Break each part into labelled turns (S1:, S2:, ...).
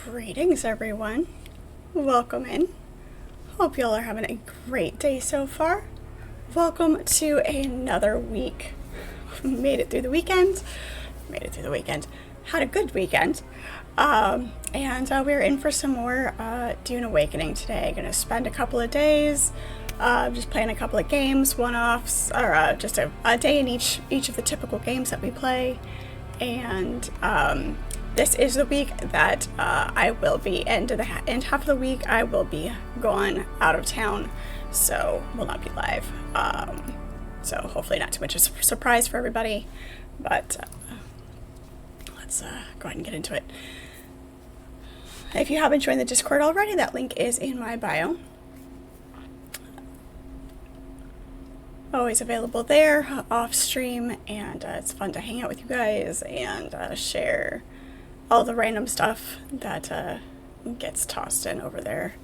S1: Greetings, everyone. Welcome in. Hope y'all are having a great day so far. Welcome to another week. Made it through the weekend. Had a good weekend. And we're in for some more Dune Awakening today. Gonna spend a couple of days just playing a couple of games, one-offs, or just a day in each of the typical games that we play. And this is the week that I will be, end half of the week, I will be gone out of town, so will not be live. So hopefully not too much of a surprise for everybody, but let's go ahead and get into it. If you haven't joined the Discord already, that link is in my bio. Always available there, off stream, and it's fun to hang out with you guys and share all the random stuff that gets tossed in over there.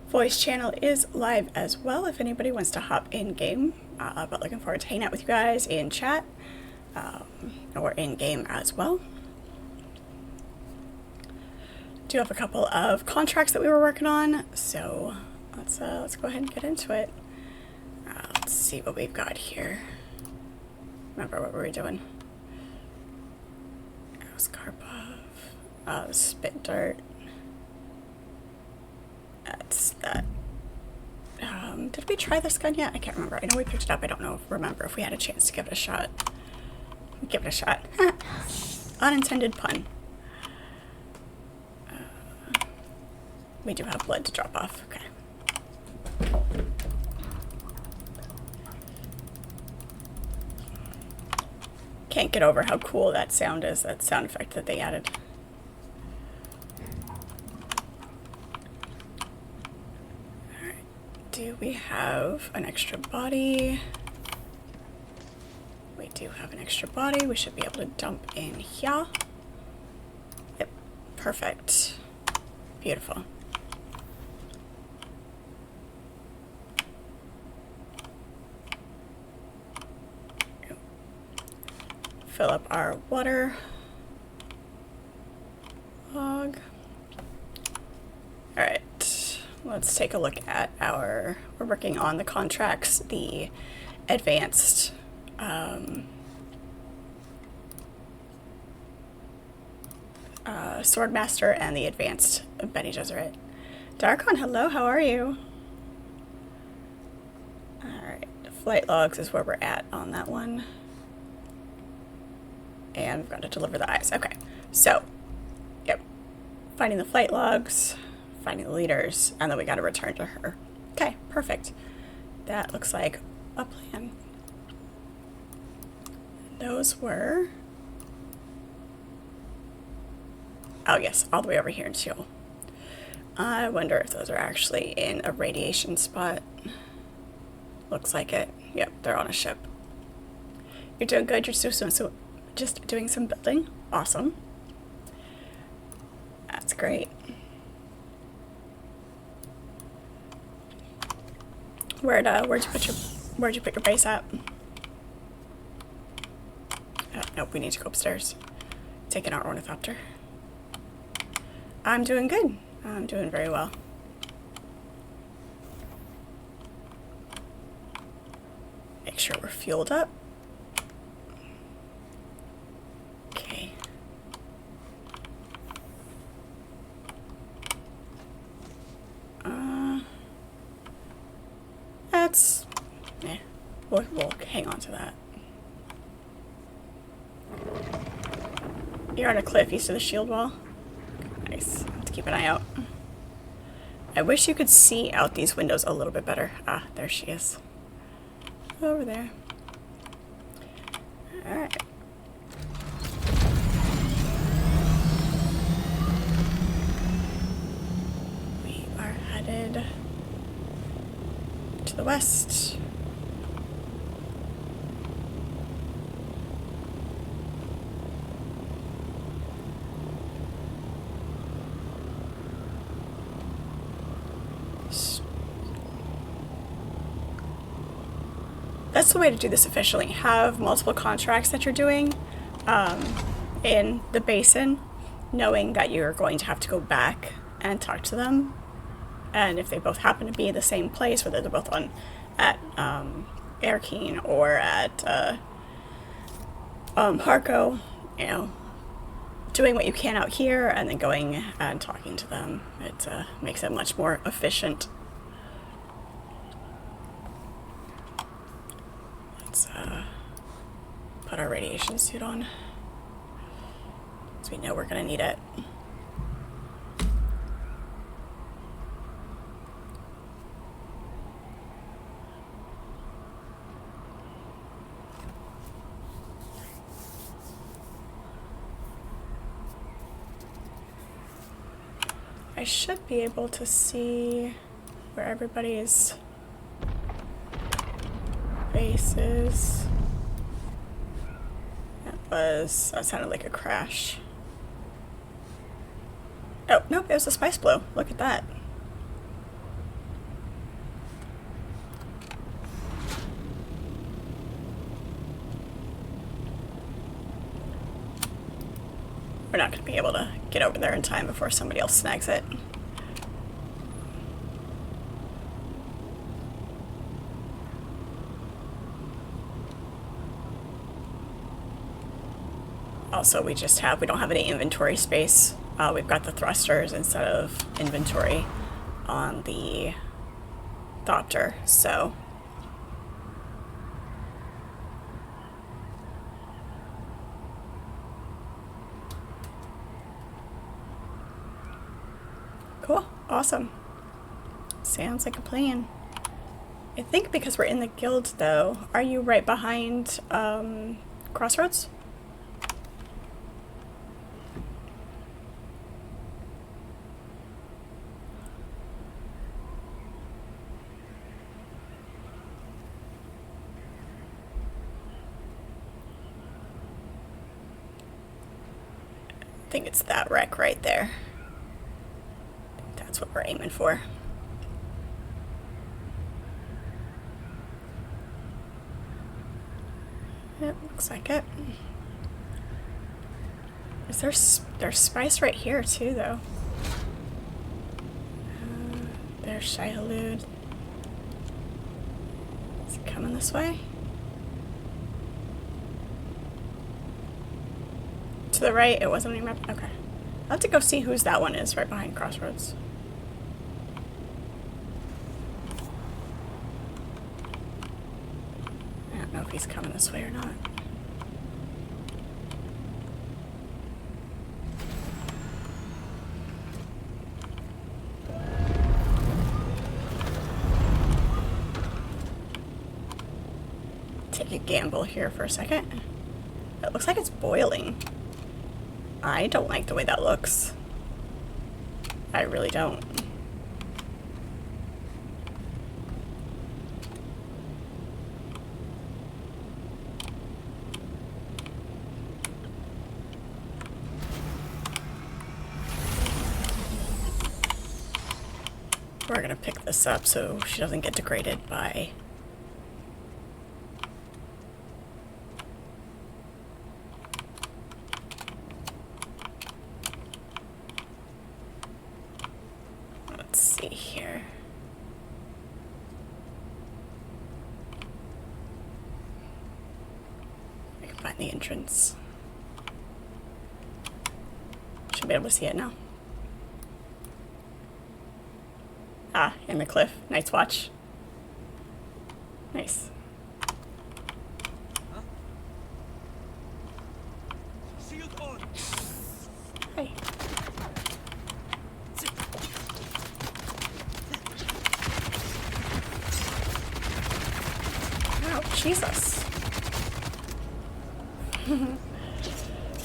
S1: Voice channel is live as well if anybody wants to hop in game, but looking forward to hanging out with you guys in chat or in game as well. Do have a couple of contracts that we were working on, so let's go ahead and get into it. Let's see what we've got here. Remember what were we doing? Karpov, spit dart. That's that. Did we try this gun yet? I can't remember. I know we picked it up. I don't remember if we had a chance to give it a shot. Give it a shot. Unintended pun. We do have blood to drop off. Okay. Can't get over how cool that sound is, that sound effect that they added. Alright, do we have an extra body? We do have an extra body. We should be able to dump in here. Yep, perfect. Beautiful. Fill up our water log. All right, let's take a look at we're working on the contracts, the advanced Swordmaster and the advanced Bene Gesserit. Darkon, hello, how are you? All right, flight logs is where we're at on that one. And we've got to deliver the eyes. Okay, so, yep. Finding the flight logs, finding the leaders, and then we got to return to her. Okay, perfect. That looks like a plan. Those were... Oh, yes, all the way over here in Sheol. I wonder if those are actually in a radiation spot. Looks like it. Yep, they're on a ship. You're doing good. You're just doing some building. Awesome. That's great. Where'd you put your base at? Nope, we need to go upstairs. Taking our ornithopter. I'm doing good. I'm doing very well. Make sure we're fueled up. We'll hang on to that. You're on a cliff east of the shield wall. Nice. Have to keep an eye out. I wish you could see out these windows a little bit better. Ah, there she is. Over there. Alright. We are headed to the west. That's the way to do this officially. Have multiple contracts that you're doing in the basin, knowing that you're going to have to go back and talk to them. And if they both happen to be in the same place, whether they're both at Arrakis or at Harco, you know, doing what you can out here and then going and talking to them. It makes it much more efficient. Let's put our radiation suit on, so we know we're going to need it. I should be able to see where everybody's base is. That sounded like a crash. Oh, nope, it was a spice blow. Look at that. We're not going to be able to get over there in time before somebody else snags it. Also, we don't have any inventory space. We've got the thrusters instead of inventory on the Thopter, so. Cool, awesome. Sounds like a plan. I think because we're in the guild though, are you right behind Crossroads? I think it's that wreck right there. That's what we're aiming for. Yep, looks like it. There's spice right here too, though. There's Shai-Hulud. Is it coming this way? To the right, it wasn't even. Okay. I'll have to go see whose that one is right behind Crossroads. I don't know if he's coming this way or not. Take a gamble here for a second. It looks like it's boiling. I don't like the way that looks. I really don't. We're gonna pick this up so she doesn't get degraded by here. I can find the entrance. Should be able to see it now. Ah, in the cliff. Night's Watch. Nice. Hey. Oh, Jesus.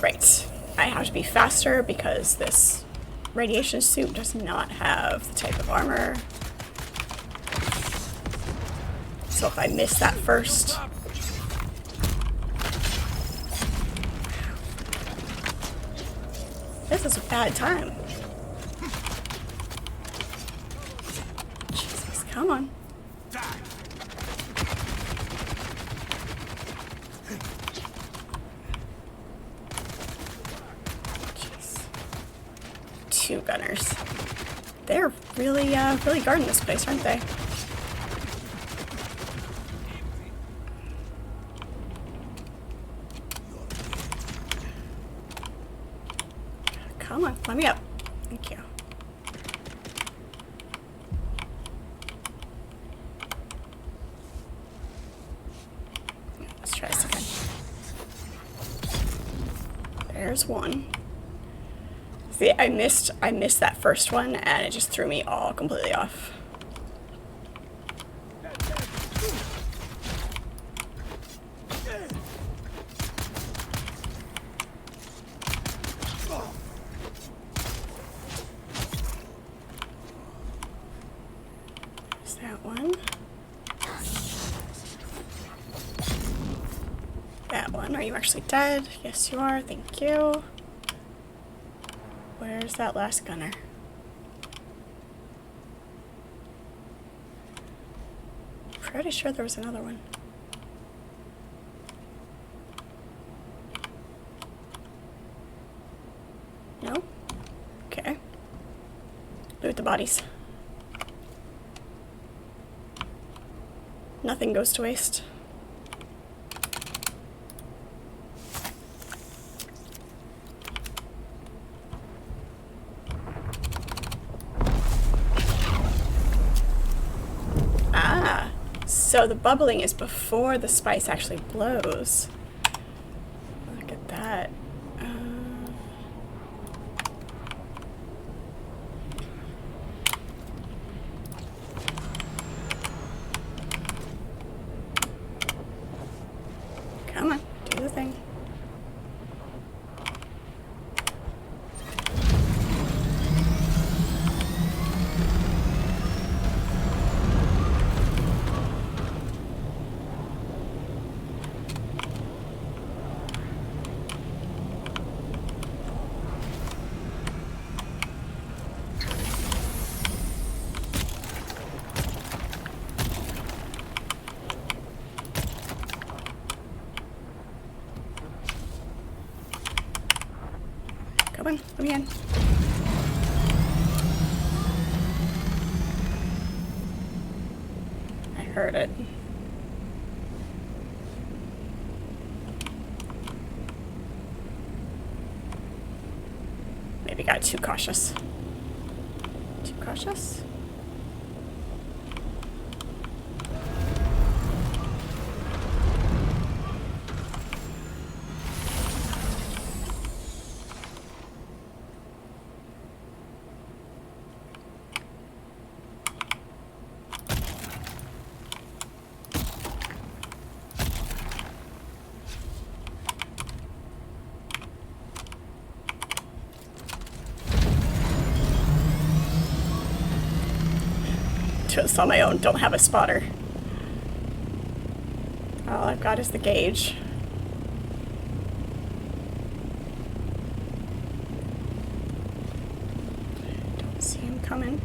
S1: Right. I have to be faster because this radiation suit does not have the type of armor. So if I miss that first... This is a bad time. Jesus, come on. Jeez. 2 gunners. They're really, really guarding this place, aren't they? Come on, let me up. Thank you. Let's try this again. There's one. See, I missed that first one, and it just threw me all completely off. There's that one. That one. Are you actually dead? Yes, you are. Thank you. Where's that last gunner? Pretty sure there was another one. No? Okay. Loot the bodies. Nothing goes to waste. So the bubbling is before the spice actually blows. Look at that. Come on, do the thing. Come on, let me in. I heard it. Maybe got too cautious. Too cautious? Just on my own, don't have a spotter. All I've got is the gauge. Don't see him coming.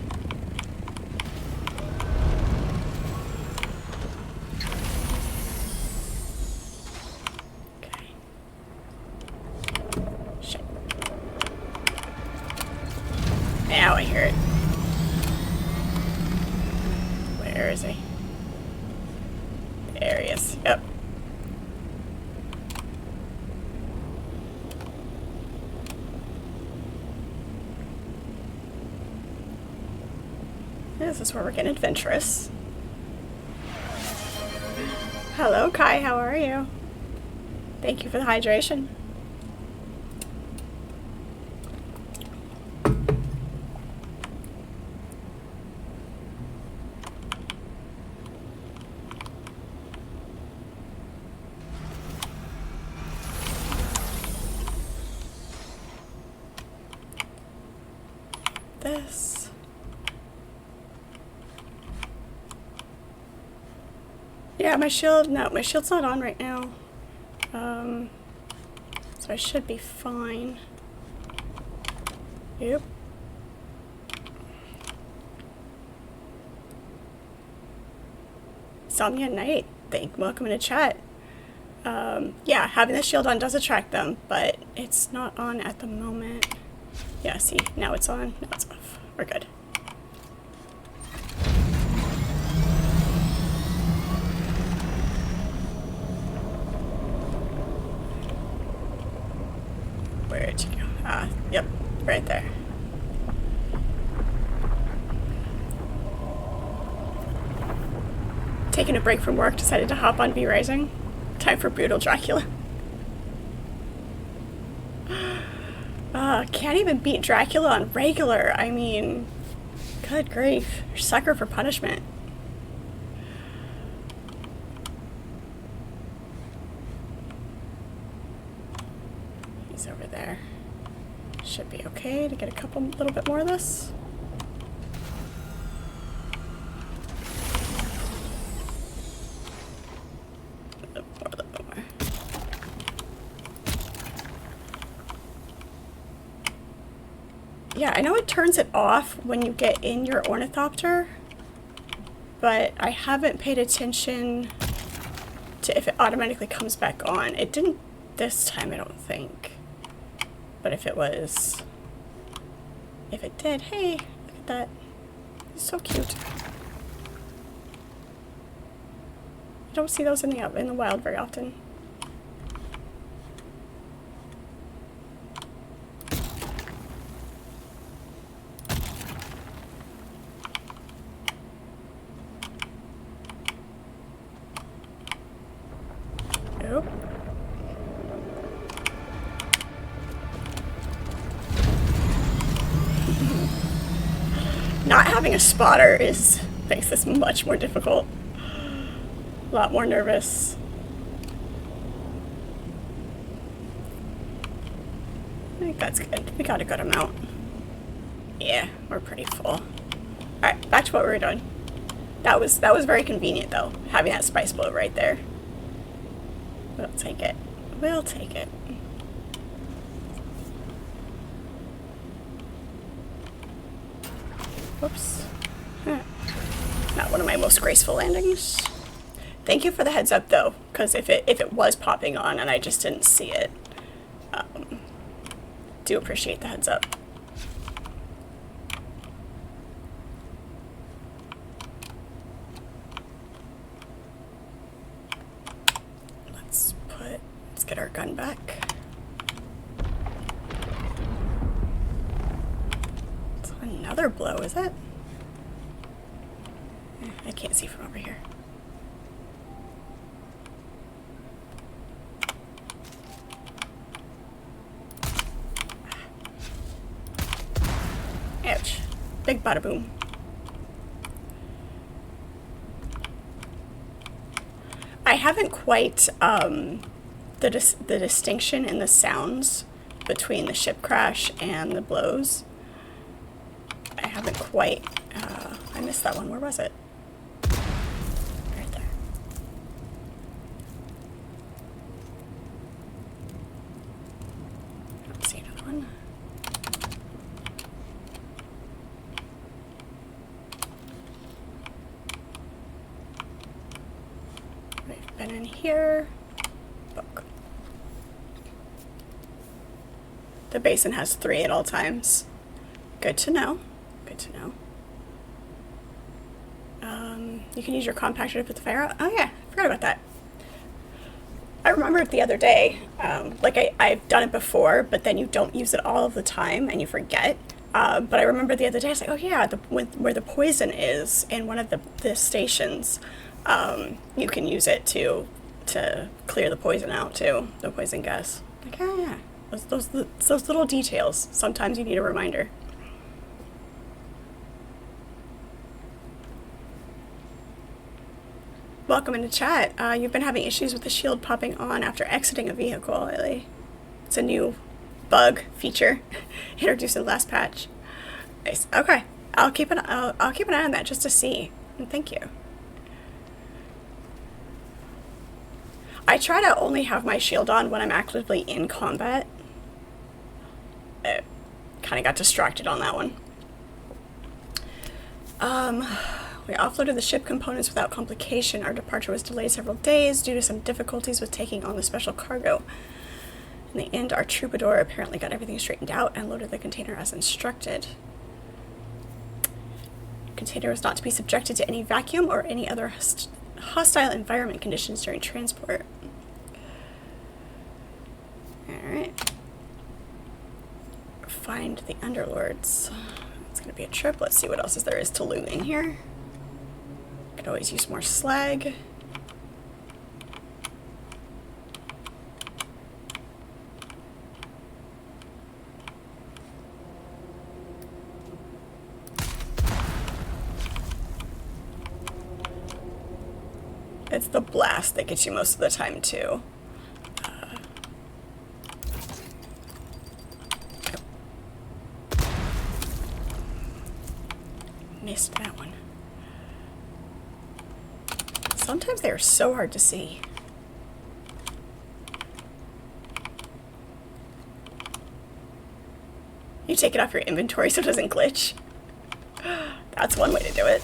S1: Okay. Shit. Now I hear it. Where is he? There he is. Yep. This is where we're getting adventurous. Hello, Kai. How are you? Thank you for the hydration. This. Yeah, my shield, no, my shield's not on right now. So I should be fine. Yep. Somnia Knight, welcome to chat. Yeah, having the shield on does attract them, but it's not on at the moment. Yeah, see, now it's on, now it's off. We're good. Where'd you go? Ah, yep, right there. Taking a break from work, decided to hop on V-Rising. Time for brutal Dracula. Can't even beat Dracula on regular. I mean, good grief. Sucker for punishment. He's over there. Should be okay to get a little bit more of this. Yeah, I know it turns it off when you get in your ornithopter, but I haven't paid attention to if it automatically comes back on. It didn't this time, I don't think. But if it did, hey, look at that. It's so cute. You don't see those in the wild very often. Nope. Not having a spotter makes this much more difficult. A lot more nervous. I think that's good. We got a good amount. Yeah, we're pretty full. Alright, back to what we were doing. That was very convenient though, having that spice blow right there. We'll take it. We'll take it. Whoops. Not one of my most graceful landings. Thank you for the heads up though, because if it was popping on and I just didn't see it, do appreciate the heads up. Let's get our gun back. It's another blow, is it? I can't see from over here. Ouch. Big bada boom. I haven't quite, the distinction in the sounds between the ship crash and the blows. I haven't quite, I missed that one. Where was it? Right there. I don't see another one. We've been in here. Book. The basin has 3 at all times. Good to know. Good to know. You can use your compactor to put the fire out. Oh yeah, I forgot about that. I remembered the other day, like I've done it before, but then you don't use it all of the time and you forget. But I remember the other day, I was like, oh yeah, where the poison is in one of the stations, you can use it to clear the poison out too, the poison gas. Like, oh yeah, those little details. Sometimes you need a reminder. Welcome into chat. You've been having issues with the shield popping on after exiting a vehicle lately. It's a new bug feature introduced in the last patch. Nice. Okay, I'll keep an eye on that just to see. And thank you. I try to only have my shield on when I'm actively in combat. Kind of got distracted on that one. We offloaded the ship components without complication. Our departure was delayed several days due to some difficulties with taking on the special cargo. In the end, our troubadour apparently got everything straightened out and loaded the container as instructed. The container was not to be subjected to any vacuum or any other hostile environment conditions during transport. Alright. Find the Underlords. It's gonna be a trip. Let's see what else there is to loot in here. Could always use more slag. It's the blast that gets you most of the time, too. Missed that one. Sometimes they are so hard to see. You take it off your inventory so it doesn't glitch. That's one way to do it.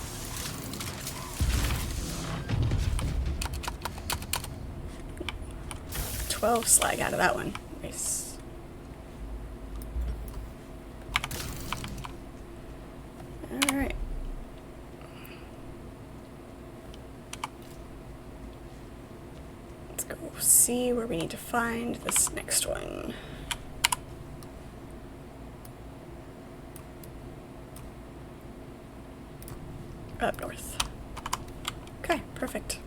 S1: Slag out of that one. Nice. Alright. Let's go see where we need to find this next one. Up north. Okay, perfect.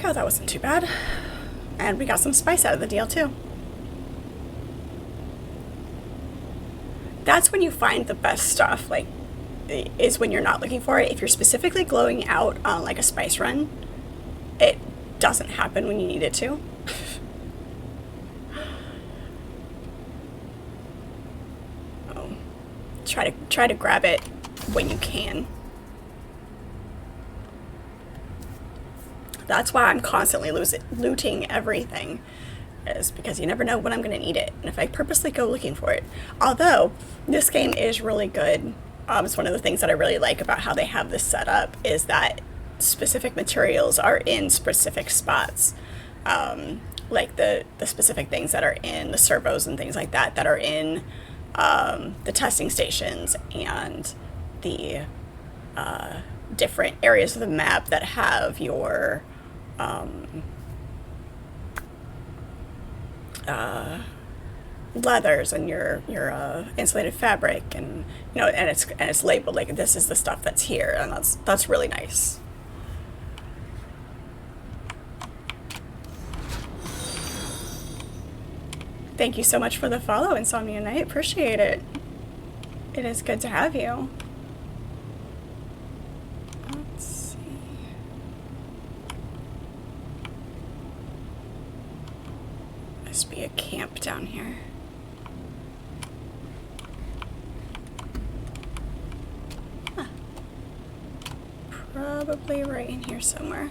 S1: Oh, that wasn't too bad. And we got some spice out of the deal, too. That's when you find the best stuff, like, is when you're not looking for it. If you're specifically glowing out on, like, a spice run, it doesn't happen when you need it to. Oh. Try to grab it when you can. That's why I'm constantly looting everything, is because you never know when I'm going to need it, and if I purposely go looking for it. Although, this game is really good. It's one of the things that I really like about how they have this set up, is that specific materials are in specific spots. Like the specific things that are in the servos and things like that, that are in the testing stations, and the different areas of the map that have your leathers and your insulated fabric, and you know, and it's labeled like this is the stuff that's here, and that's really nice. Thank you so much for the follow, Insomnia Knight. Appreciate it. It is good to have you. Let's see. Must be a camp down here. Huh. Probably right in here somewhere.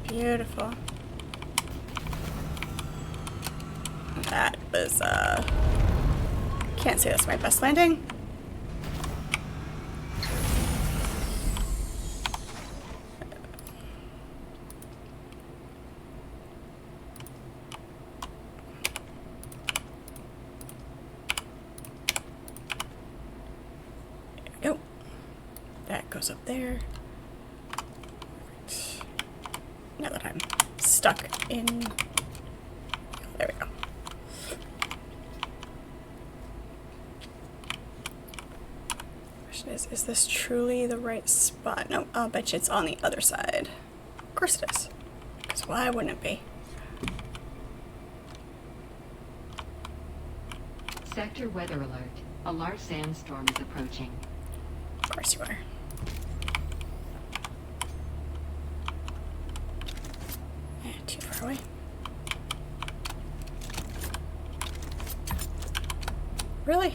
S1: Beautiful. That was, can't say that's my best landing. There we go. That goes up there. Now that I'm stuck in, there we go. Is this truly the right spot? No, I'll bet you it's on the other side. Of course it is. Because why wouldn't it be?
S2: Sector weather alert. A large sandstorm is approaching.
S1: Of course you are. Yeah, too far away. Really?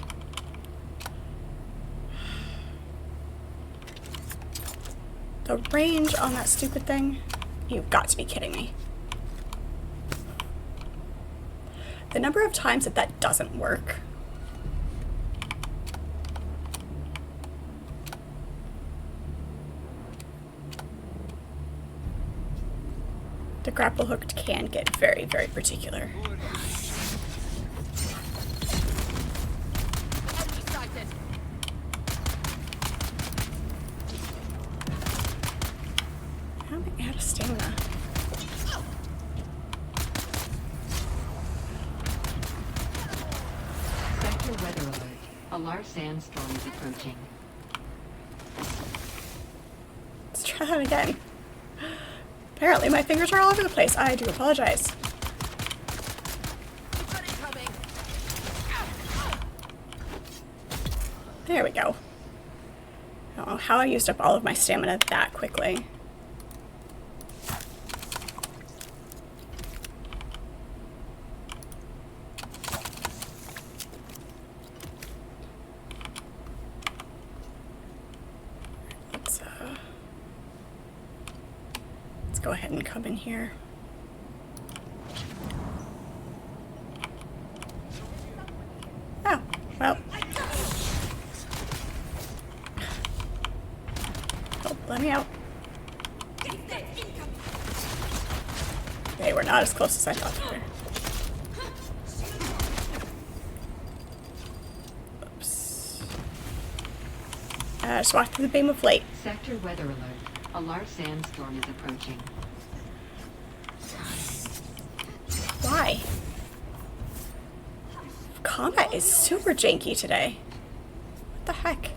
S1: The range on that stupid thing, You've got to be kidding me. The number of times that that doesn't work. The grapple hook can get very, very particular. How am I out of stamina?
S2: Sector weather alert. A large sandstorm is approaching.
S1: Let's try that again. Apparently my fingers are all over the place. I do apologize. There we go. I don't know how I used up all of my stamina that quickly. Let's go ahead and come in here. Oh, well. Oh, let me out. They were not as close as I thought they were. Oops. I just walked through the beam of light.
S2: Sector weather alert. A large sandstorm is approaching.
S1: Why? Combat is super janky today. What the heck?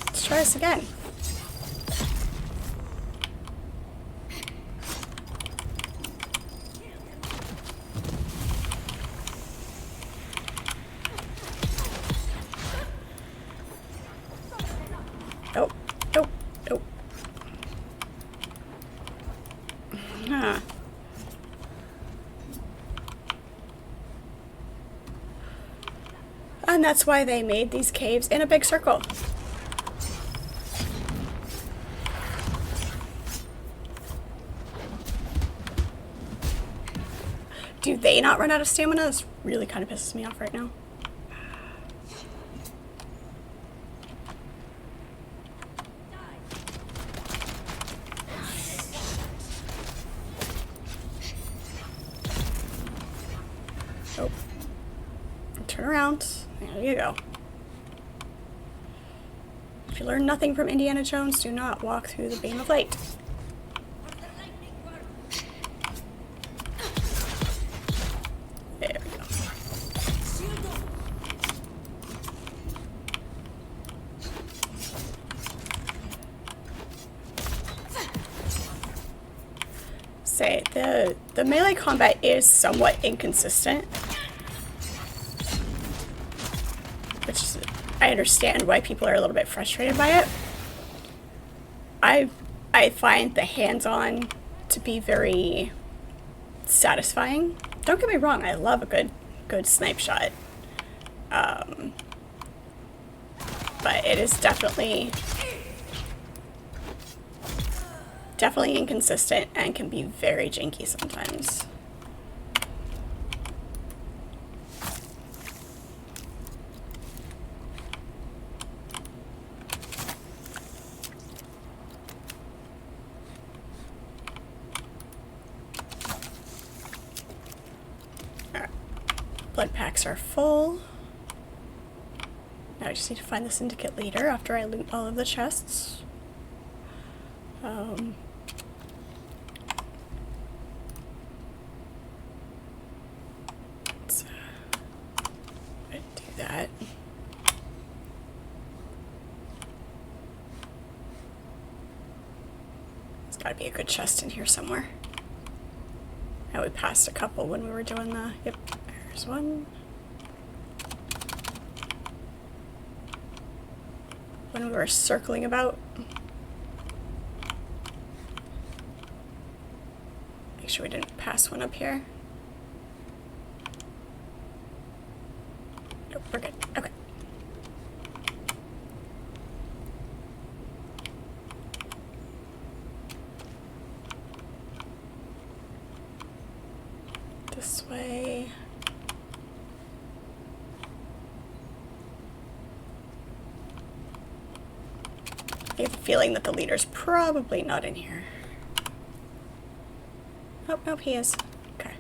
S1: Let's try this again. Oh, oh, oh. Huh. And that's why they made these caves in a big circle. Do they not run out of stamina? This really kind of pisses me off right now. Oh. Turn around. There you go. If you learn nothing from Indiana Jones, do not walk through the beam of light. There we go. Say, the melee combat is somewhat inconsistent. Which is, I understand why people are a little bit frustrated by it. I find the hands-on to be very satisfying. Don't get me wrong, I love a good snipe shot. But it is definitely inconsistent and can be very janky sometimes. Blood packs are full. Now I just need to find the syndicate leader after I loot all of the chests. Let's do that. There's gotta be a good chest in here somewhere. Now we passed a couple when we were doing the, yep. There's one. When we were circling about. Make sure we didn't pass one up here. Nope, we're good. Okay. This way. I have a feeling that the leader's probably not in here. Oh, nope, he is. Okay.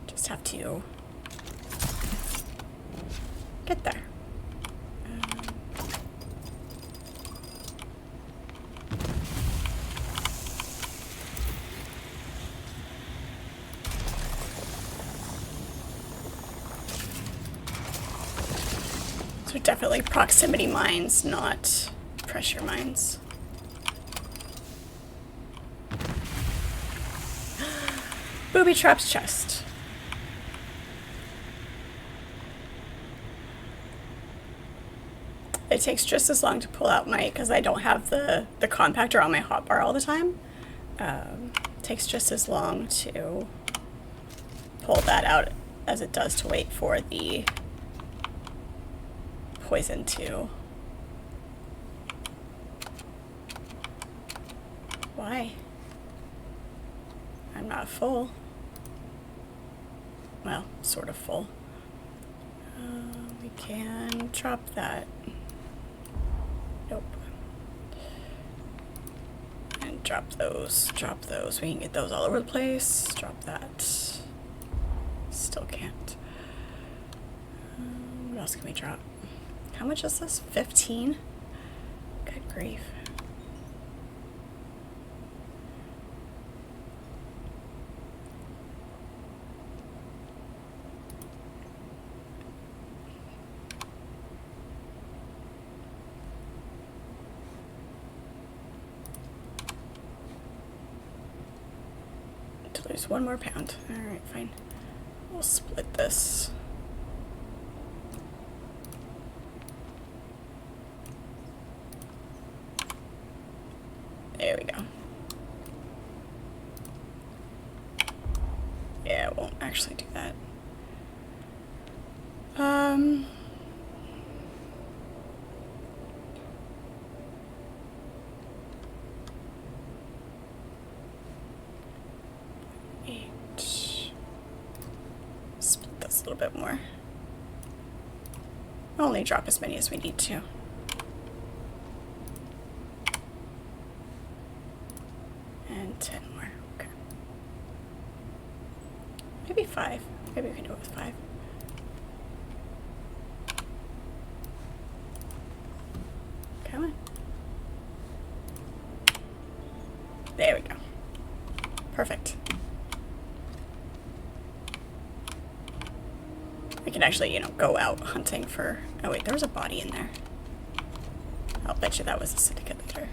S1: Just have to get there. So definitely proximity mines, not pressure mines. Booby traps chest. It takes just as long to pull out my, because I don't have the compactor on my hotbar all the time. Takes just as long to pull that out as it does to wait for the poison to. Why? I'm not full. Well, sort of full. We can drop that. Nope. And drop those. Drop those. We can get those all over the place. Drop that. Still can't. What else can we drop? How much is this? 15? Good grief. To lose 1 more pound. Alright, fine. We'll split this. There we go. Yeah, it won't actually do that. Split this a little bit more. Only drop as many as we need to. And 10 more. Okay. Maybe 5. Maybe we can do it with 5. Come on. There we go. Perfect. We can actually, go out hunting for... Oh wait, there was a body in there. I'll bet you that was a syndicate leader.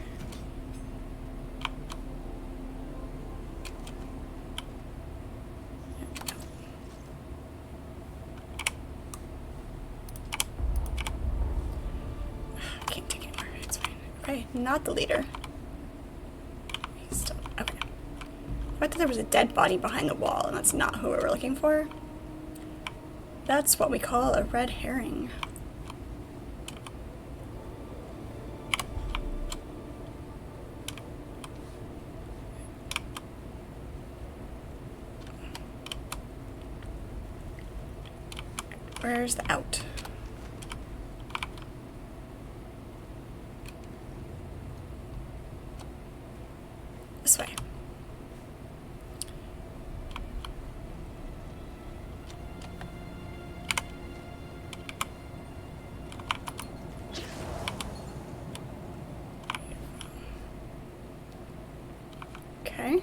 S1: Can't take anymore. It's fine. Okay, not the leader. He's still... Okay. I thought there was a dead body behind the wall, and that's not who we were looking for. That's what we call a red herring. Where's the out? This way. Okay.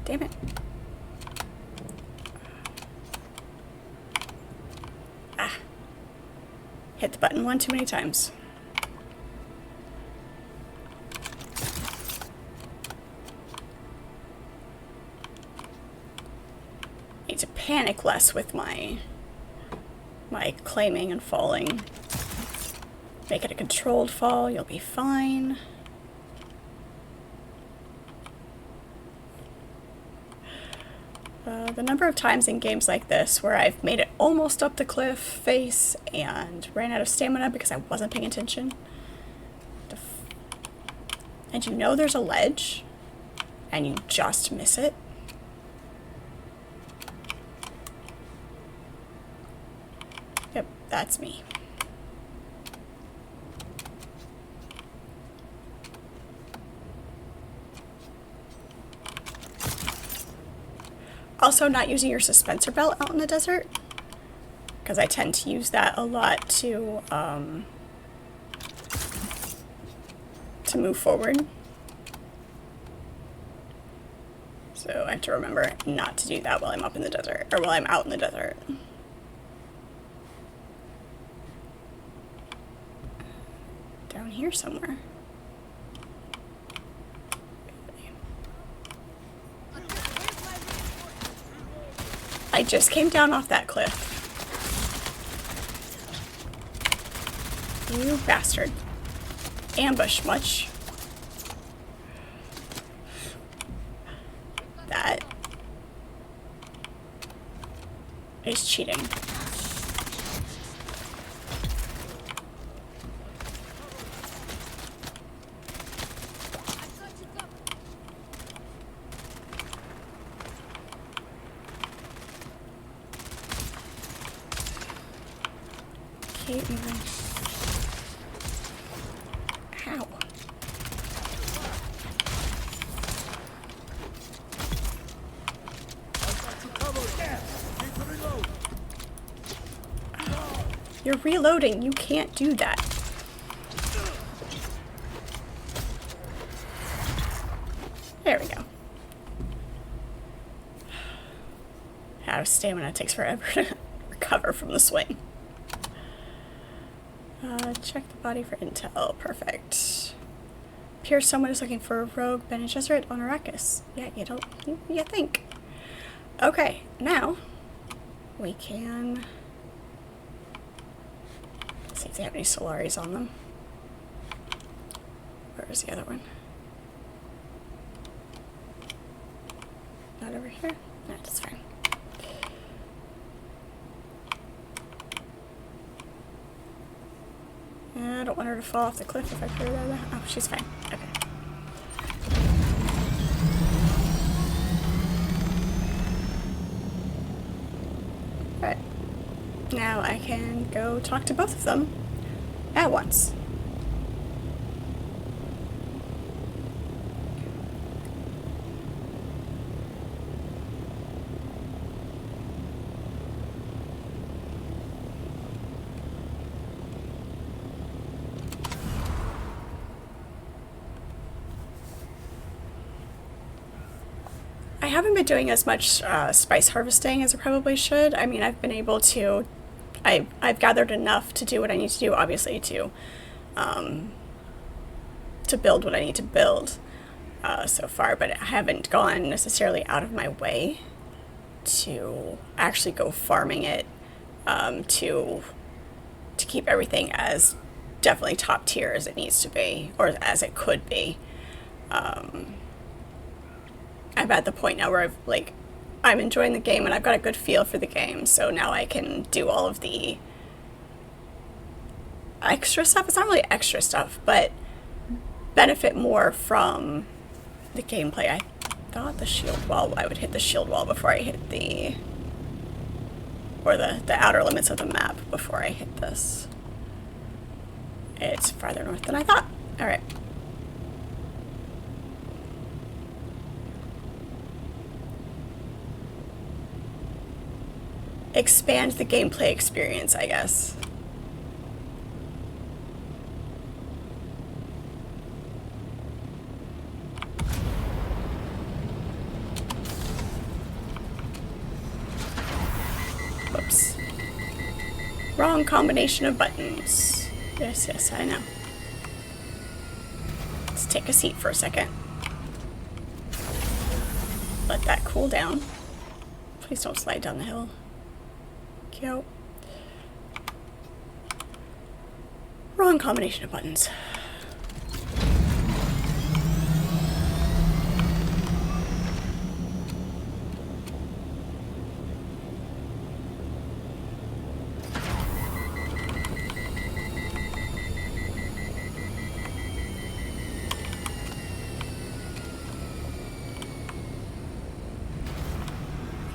S1: Damn it. Ah. Hit the button one too many times. panic less with my claiming and falling. Make it a controlled fall, you'll be fine. The number of times in games like this where I've made it almost up the cliff face and ran out of stamina because I wasn't paying attention. And you know there's a ledge, and you just miss it. Yep, that's me. Also, not using your suspensor belt out in the desert, because I tend to use that a lot to move forward. So I have to remember not to do that while I'm up in the desert, or while I'm out in the desert. Down here somewhere. I just came down off that cliff. You bastard. Ambush much. That is cheating. Keep moving. Ow. You're reloading. You can't do that. There we go. Out of stamina. It takes forever to recover from the swing. Check the body for intel. Perfect. Appears someone is looking for a rogue Bene Gesserit on Arrakis. Yeah, you think. Okay, now we can see if they have any Solaris on them. Where is the other one? Not over here? No, that's fine. I don't want her to fall off the cliff if I put her there. Oh, she's fine. Okay. Alright. Now I can go talk to both of them at once. I haven't been doing as much spice harvesting as I probably should. I mean, I've been able to, I've gathered enough to do what I need to do, obviously, to build what I need to build so far, but I haven't gone necessarily out of my way to actually go farming it to keep everything as definitely top tier as it needs to be, or as it could be. I'm at the point now where I'm enjoying the game and I've got a good feel for the game, so now I can do all of the extra stuff. It's not really extra stuff, but benefit more from the gameplay. I thought the shield wall, I would hit the shield wall before I hit the outer limits of the map before I hit this. It's farther north than I thought. Alright. Expand the gameplay experience, I guess. Whoops. Wrong combination of buttons. Yes, I know. Let's take a seat for a second. Let that cool down. Please don't slide down the hill. Cute. Wrong combination of buttons.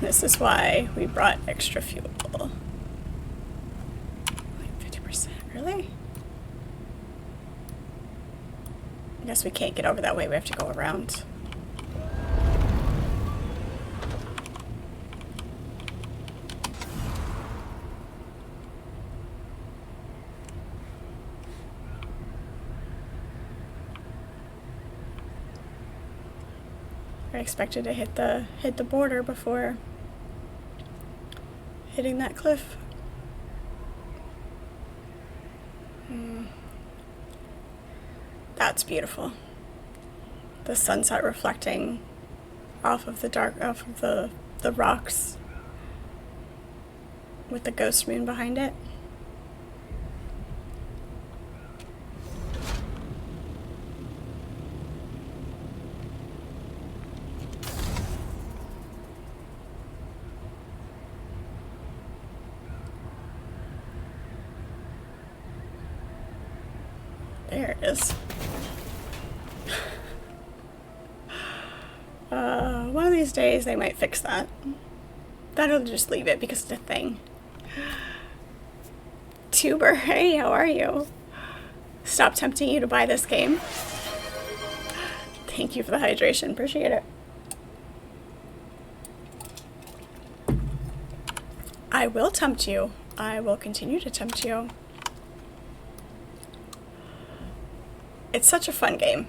S1: This is why we brought extra fuel. Like 50%, really? I guess we can't get over that way, we have to go around. I expected to hit the border before hitting that cliff. That's beautiful. The sunset reflecting off of the rocks with the ghost moon behind it. There it is. One of these days they might fix that. That'll just leave it because it's a thing. Tuber, hey, how are you? Stop tempting you to buy this game. Thank you for the hydration, appreciate it. I will tempt you. I will continue to tempt you. It's such a fun game.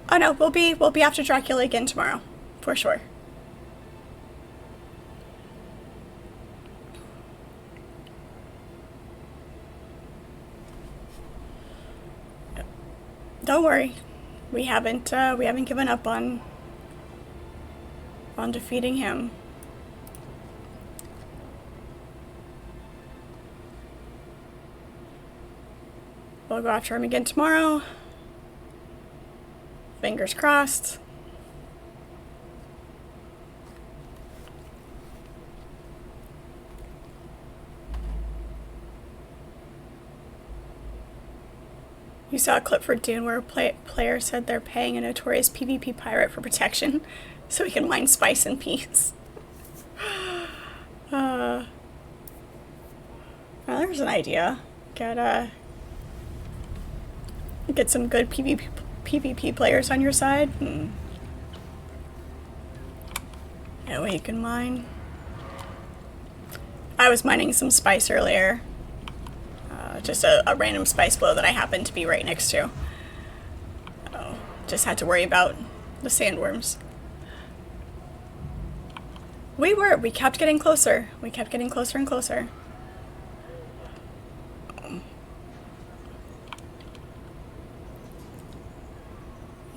S1: Oh no, we'll be after Dracula again tomorrow, for sure. Don't worry, we haven't given up on defeating him. We'll go after him again tomorrow. Fingers crossed. You saw a clip for Dune where a player said they're paying a notorious PvP pirate for protection so he can mine spice in peace. Well, there's an idea. Get some good PvP players on your side. That way you can mine. I was mining some spice earlier. Just a random spice blow that I happened to be right next to. Just had to worry about the sandworms. We kept getting closer. We kept getting closer and closer.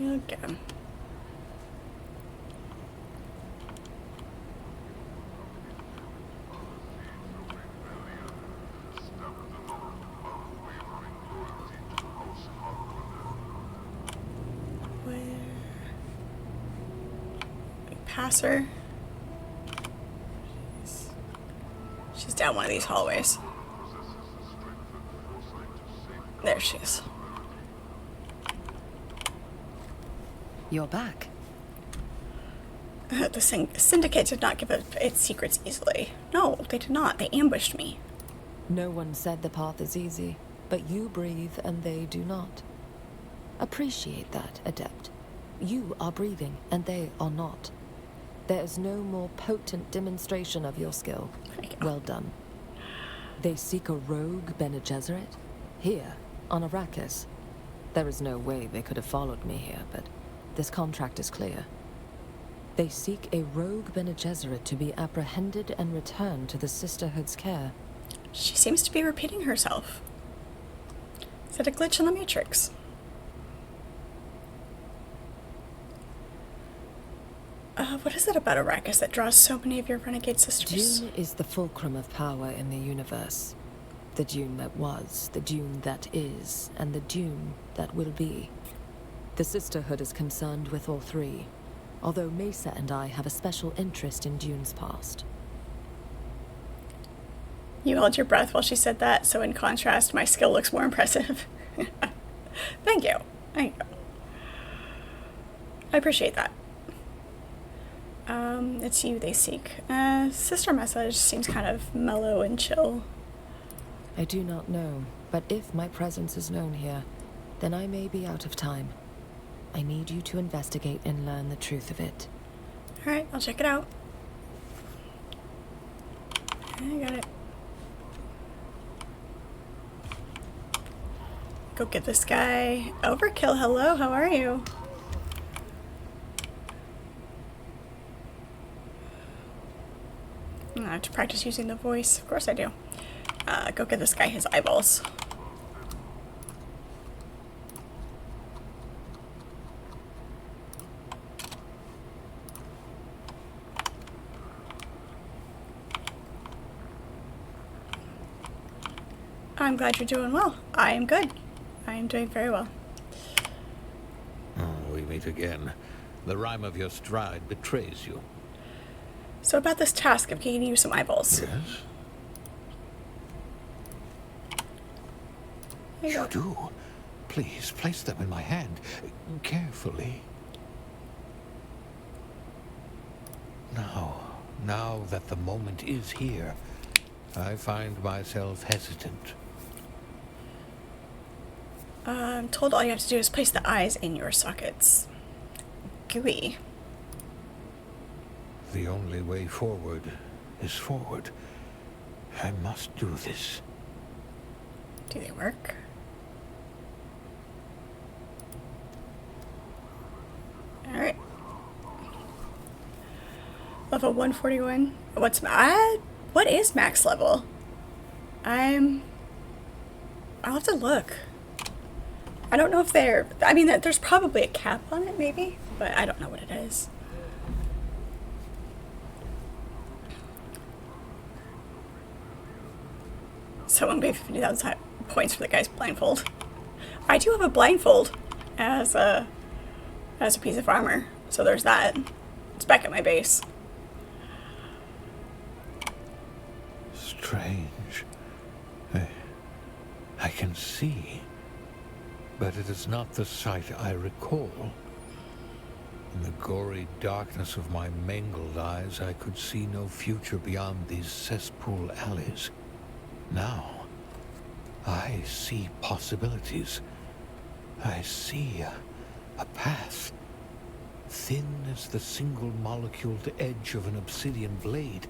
S1: Okay. Pass her. She's down one of these hallways. There she is.
S3: You're back.
S1: The Syndicate did not give up its secrets easily. No, they did not. They ambushed me.
S3: No one said the path is easy, but you breathe and they do not. Appreciate that, Adept. You are breathing and they are not. There is no more potent demonstration of your skill. Well done. They seek a rogue Bene Gesserit? Here, on Arrakis. There is no way they could have followed me here, but this contract is clear. They seek a rogue Bene Gesserit to be apprehended and returned to the Sisterhood's care.
S1: She seems to be repeating herself. Is that a glitch in the Matrix? What is it about Arrakis that draws so many of your renegade sisters?
S3: Dune is the fulcrum of power in the universe. The Dune that was, the Dune that is, and the Dune that will be. The Sisterhood is concerned with all three, although Mesa and I have a special interest in Dune's past.
S1: You held your breath while she said that, so in contrast, my skill looks more impressive. Thank you. Thank you. I appreciate that. It's you they seek. Sister message seems kind of mellow and chill.
S3: I do not know, but if my presence is known here, then I may be out of time. I need you to investigate and learn the truth of it.
S1: Alright, I'll check it out. I got it. Go get this guy. Overkill, hello, how are you? I have to practice using the voice. Of course I do. Go get this guy his eyeballs. I'm glad you're doing well. I am good. I am doing very well.
S4: Oh, we meet again. The rhyme of your stride betrays you.
S1: So about this task of getting you some eyeballs.
S4: Yes?
S1: There you
S4: You
S1: go.
S4: do. Please, place them in my hand. Carefully. Now that the moment is here, I find myself hesitant.
S1: I'm told all you have to do is place the eyes in your sockets. Gooey.
S4: The only way forward is forward. I must do this.
S1: Do they work? Alright. Level 141. What is max level? I'll have to look. I don't know if there's probably a cap on it, maybe, but I don't know what it is. Someone gave 50,000 points for the guy's blindfold. I do have a blindfold as a piece of armor, so there's that. It's back at my base.
S4: Strange. I can see, but it is not the sight I recall. In the gory darkness of my mangled eyes, I could see no future beyond these cesspool alleys. Now, I see possibilities. I see a path, thin as the single moleculed edge of an obsidian blade,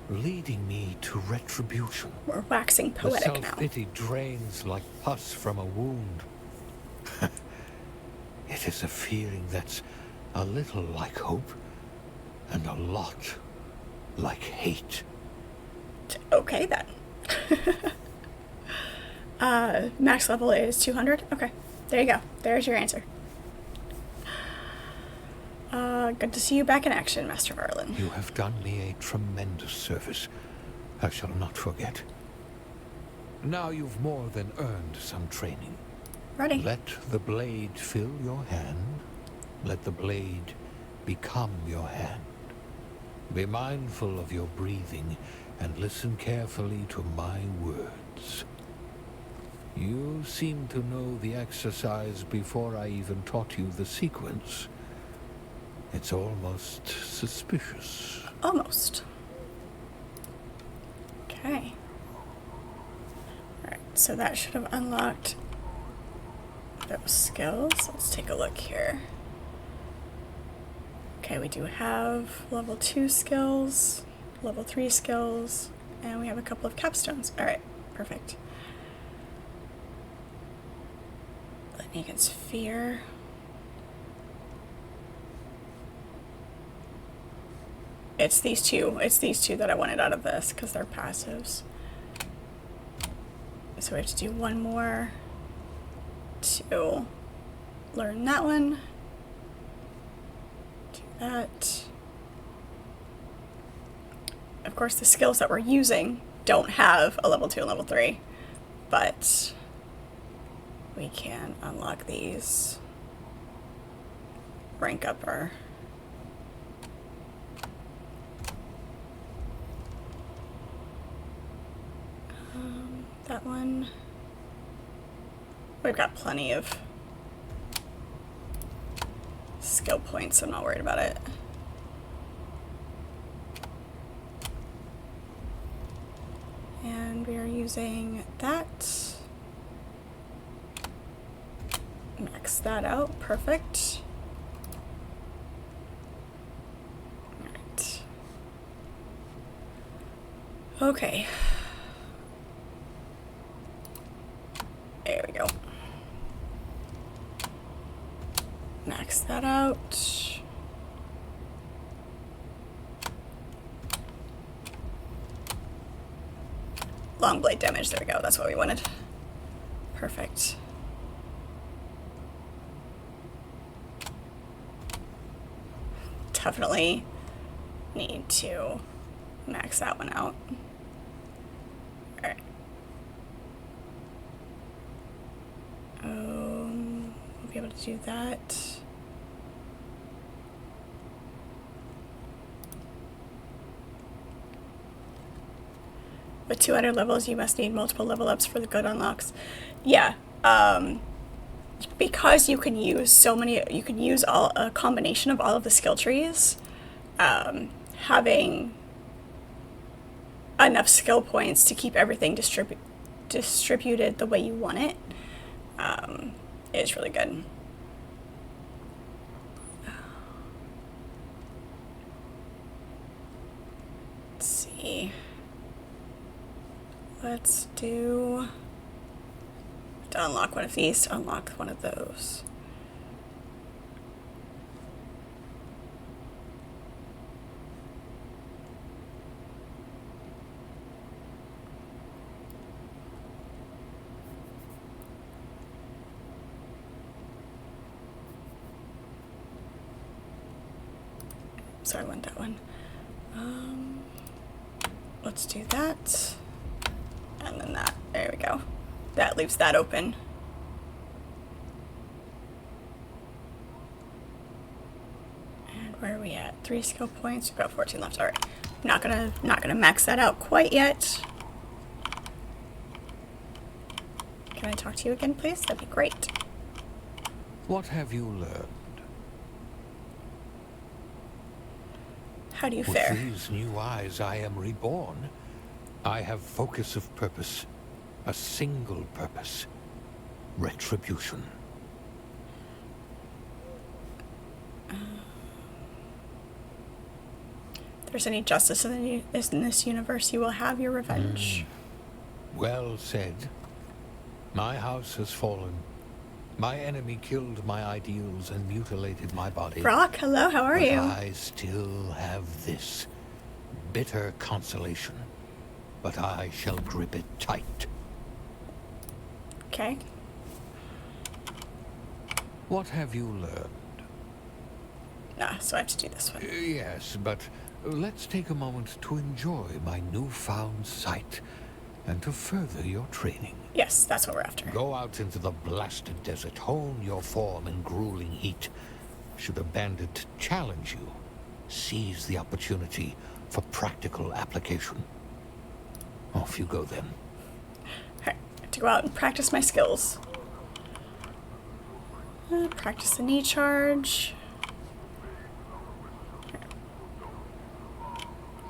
S4: leading me to retribution.
S1: We're waxing
S4: The
S1: poetic now.
S4: self-pity drains like pus from a wound. It is a feeling that's a little like hope and a lot like hate.
S1: Okay then. Max level is 200. Okay, there you go. There's your answer. Good to see you back in action, Master Varlin.
S4: You have done me a tremendous service. I shall not forget. Now you've more than earned some training.
S1: Ready?
S4: Let the blade fill your hand. Let the blade become your hand. Be mindful of your breathing and listen carefully to my words. You seem to know the exercise before I even taught you the sequence. It's almost suspicious.
S1: Almost. Okay. Alright, so that should have unlocked those skills. Let's take a look here. Okay, we do have level 2 skills, level 3 skills, and we have a couple of capstones. Alright, perfect. Lightning against fear. It's these two that I wanted out of this because they're passives. So we have to do one more to learn that one. Do that. course, the skills that we're using don't have a level 2 and level 3, but we can unlock these, rank up our that one. We've got plenty of skill points, so I'm not worried about it. And we are using that. Max that out. Perfect. Alright. Okay. There we go. Max that out. Long blade damage, there we go, that's what we wanted. Perfect. Definitely need to max that one out. Alright. We'll be able to do that. With 200 levels, you must need multiple level ups for the good unlocks. Yeah, because you can use so many, you can use a combination of all of the skill trees. Having enough skill points to keep everything distributed the way you want it is really good. Let's see. Let's do, to unlock one of these, to unlock one of those. So I want that one. Let's do that. And then that. There we go. That leaves that open. And where are we at? 3 skill points. We've got 14 left. Alright. Not gonna max that out quite yet. Can I talk to you again, please? That'd be great.
S4: What have you learned?
S1: How do you
S4: With
S1: fare?
S4: these new eyes, I am reborn. I have focus of purpose, a single purpose, retribution.
S1: If there's any justice in this universe, you will have your revenge.
S4: Well said. My house has fallen. My enemy killed my ideals and mutilated my body.
S1: Brock, hello, how are
S4: But
S1: you?
S4: I still have this bitter consolation. But I shall grip it tight.
S1: Okay.
S4: What have you learned?
S1: So I have to do this one.
S4: Yes, but let's take a moment to enjoy my newfound sight and to further your training.
S1: Yes, that's what we're after.
S4: Go out into the blasted desert, hone your form in grueling heat. Should a bandit challenge you, seize the opportunity for practical application. Off you go then.
S1: Alright, I have to go out and practice my skills. Practice the knee charge.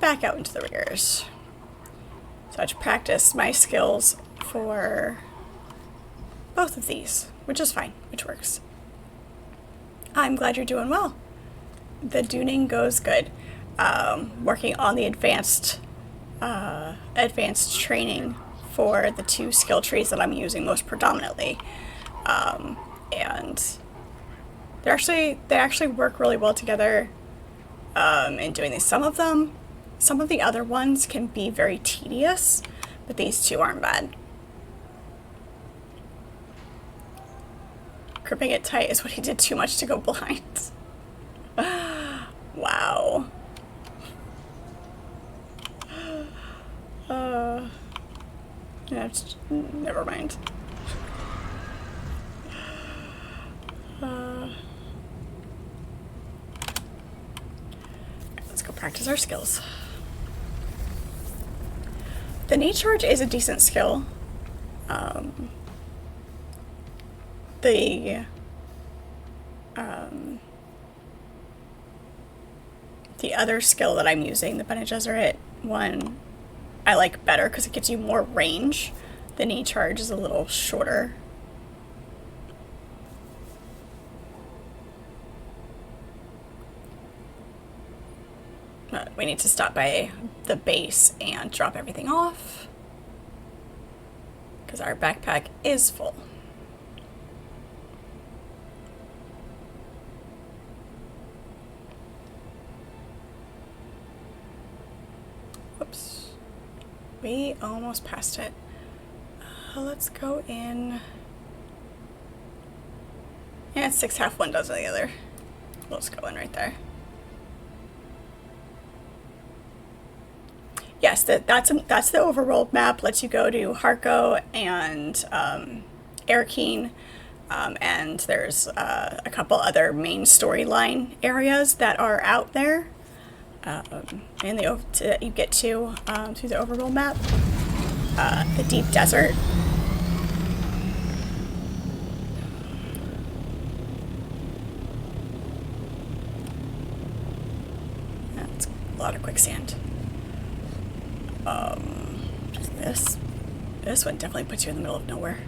S1: Back out into the riggers. So I have to practice my skills for both of these, which is fine, which works. I'm glad you're doing well. The Duning goes good. Working on the advanced training for the 2 skill trees that I'm using most predominantly, and they actually work really well together in doing these. Some of the other ones can be very tedious, but these 2 aren't bad. Gripping it tight is what he did too much to go blind. Wow. Never mind. Let's go practice our skills. The knee charge is a decent skill. The other skill that I'm using, the Bene Gesserit one, I like better because it gives you more range. The knee charge is a little shorter. We need to stop by the base and drop everything off because our backpack is full. Whoops. We almost passed it. Let's go in. Yeah, it's 6 half one dozen the other. Let's go in right there. Yes, that's the overworld map. Lets you go to Harco and Arrakis, and there's a couple other main storyline areas that are out there, and you get to through the overworld map. The deep desert. That's a lot of quicksand. This one definitely puts you in the middle of nowhere.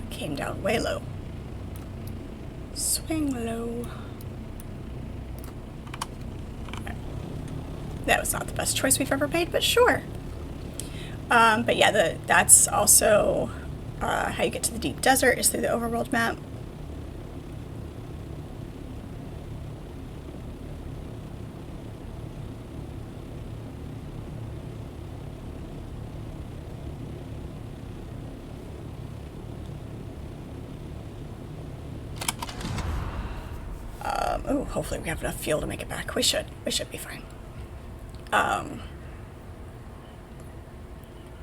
S1: Came down way low. Swing low. That was not the best choice we've ever made, but sure. But yeah, that's also how you get to the deep desert is through the overworld map. Oh, hopefully we have enough fuel to make it back. We should be fine.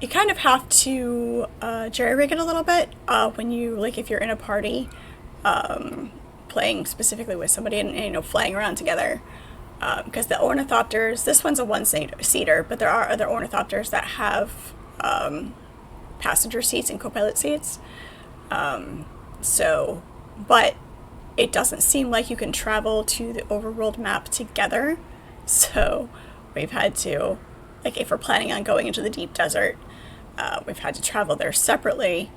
S1: You kind of have to jerry-rig it a little bit when you, like, if you're in a party playing specifically with somebody and you know, flying around together, because the ornithopters, this one's a one-seater, but there are other ornithopters that have passenger seats and co-pilot seats. But it doesn't seem like you can travel to the overworld map together. So we've had to, like, if we're planning on going into the deep desert, we've had to travel there separately.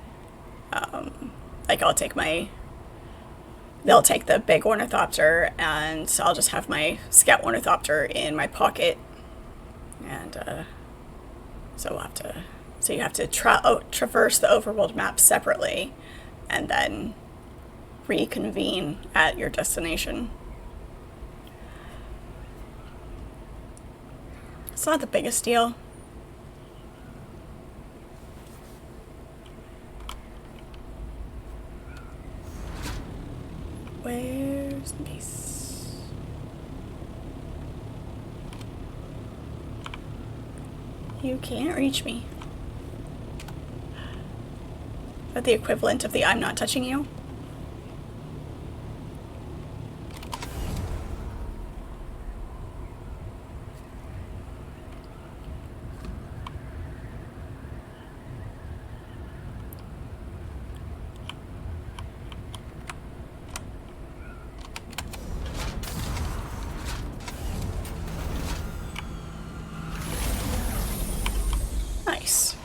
S1: Like, they'll take the big ornithopter, and I'll just have my scout ornithopter in my pocket. And so you have to traverse the overworld map separately, and then reconvene at your destination. It's not the biggest deal. Where's the base? You can't reach me. Is that the equivalent of the I'm not touching you? Nice.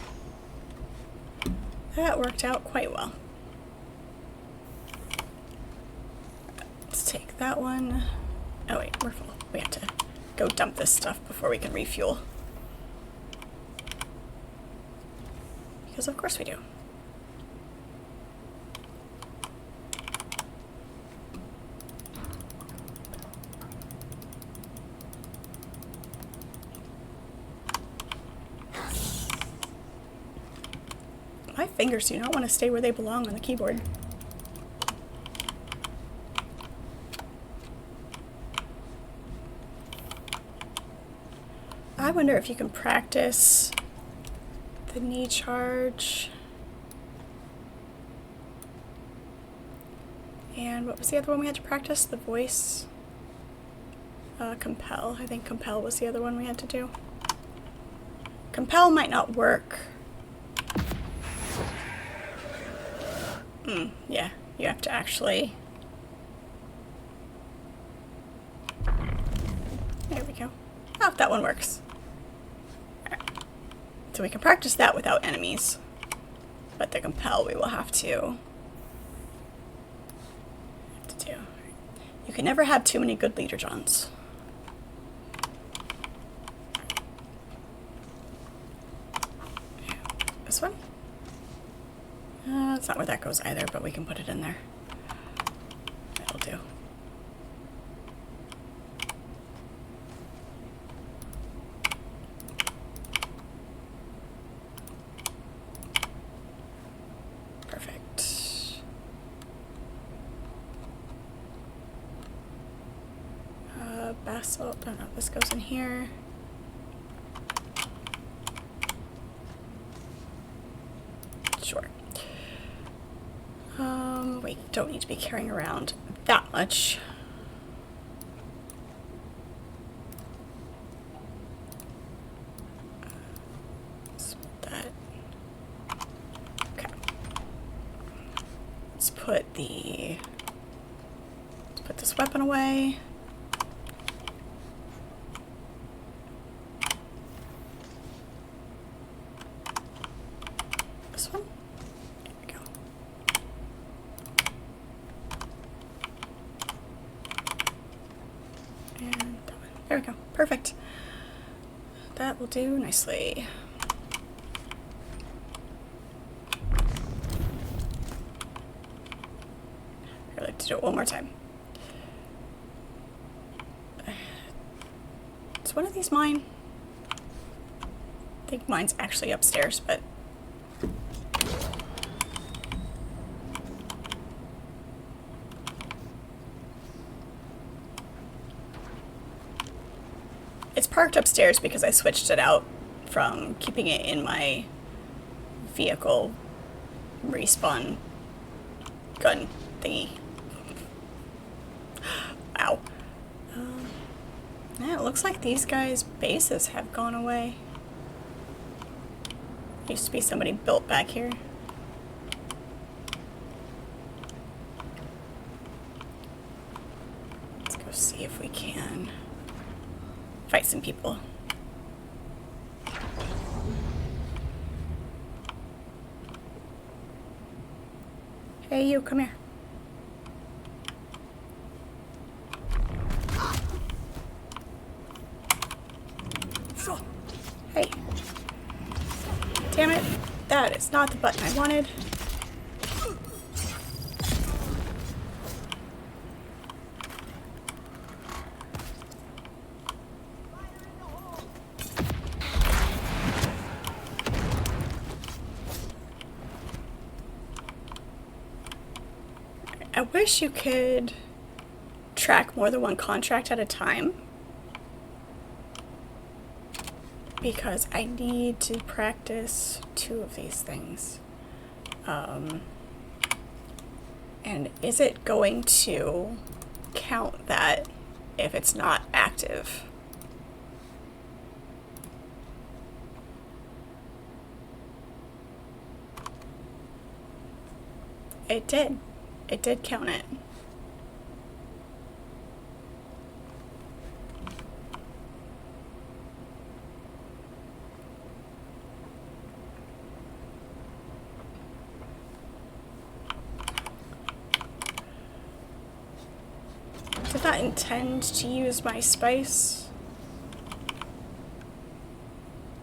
S1: That worked out quite well. Let's take that one. Oh wait, we're full. We have to go dump this stuff before we can refuel. Because of course we do. My fingers do not want to stay where they belong on the keyboard. I wonder if you can practice the knee charge. And what was the other one we had to practice? The voice? Compel. I think compel was the other one we had to do. Compel might not work. Yeah, you have to actually... There we go. Oh, that one works. Alright. So we can practice that without enemies. But the compel we will have to do. You can never have too many good leader Johns. This one? That's not where that goes either, but we can put it in there. That'll do. Perfect. Basalt. Oh no, this goes in here. Sure. We don't need to be carrying around that much. Let's put that. Okay. Let's put this weapon away. This one. There we go. And that one. There we go. Perfect. That will do nicely. I'd like to do it one more time. Is one of these mine? I think mine's actually upstairs, but it's parked upstairs because I switched it out from keeping it in my vehicle respawn gun thingy. Wow. Yeah, it looks like these guys' bases have gone away. Used to be somebody built back here. Let's go see if we can fight some people. Hey, you, come here. Hey. Damn it. That is not the button I wanted. I wish you could track more than one contract at a time, because I need to practice 2 of these things. And is it going to count that if it's not active? It did. It did count it. Did not intend to use my spice,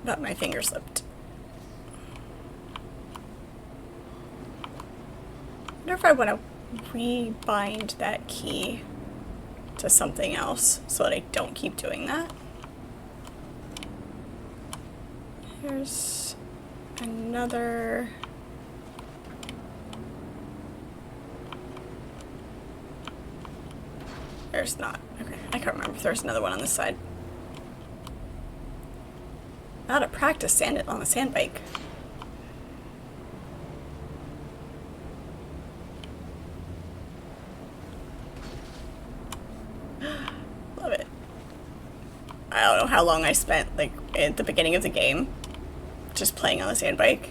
S1: but my finger slipped. I wonder if I want to rebind that key to something else so that I don't keep doing that. Here's another. There's not. Okay, I can't remember if there's another one on this side. Out of practice on the sand bike. Love it. I don't know how long I spent, like, at the beginning of the game just playing on the sand bike.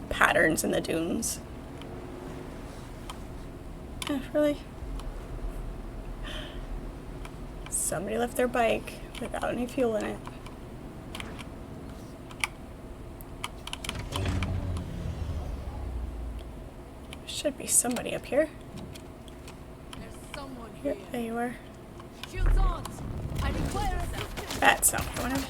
S1: Patterns in the dunes. Really? Somebody left their bike without any fuel in it. Should be somebody up here.
S5: There's someone
S1: Here,
S5: here.
S1: there you are.
S5: Shields on. I require assistance.
S1: That's not what I wanted.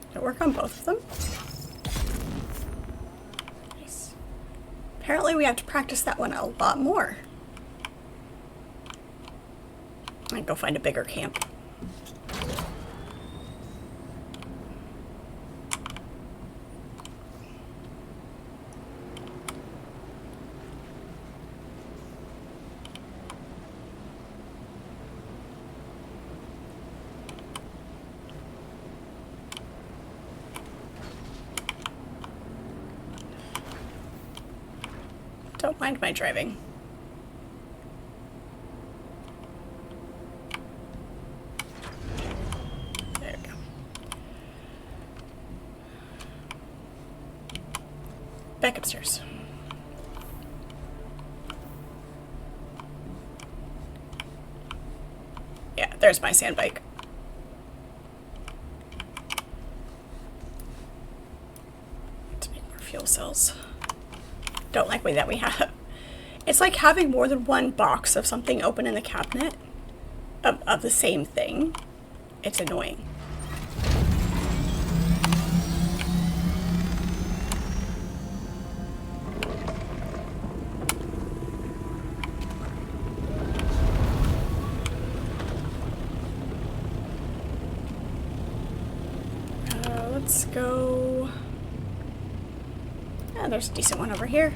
S1: Did it work on both of them? Nice. Apparently we have to practice that one a lot more. I can go find a bigger camp. Don't mind my driving. There we go. Back upstairs. Yeah, there's my sand bike. To make more fuel cells. Don't like the way that we have. It's like having more than one box of something open in the cabinet of the same thing. It's annoying. Let's go. Oh, there's a decent one over here.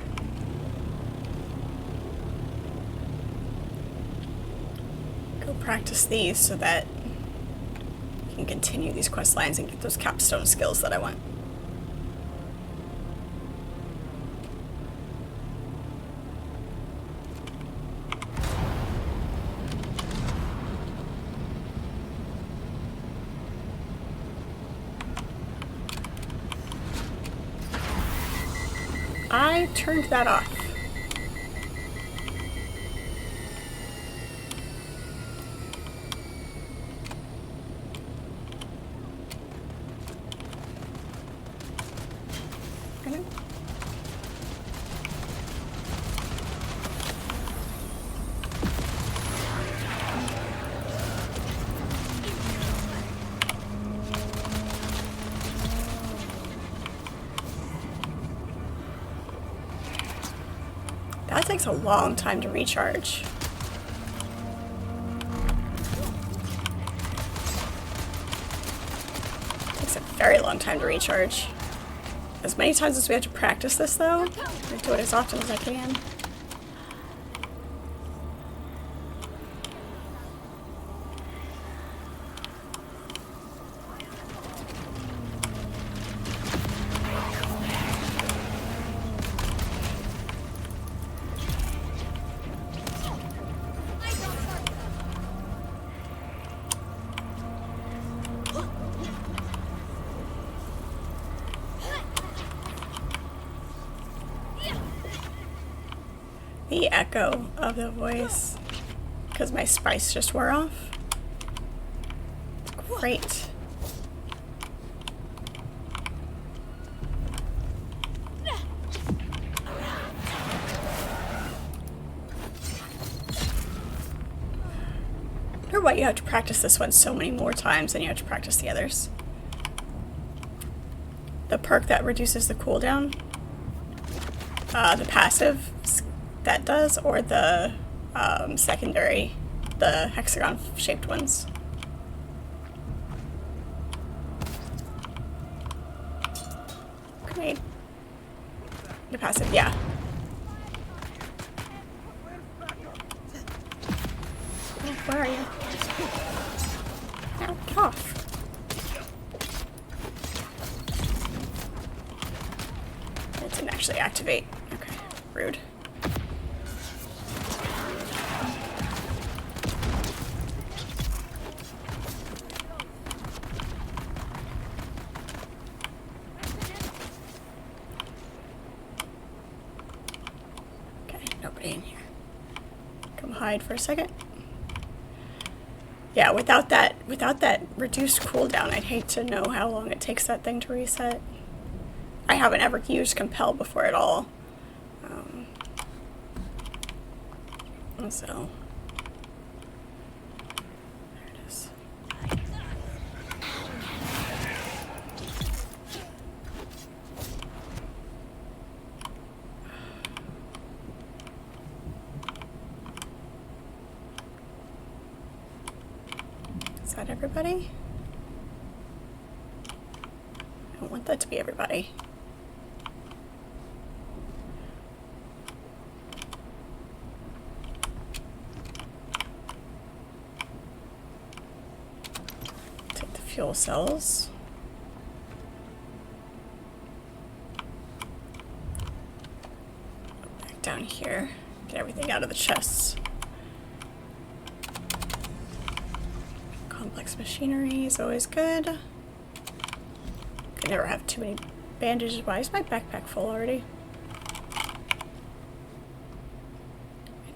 S1: Go practice these so that I can continue these quest lines and get those capstone skills that I want. I turned that off. Okay. That takes a long time to recharge. Takes a very long time to recharge. As many times as we have to practice this, though, I do it as often as I can. The echo of the voice, because my spice just wore off. Great. Or what, you have to practice this one so many more times than you have to practice the others. The perk that reduces the cooldown, the passive that does, or the secondary, the hexagon shaped ones. Great. The passive, yeah. Oh, where are you? Now, get off. It didn't actually activate. Okay, rude. Okay, nobody in here. Come hide for a second. Yeah, without that reduced cooldown, I'd hate to know how long it takes that thing to reset. I haven't ever used Compel before at all. So there it is. Is that everybody? I don't want that to be everybody. Take the fuel cells. Go back down here. Get everything out of the chests. Complex machinery is always good. I never have too many bandages. Why is my backpack full already?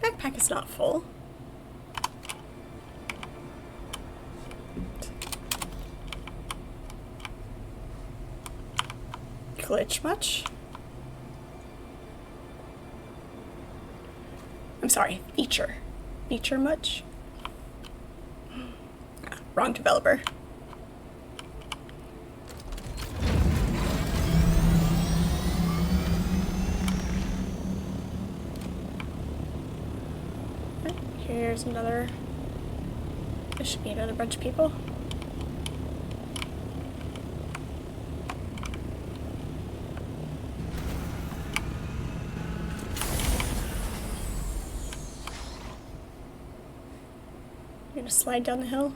S1: My backpack is not full. Glitch much? I'm sorry, feature. Feature much? Ah, wrong developer. Here's another. There should be another bunch of people. You're gonna slide down the hill.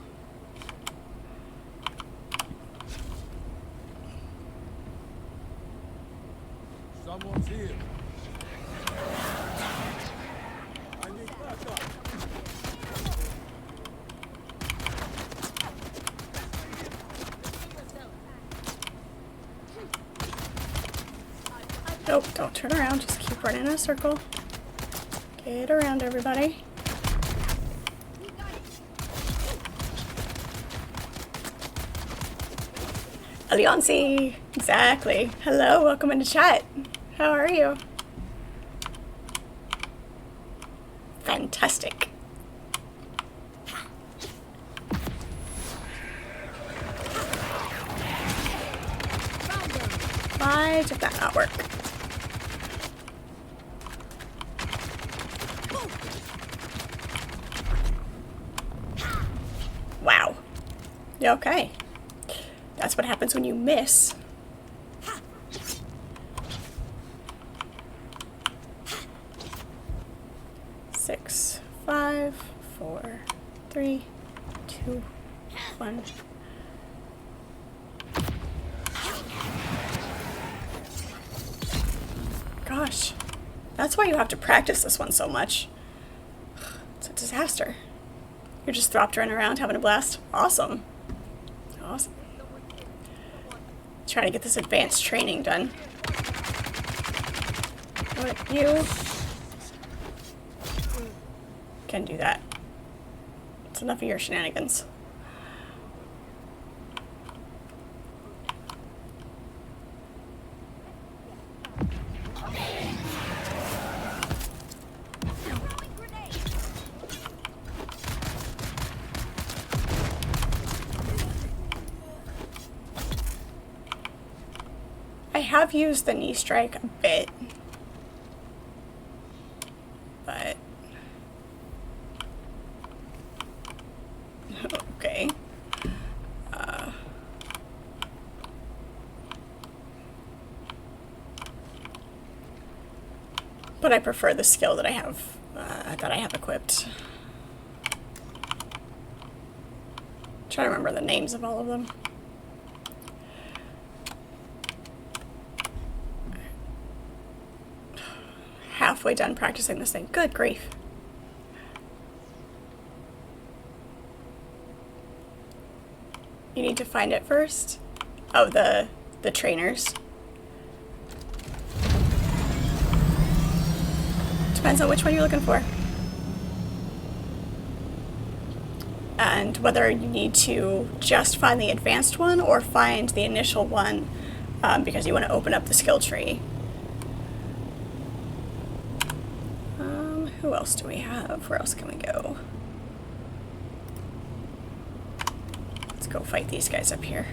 S6: Someone's here. I need backup.
S1: Nope, don't turn around. Just keep running in a circle. Get around, everybody. Alliancy! Exactly. Hello, welcome into chat. How are you? Fantastic. Why did that not work? Wow. You okay? That's what happens when you miss. Six, 5, 4, 3, 2, 1. Gosh, that's why you have to practice this one so much. It's a disaster. You're just thropped running around having a blast. Awesome. Awesome. Trying to get this advanced training done. What, you can do that. It's enough of your shenanigans. I have used the knee strike a bit, but okay. but I prefer the skill that I have equipped. Trying to remember the names of all of them. Halfway done practicing this thing. Good grief. You need to find it first? Oh, the trainers. Depends on which one you're looking for. And whether you need to just find the advanced one or find the initial one because you want to open up the skill tree. Who else do we have? Where else can we go? Let's go fight these guys up here.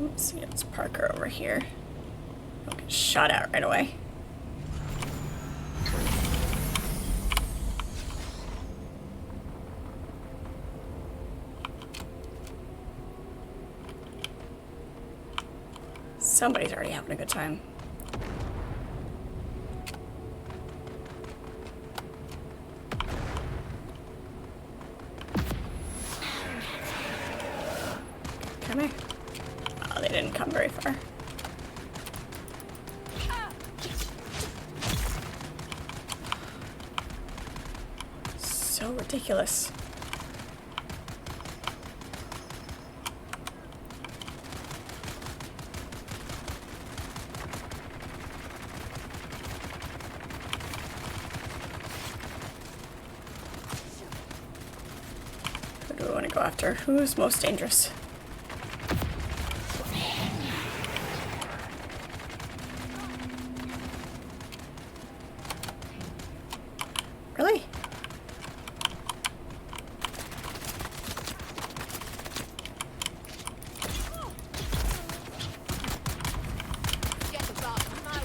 S1: Let's see, it's Parker over here. I'll get shot at right away. Somebody's already having a good time. Come here. Oh, they didn't come very far. So ridiculous. Who do we want to go after? Who's most dangerous? Really?
S5: Get the dog. Come out.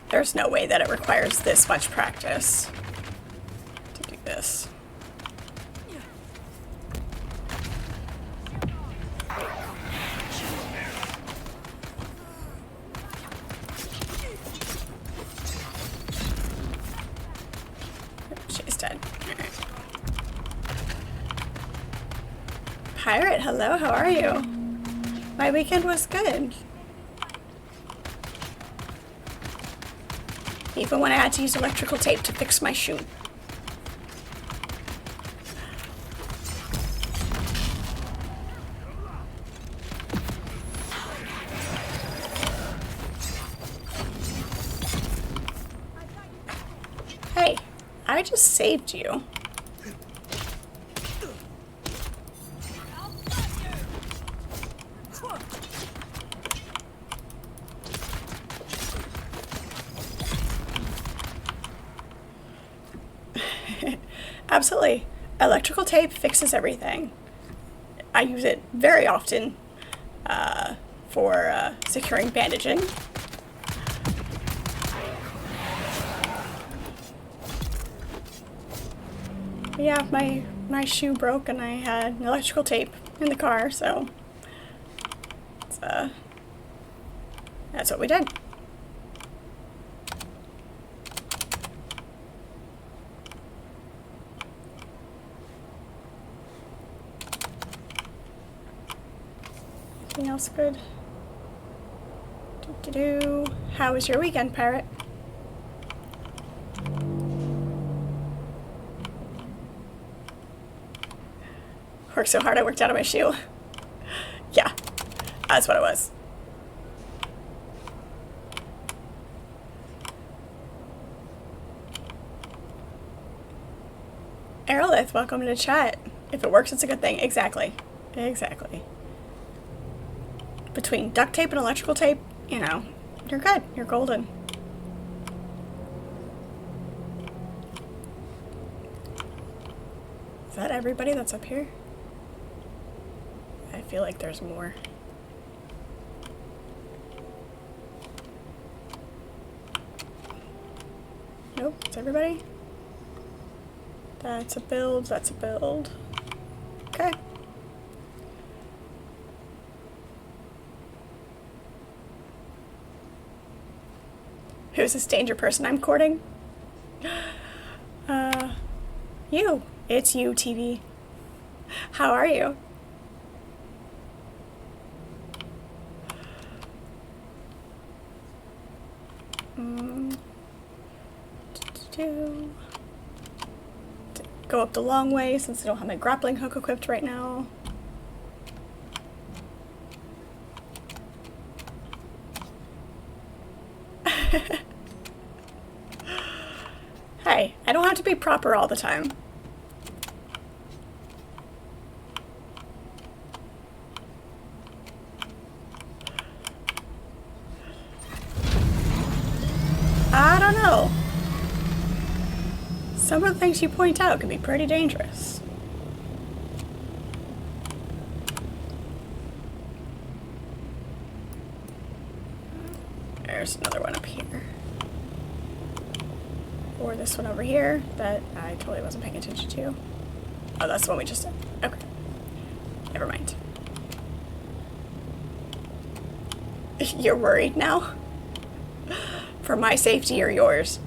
S1: There's no way that it requires this much practice to do this. She's dead. All right. Pirate, hello, how are you? My weekend was good. Even when I had to use electrical tape to fix my shoe. Hey, I just saved you. Absolutely. Electrical tape fixes everything. I use it very often for securing bandaging. But yeah, my shoe broke and I had electrical tape in the car, so it's, that's what we did. Anything else good? Do-do-do. How was your weekend, Pirate? Worked so hard I worked out of my shoe. Yeah, that's what it was. Aerolith, welcome to chat. If it works, it's a good thing. Exactly. Exactly. between duct tape and electrical tape, you know, you're good. You're golden. Is that everybody that's up here? I feel like there's more. Nope, it's everybody. That's a build, that's a build. Okay. Who's this danger person I'm courting? You. It's you, TV. How are you? Go up the long way since I don't have my grappling hook equipped right now. Hey, I don't have to be proper all the time. I don't know. Some of the things you point out can be pretty dangerous. There's another one up here. Or this one over here that I totally wasn't paying attention to. Oh, that's the one we just did. Okay. Never mind. You're worried now? For my safety or yours?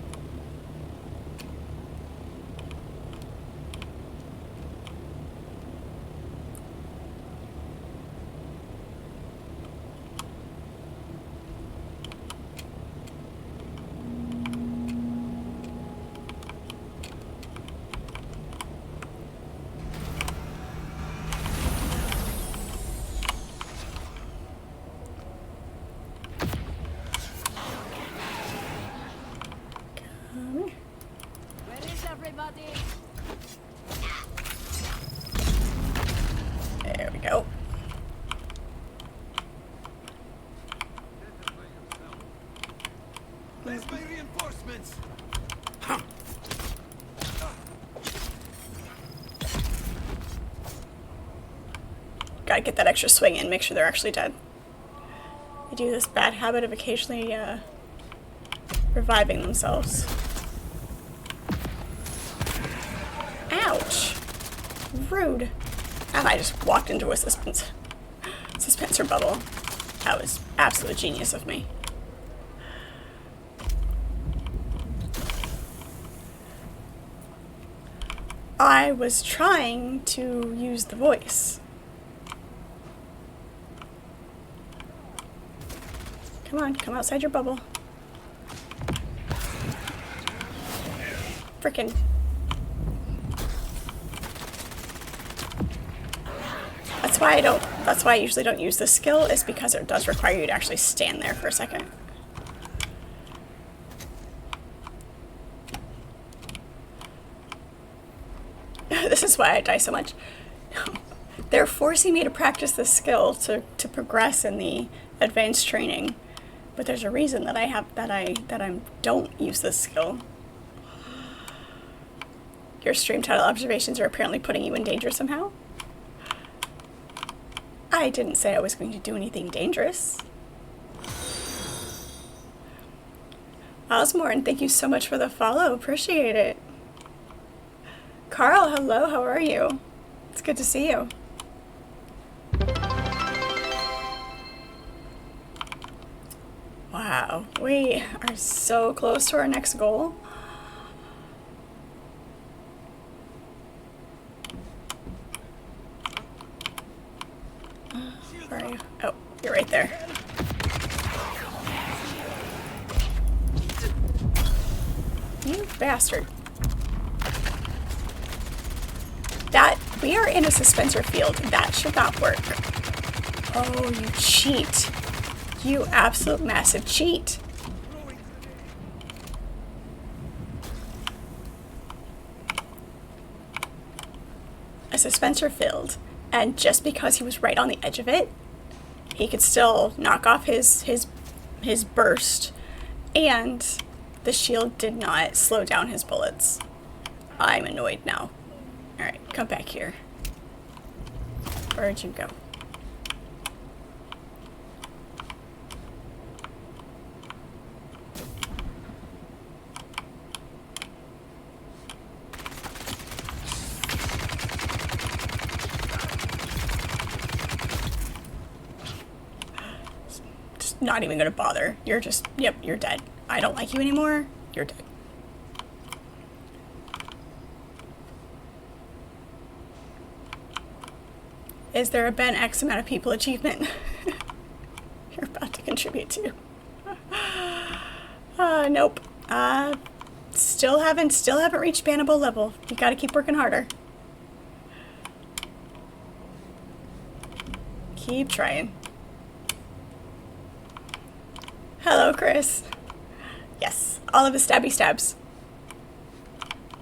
S5: Where is everybody?
S1: There we go.
S6: Where's my reinforcements?
S1: Gotta get that extra swing in, make sure they're actually dead. They do this bad habit of occasionally reviving themselves. Ouch! Rude. And I just walked into a dispenser bubble. That was absolute genius of me. I was trying to use the voice. Come on, come outside your bubble. Frickin'. That's why I usually don't use this skill, is because it does require you to actually stand there for a second. This is why I die so much. They're forcing me to practice this skill to progress in the advanced training. But there's a reason that I don't use this skill. Your stream title observations are apparently putting you in danger somehow. I didn't say I was going to do anything dangerous. Osmorn, thank you so much for the follow. Appreciate it. Carl, hello. How are you? It's good to see you. Wow, we are so close to our next goal. Where are you? Oh, you're right there. You bastard. We are in a dispenser field. That should not work. Oh, you cheat. You absolute massive cheat. A dispenser filled, and just because he was right on the edge of it, he could still knock off his burst, and the shield did not slow down his bullets. I'm annoyed now. Alright, come back here. Where'd you go? Just not even gonna bother. You're just, yep, you're dead. I don't like you anymore. You're dead. Is there a Ben X amount of people achievement you're about to contribute to? Nope. Still haven't reached bannable level. You gotta keep working harder. Keep trying. Hello, Chris. Yes, all of the stabby stabs.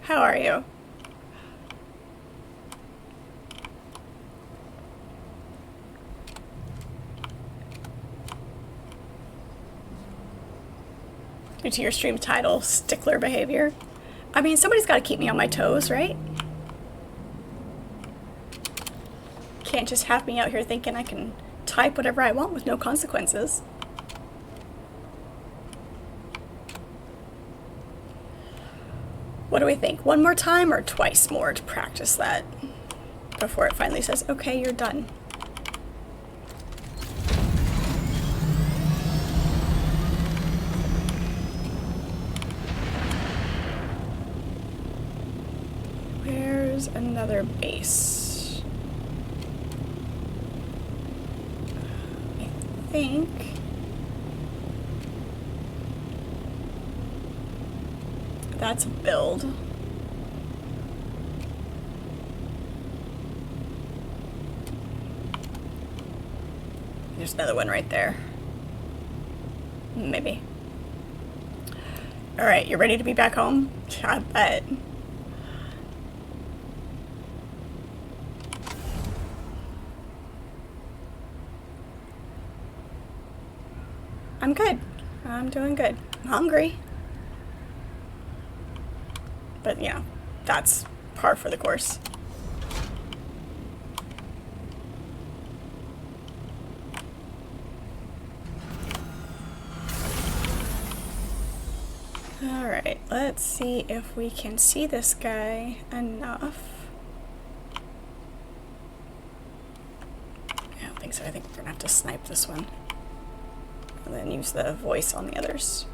S1: How are you? Due to your stream title, stickler behavior. I mean, somebody's got to keep me on my toes, right? Can't just have me out here thinking I can type whatever I want with no consequences. What do we think? One more time or twice more to practice that before it finally says, okay, you're done? Where's another base? I think... that's a build. There's another one right there. Maybe. Alright, you ready to be back home? I bet. I'm good. I'm doing good. I'm hungry. But yeah, that's par for the course. Alright, let's see if we can see this guy enough. I don't think so. I think we're gonna have to snipe this one. And then use the voice on the others.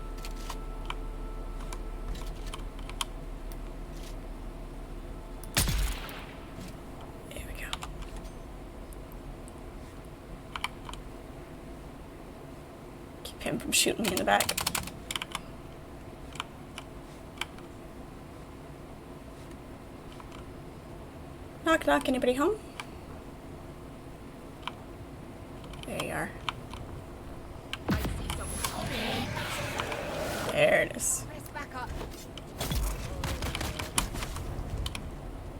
S1: Him from shooting me in the back. Knock knock, anybody home? There you are. There it is.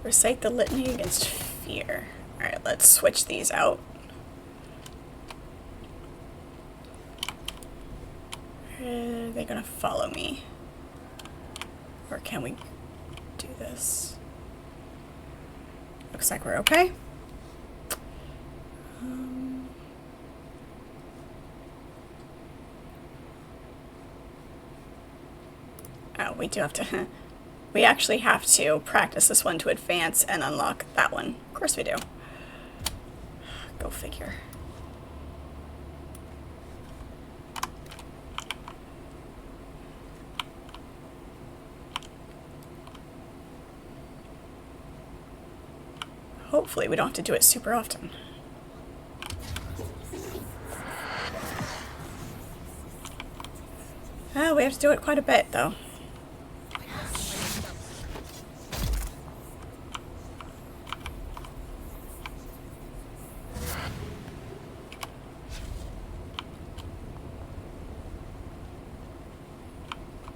S1: Recite the litany against fear. Alright, let's switch these out. Are they gonna follow me? Or can we do this? Looks like we're okay. Oh, we do have to... we actually have to practice this one to advance and unlock that one. Of course we do. Go figure. Hopefully we don't have to do it super often. Oh, we have to do it quite a bit, though.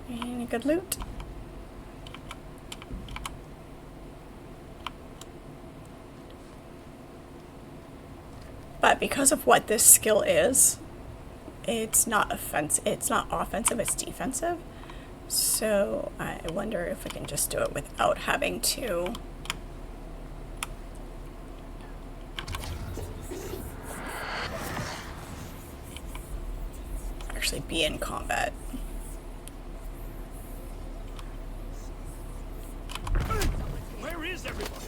S1: Any good loot? because of what this skill is, it's not offensive, it's defensive. So I wonder if we can just do it without having to actually be in combat.
S6: Where is everybody?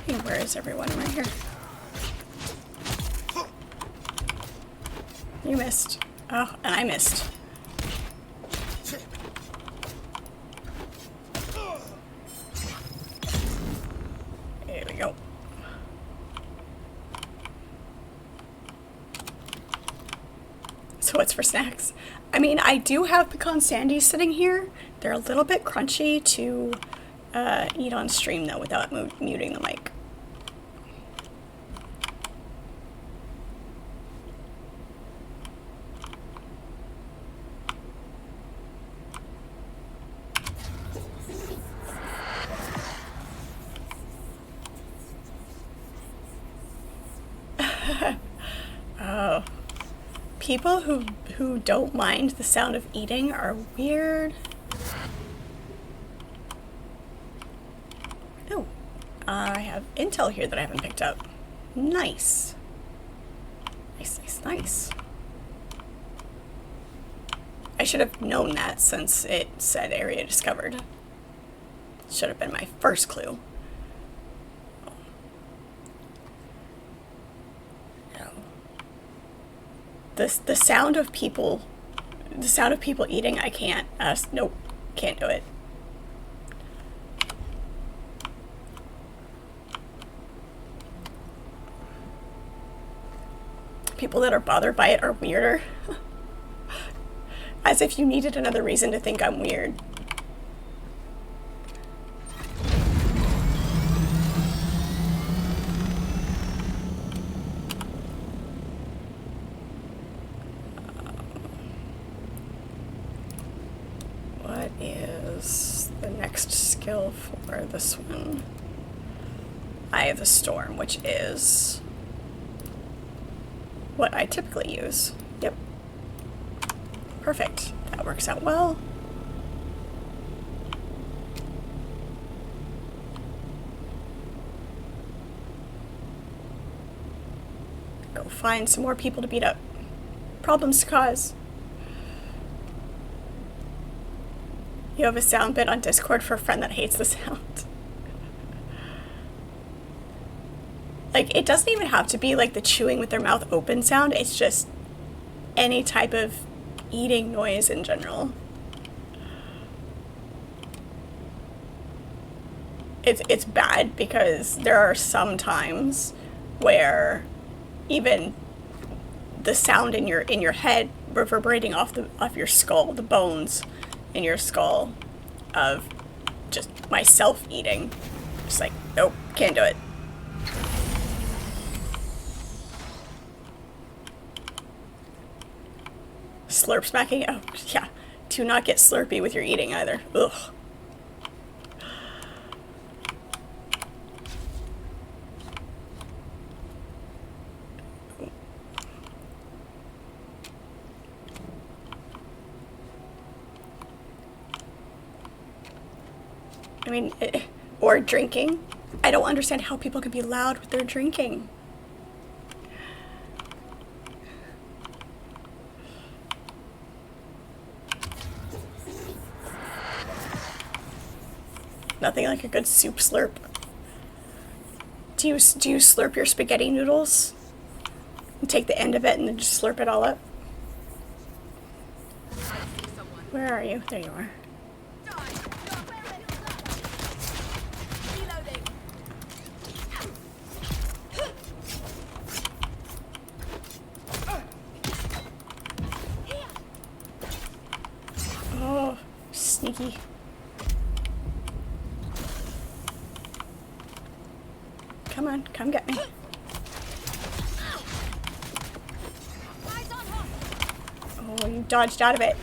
S1: Okay, where is everyone? Right here. You missed. Oh, and I missed. There we go. So what's for snacks? I mean, I do have pecan sandies sitting here. They're a little bit crunchy to eat on stream though without muting the mic. Oh. People who don't mind the sound of eating are weird. Oh, I have intel here that I haven't picked up. Nice. Nice. I should have known that since it said area discovered. Should have been my first clue. The sound of people eating, I can't. Nope, can't do it. People that are bothered by it are weirder. As if you needed another reason to think I'm weird. What is the next skill for this one? Eye of the Storm, which is what I typically use. Yep. Perfect. That works out well. Go find some more people to beat up. Problems to cause. You have a sound bit on Discord for a friend that hates the sound. Like, it doesn't even have to be like the chewing with their mouth open sound. It's just any type of eating noise in general. It's bad because there are some times where even the sound in your head reverberating off your skull, the bones in your skull, of just myself eating. Just like, nope, can't do it. Slurp smacking? Oh, yeah. Do not get slurpy with your eating either. Ugh. I mean, or drinking. I don't understand how people can be loud with their drinking. Nothing like a good soup slurp. Do you slurp your spaghetti noodles? And take the end of it and then just slurp it all up? Where are you? There you are. Oh, sneaky. Come on, come get me. Oh, you dodged out of it.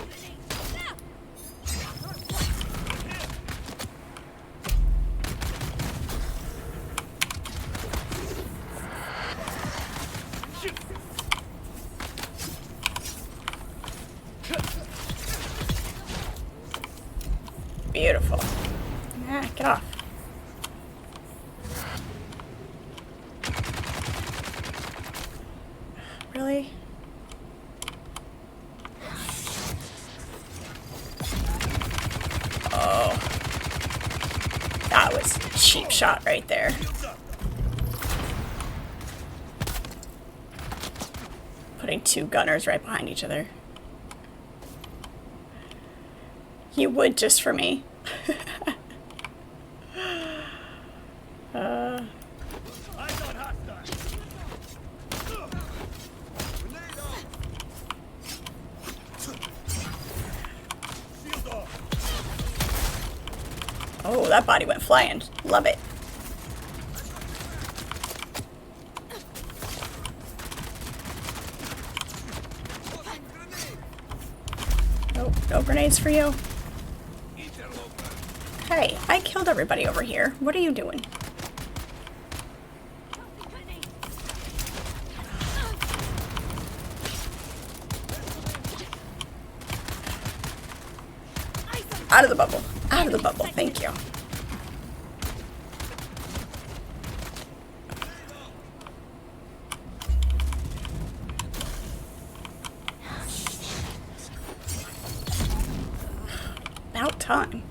S1: Really? Oh. That was a cheap shot right there. Putting two gunners right behind each other. You would just for me. Oh, that body went flying. Love it. Nope, no grenades for you. Hey, I killed everybody over here. What are you doing? Out of the bubble. Out of the bubble. Thank you. About time.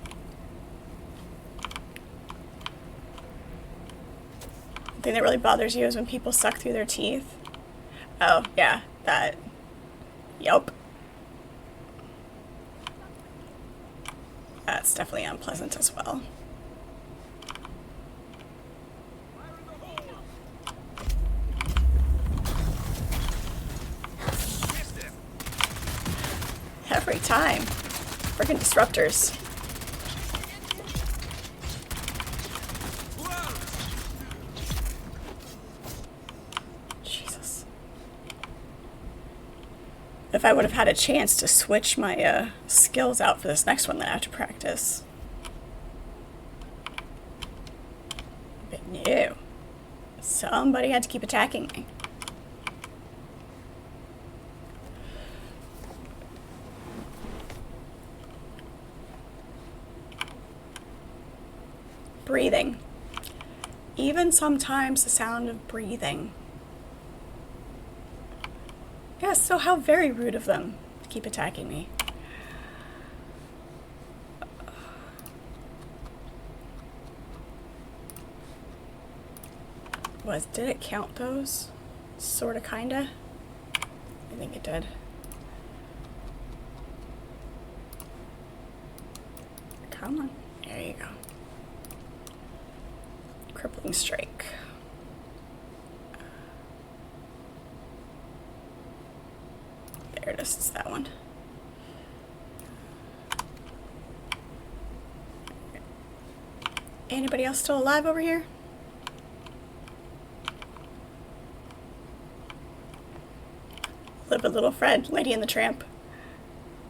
S1: The thing that really bothers you is when people suck through their teeth. Oh, yeah, that. Yup. That's definitely unpleasant as well. Every time. Freaking disruptors. Jesus. If I would have had a chance to switch my skills out for this next one that I have to practice. But no. Somebody had to keep attacking me. Breathing. Even sometimes the sound of breathing. Yes, so how very rude of them to keep attacking me. Did it count those? Sorta, kinda? I think it did. Come on. There you go. Crippling strike. There it is, it's that one. Anybody else still alive over here? Live a little friend, Lady and the Tramp.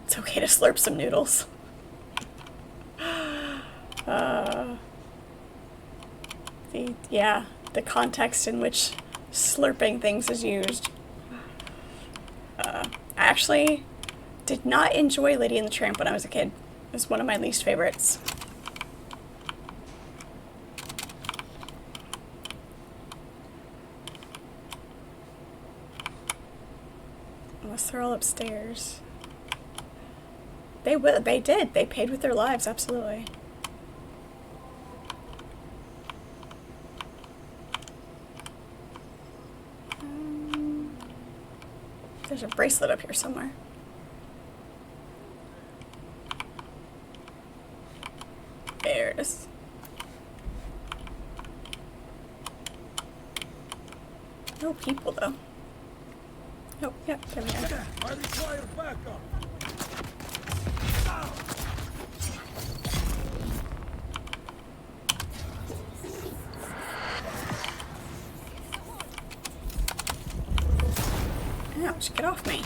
S1: It's okay to slurp some noodles. The context in which slurping things is used. I actually did not enjoy Lady and the Tramp when I was a kid. It was one of my least favorites. Unless they're all upstairs. They did. They paid with their lives, absolutely. There's a bracelet up here somewhere. There it is. No people, though. Oh, yeah, there we are.
S6: I require backup.
S1: Ouch, get off me.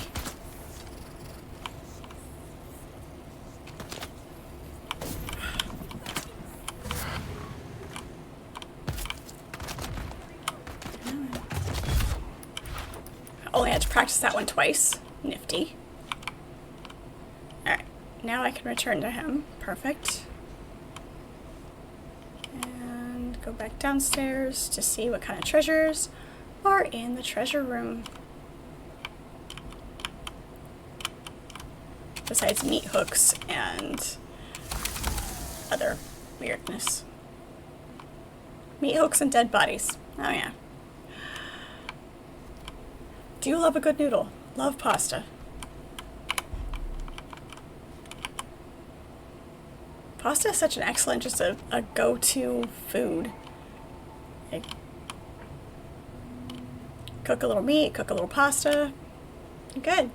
S1: I only had to practice that one twice. Nifty. Alright, now I can return to him. Perfect. And go back downstairs to see what kind of treasures are in the treasure room. besides meat hooks and other weirdness. Meat hooks and dead bodies. Oh yeah. Do you love a good noodle? Love pasta. Pasta is such an excellent, just a go-to food. Like, cook a little meat, cook a little pasta. You're good.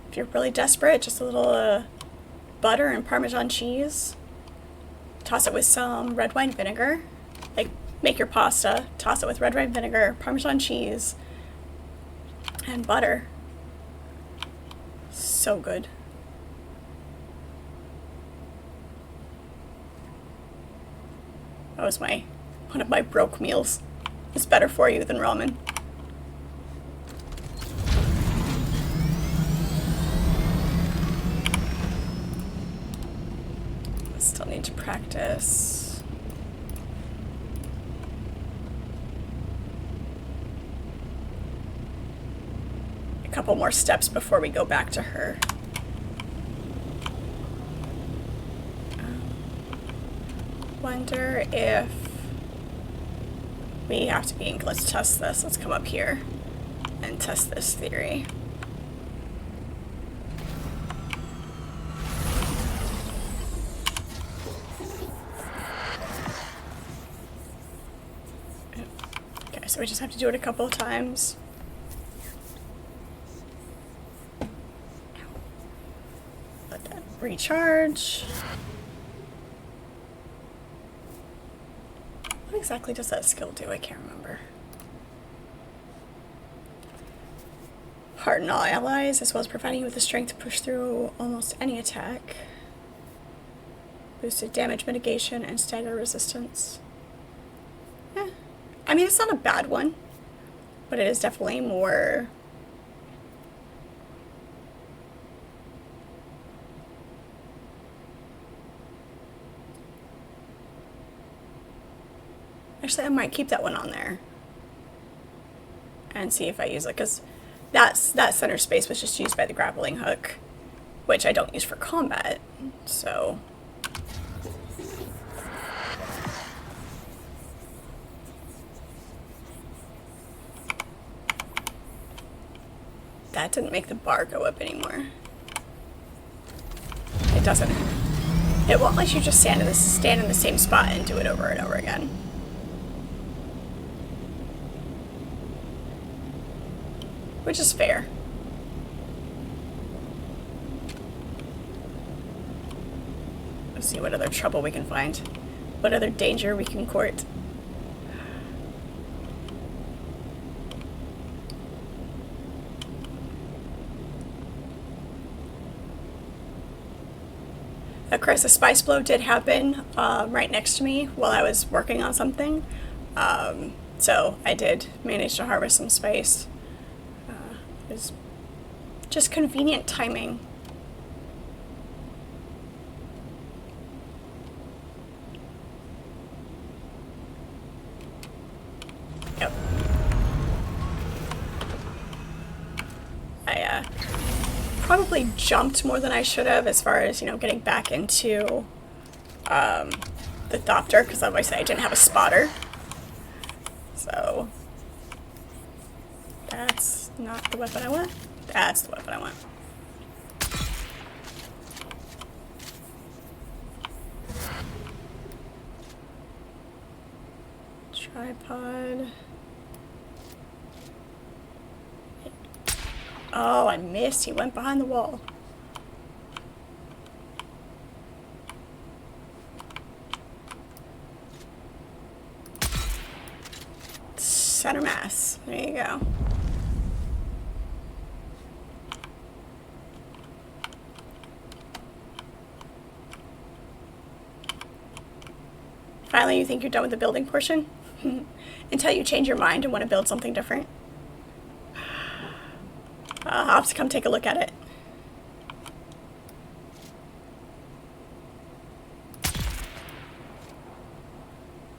S1: If you're really desperate, just a little butter and Parmesan cheese. Toss it with some red wine vinegar. Like, make your pasta, toss it with red wine vinegar, Parmesan cheese, and butter. So good. That was one of my broke meals. It's better for you than ramen. Still need to practice. A couple more steps before we go back to her. Wonder if we have to be ink. Let's test this. Let's come up here and test this theory. Okay, so we just have to do it a couple of times. Let that recharge. What exactly does that skill do? I can't remember. Harden all allies, as well as providing you with the strength to push through almost any attack. Boosted damage mitigation and stagger resistance. Yeah. I mean, it's not a bad one, but it is definitely more... Actually, I might keep that one on there and see if I use it, because that center space was just used by the grappling hook, which I don't use for combat, so... That didn't make the bar go up anymore. It doesn't. It won't let you just stand in the same spot and do it over and over again. Which is fair. Let's see what other trouble we can find. What other danger we can court. Of course, a spice blow did happen right next to me while I was working on something. So I did manage to harvest some spice. It was just convenient timing. Yep. I probably jumped more than I should have as far as, getting back into the Thopter, because obviously I didn't have a spotter. So that's not the weapon I want. That's the weapon I want. Tripod. Oh, I missed. He went behind the wall. Center mass. There you go. Finally, you think you're done with the building portion? Until you change your mind and want to build something different. I'll have to come take a look at it.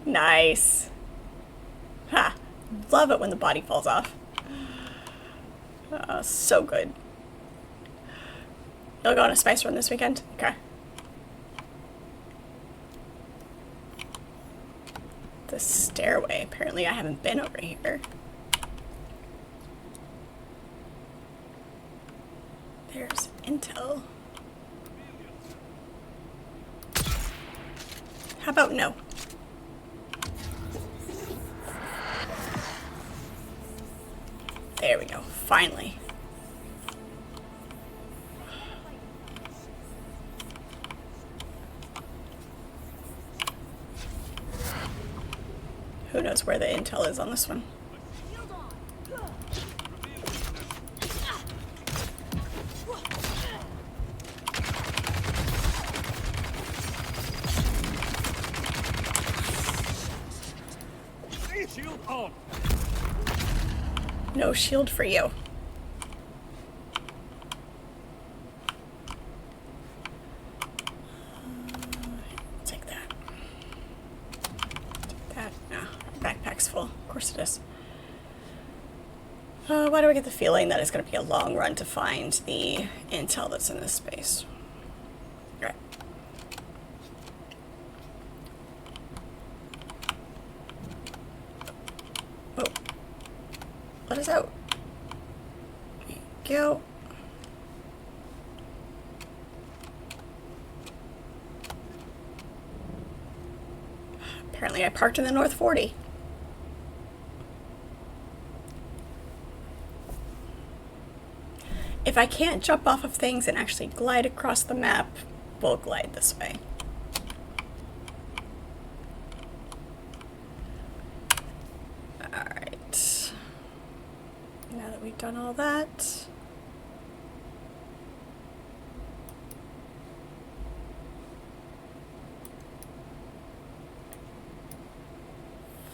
S1: Nice. Ha! Love it when the body falls off. So good. You'll go on a spice run this weekend? Okay. The stairway. Apparently I haven't been over here. There's intel. How about no? There we go. Finally. Who knows where the intel is on this one?
S6: Shield on.
S1: No shield for you. Take that. Take that. No, backpack's full. Of course it is. Why do I get the feeling that it's going to be a long run to find the intel that's in this space? Right. Oh. Let us out. There you go. Apparently I parked in the North 40. If I can't jump off of things and actually glide across the map, we'll glide this way. Alright. Now that we've done all that...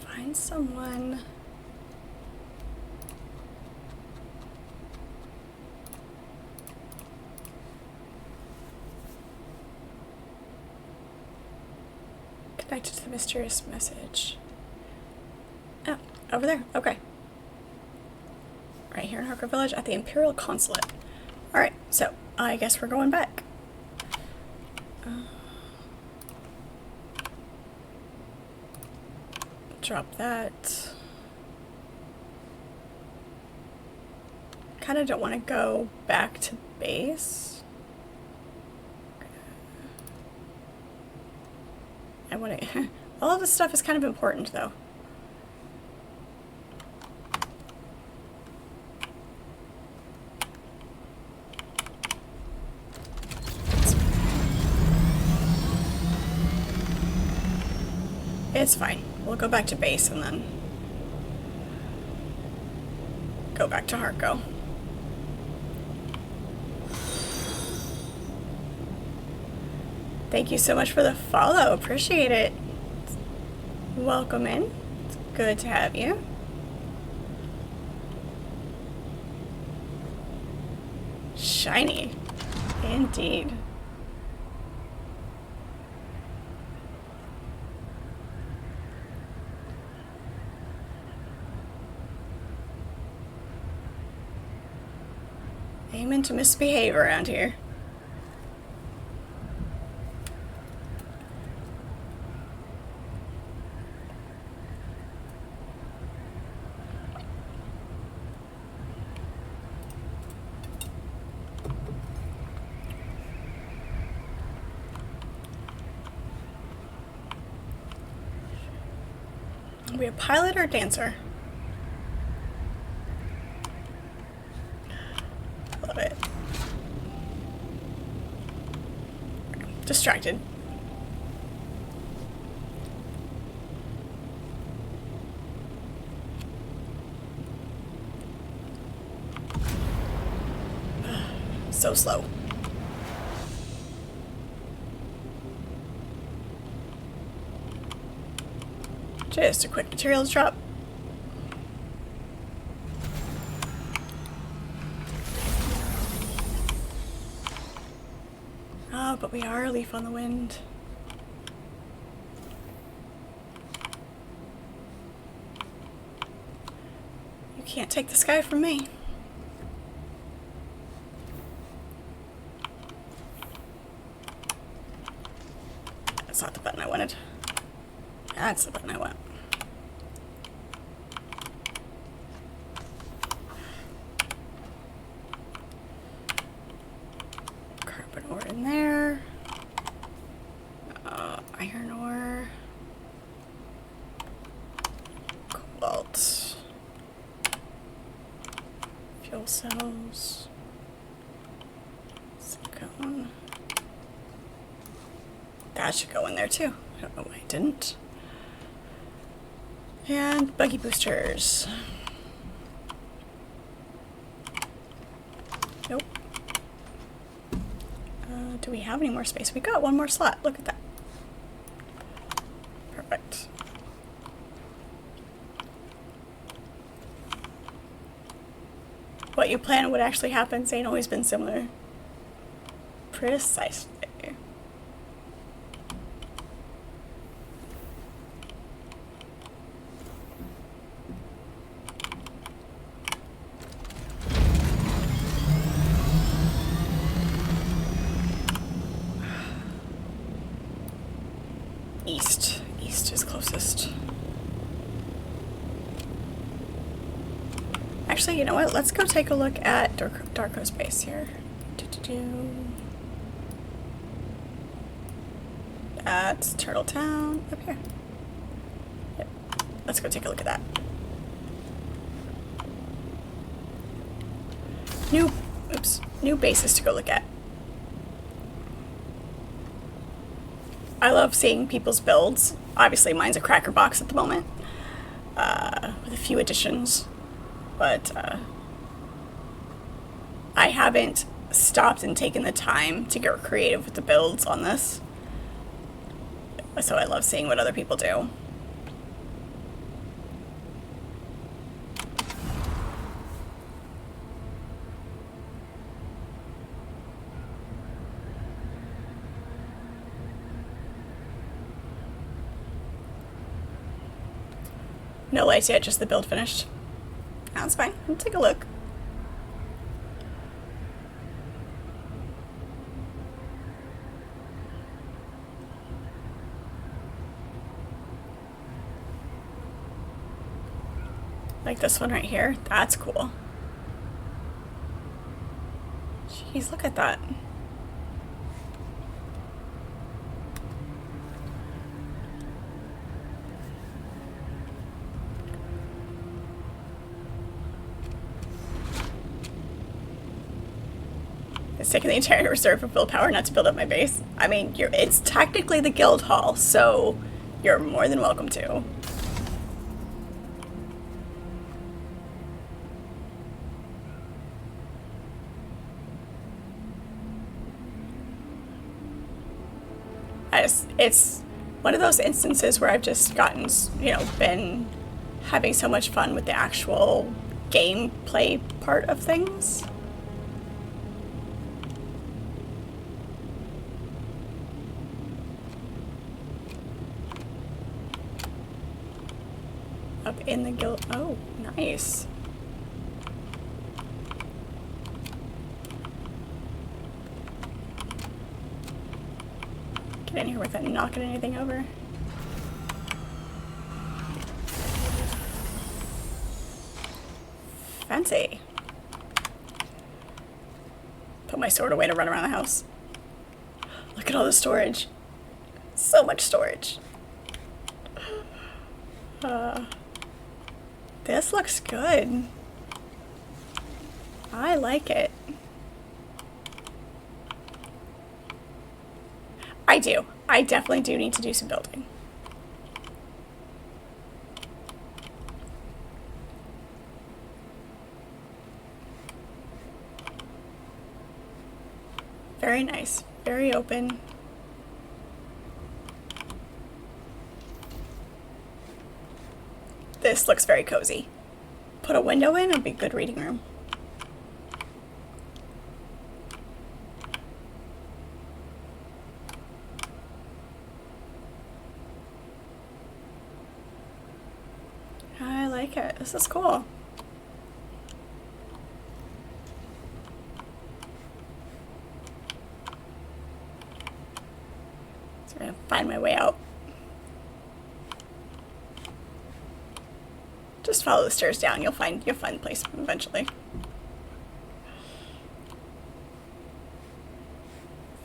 S1: find someone... connected to the mysterious message. Oh, over there. Okay. Right here in Harker Village at the Imperial Consulate. Alright, so I guess we're going back. Drop that. Kind of don't want to go back to base. I want to... all of this stuff is kind of important, though. It's fine. We'll go back to base and then go back to Harko. Thank you so much for the follow. Appreciate it. Welcome in. It's good to have you. Shiny. Indeed. Aiming to misbehave around here. Are we a pilot or a dancer? Love it. Distracted. So slow. Just a quick materials drop. Oh, but we are a leaf on the wind. You can't take the sky from me. button I wanted. That's the button I want. Carbon ore in there. Iron ore. Cobalt. Fuel cells. Silicone. That should go in there too. I don't know why it didn't. And buggy boosters. Nope. Do we have any more space? We got one more slot. Look at that. Perfect. What you plan would actually happen ain't always been similar. Precisely. East. East is closest. Actually, you know what? Let's go take a look at Darko's base here. That's Turtle Town up here. Yep. Let's go take a look at that. New bases to go look at. I love seeing people's builds. Obviously, mine's a cracker box at the moment, with a few additions, but I haven't stopped and taken the time to get creative with the builds on this. So I love seeing what other people do. No lights yet, just the build finished. That's fine. We'll take a look. Like this one right here. That's cool. Jeez, look at that. It's taking the entire reserve of willpower not to build up my base. I mean, it's technically the guild hall, so you're more than welcome to. It's one of those instances where I've just gotten, been having so much fun with the actual gameplay part of things. Up in the guild. Oh, nice. Get in here without knocking anything over. Fancy. Put my sword away to run around the house. Look at all the storage. So much storage. This looks good. I like it. I do. I definitely do need to do some building. Very nice. Very open. This looks very cozy. Put a window in, it'll be a good reading room. I like it. This is cool. So I'm gonna find find my way out. Just follow the stairs down. You'll find the place eventually.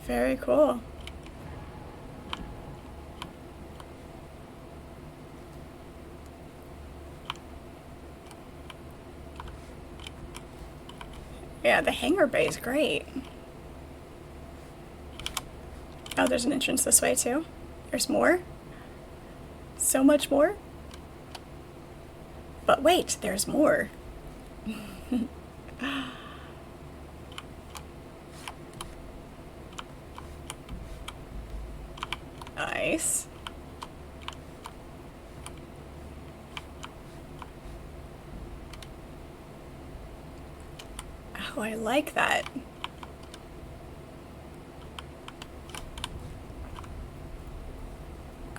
S1: Very cool. Yeah, the hangar bay is great. Oh, there's an entrance this way too. There's more. So much more. But wait, there's more. Nice. Oh, I like that.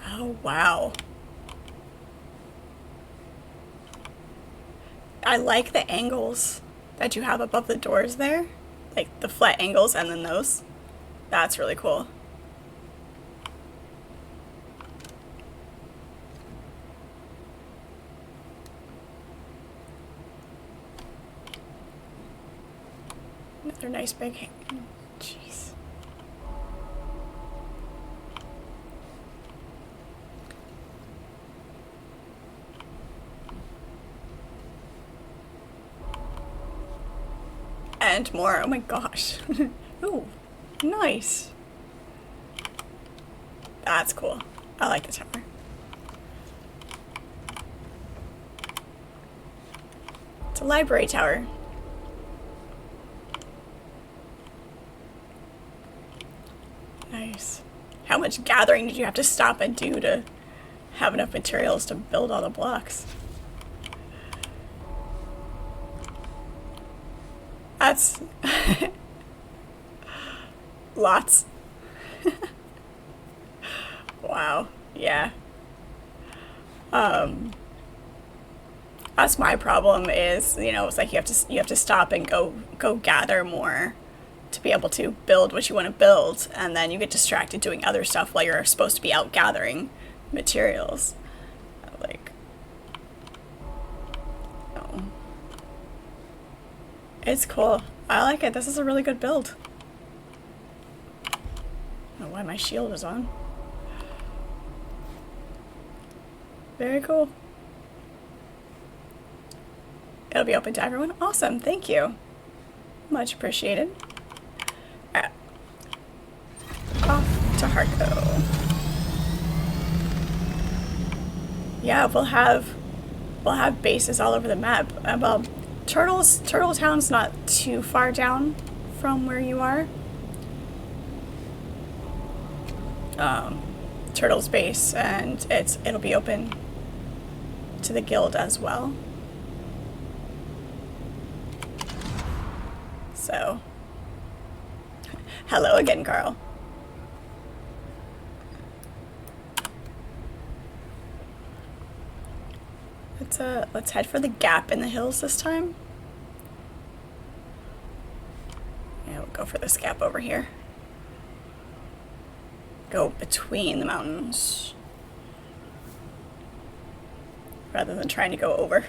S1: Oh, wow. I like the angles that you have above the doors there. Like the flat angles and then those. That's really cool. Another nice big jeez. And more. Oh my gosh. Ooh, nice. That's cool. I like the tower. It's a library tower. Nice. How much gathering did you have to stop and do to have enough materials to build all the blocks? That's lots. Wow. Yeah. That's my problem is, you know, it's like you have to stop and go gather more to be able to build what you want to build, and then you get distracted doing other stuff while you're supposed to be out gathering materials. Like, oh. It's cool. I like it. This is a really good build. I don't know why my shield is on. Very cool. It'll be open to everyone. Awesome. Thank you. Much appreciated. Alright. Off to Harco. Yeah, we'll have bases all over the map. Well, Turtle Town's not too far down from where you are. Turtle's base, and it'll be open to the guild as well. So, hello again, Carl. Let's head for the gap in the hills this time. Yeah, we'll go for this gap over here. Go between the mountains rather than trying to go over.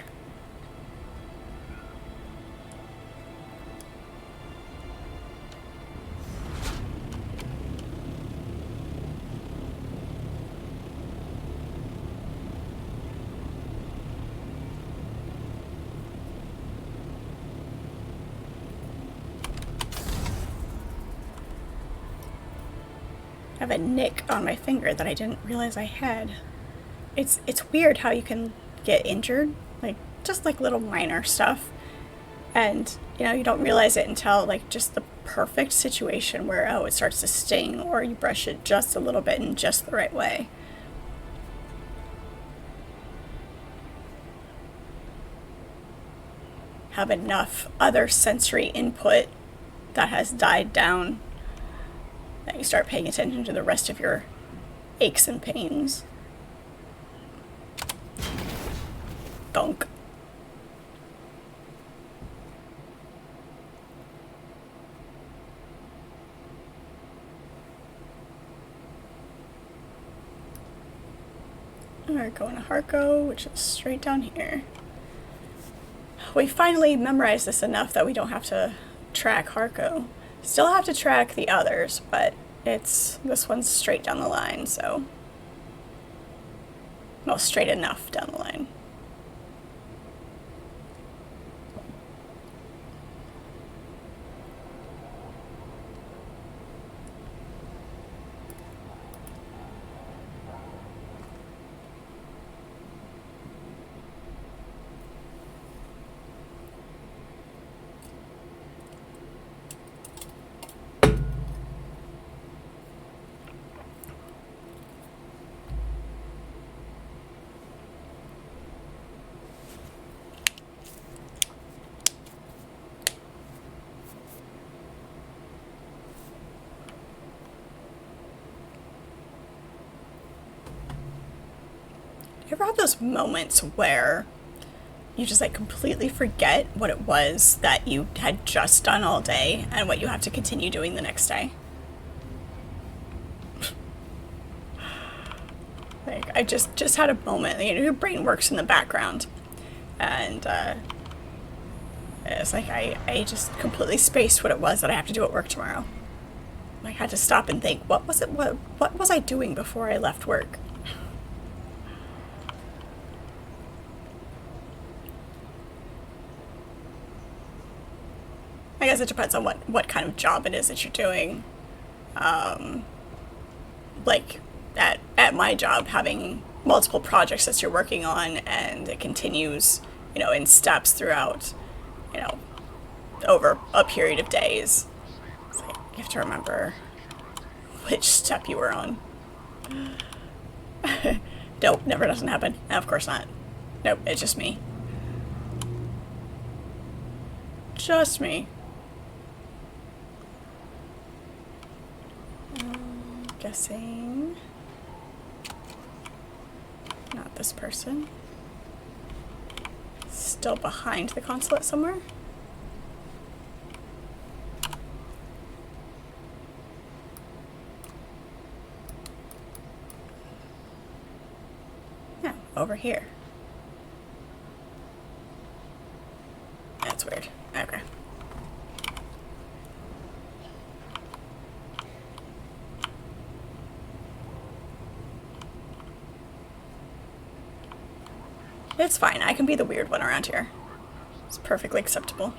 S1: I have a nick on my finger that I didn't realize I had. It's weird how you can get injured, like just like little minor stuff, and you know, you don't realize it until like just the perfect situation where, oh, it starts to sting, or you brush it just a little bit in just the right way. Have enough other sensory input that has died down that you start paying attention to the rest of your aches and pains. Donk. going to Harco, which is straight down here. We finally memorized this enough that we don't have to track Harco. Still have to track the others, but this one's straight down the line, so... Well, straight enough down the line. You ever have those moments where you just like completely forget what it was that you had just done all day and what you have to continue doing the next day? Like, I just had a moment. You know, your brain works in the background, and it's like I just completely spaced what it was that I have to do at work tomorrow. I had to stop and think, what was it? What was I doing before I left work? I guess it depends on what kind of job it is that you're doing. Like at my job, having multiple projects that you're working on, and it continues, you know, in steps throughout, you know, over a period of days. It's like you have to remember which step you were on. Nope, never doesn't happen. No, of course not. Nope, it's just me. Just me. Guessing not this person. Still behind the consulate somewhere. Yeah, over here. That's weird. Okay. It's fine. I can be the weird one around here. It's perfectly acceptable.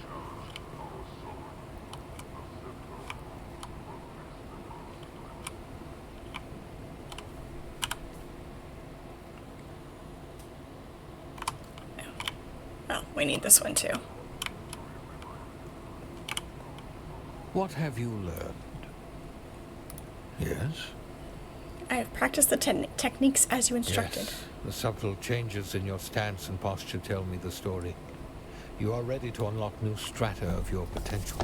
S1: Oh, we need this one too.
S4: What have you learned? Yes?
S1: I have practiced the techniques as you instructed.
S4: Yes. The subtle changes in your stance and posture tell me the story. You are ready to unlock new strata of your potential.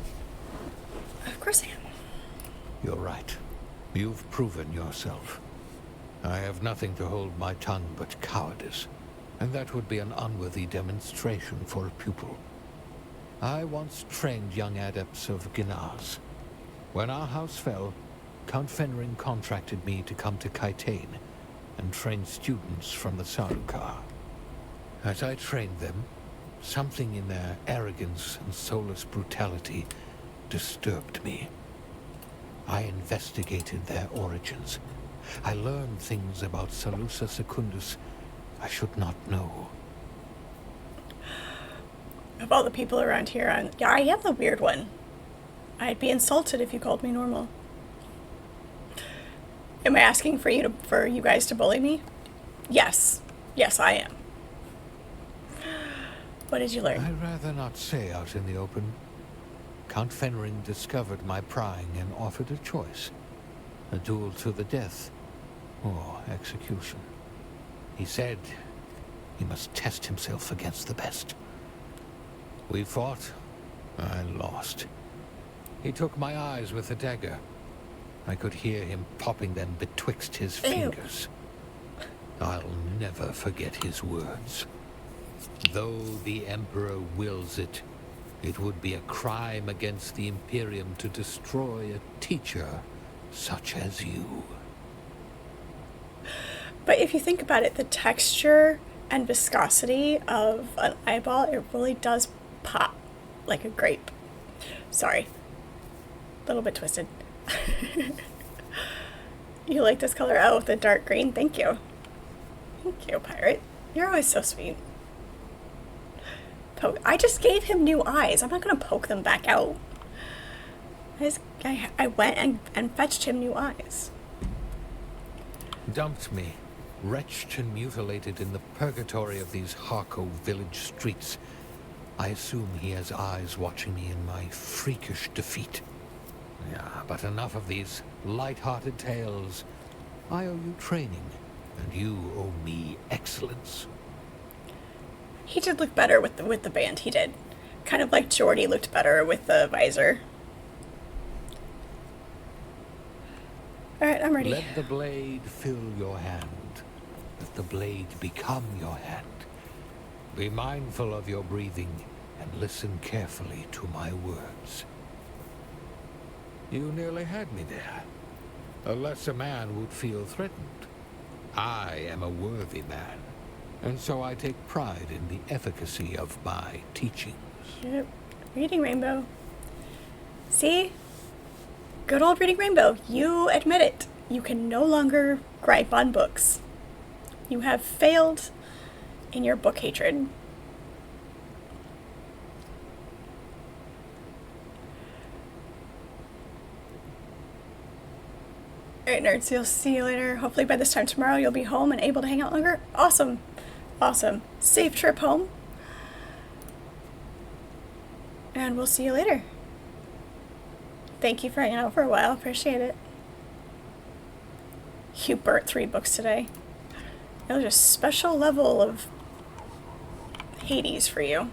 S1: Of course I am.
S4: You're right. You've proven yourself. I have nothing to hold my tongue but cowardice, and that would be an unworthy demonstration for a pupil. I once trained young adepts of Ginaz. When our house fell, Count Fenring contracted me to come to Kaitain and train students from the Sarukar. As I trained them, something in their arrogance and soulless brutality disturbed me. I investigated their origins. I learned things about Salusa Secundus I should not know.
S1: Of all the people around here, I am the weird one. I'd be insulted if you called me normal. Am I asking for you guys to bully me? Yes. Yes, I am. What did you learn?
S4: I'd rather not say out in the open. Count Fenring discovered my prying and offered a choice. A duel to the death, or execution. He said he must test himself against the best. We fought. I lost. He took my eyes with a dagger. I could hear him popping them betwixt his fingers. I'll never forget his words. Though the Emperor wills it, it would be a crime against the Imperium to destroy a teacher such as you.
S1: But if you think about it, the texture and viscosity of an eyeball, it really does pop like a grape. Sorry. A little bit twisted. You like this color? Oh, the dark green. Thank you. Thank you, Pirate. You're always so sweet. I just gave him new eyes. I'm not going to poke them back out. I went and fetched him new eyes.
S4: Dumped me, wretched and mutilated in the purgatory of these Harco village streets. I assume he has eyes watching me in my freakish defeat. Yeah, but enough of these light-hearted tales. I owe you training, and you owe me excellence.
S1: He did look better with the band. He did, kind of like Jordy looked better with the visor. All right, I'm ready.
S4: Let the blade fill your hand. Let the blade become your hand. Be mindful of your breathing and listen carefully to my words. You nearly had me there. A lesser man would feel threatened. I am a worthy man, and so I take pride in the efficacy of my teachings.
S1: Yep. Reading Rainbow. See? Good old Reading Rainbow. You admit it. You can no longer gripe on books. You have failed in your book hatred. Alright, nerds, you'll see you later. Hopefully by this time tomorrow you'll be home and able to hang out longer. Awesome. Awesome. Safe trip home. And we'll see you later. Thank you for hanging out for a while. Appreciate it. You burnt 3 books today. It was a special level of Hades for you.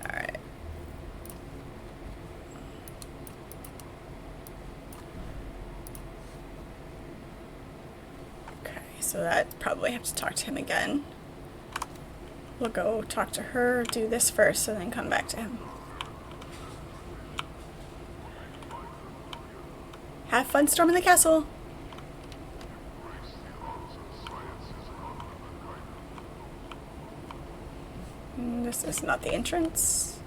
S1: Alright. Okay, so that probably have to talk to him again. We'll go talk to her, do this first, and then come back to him. Have fun storming the castle! This is not the entrance.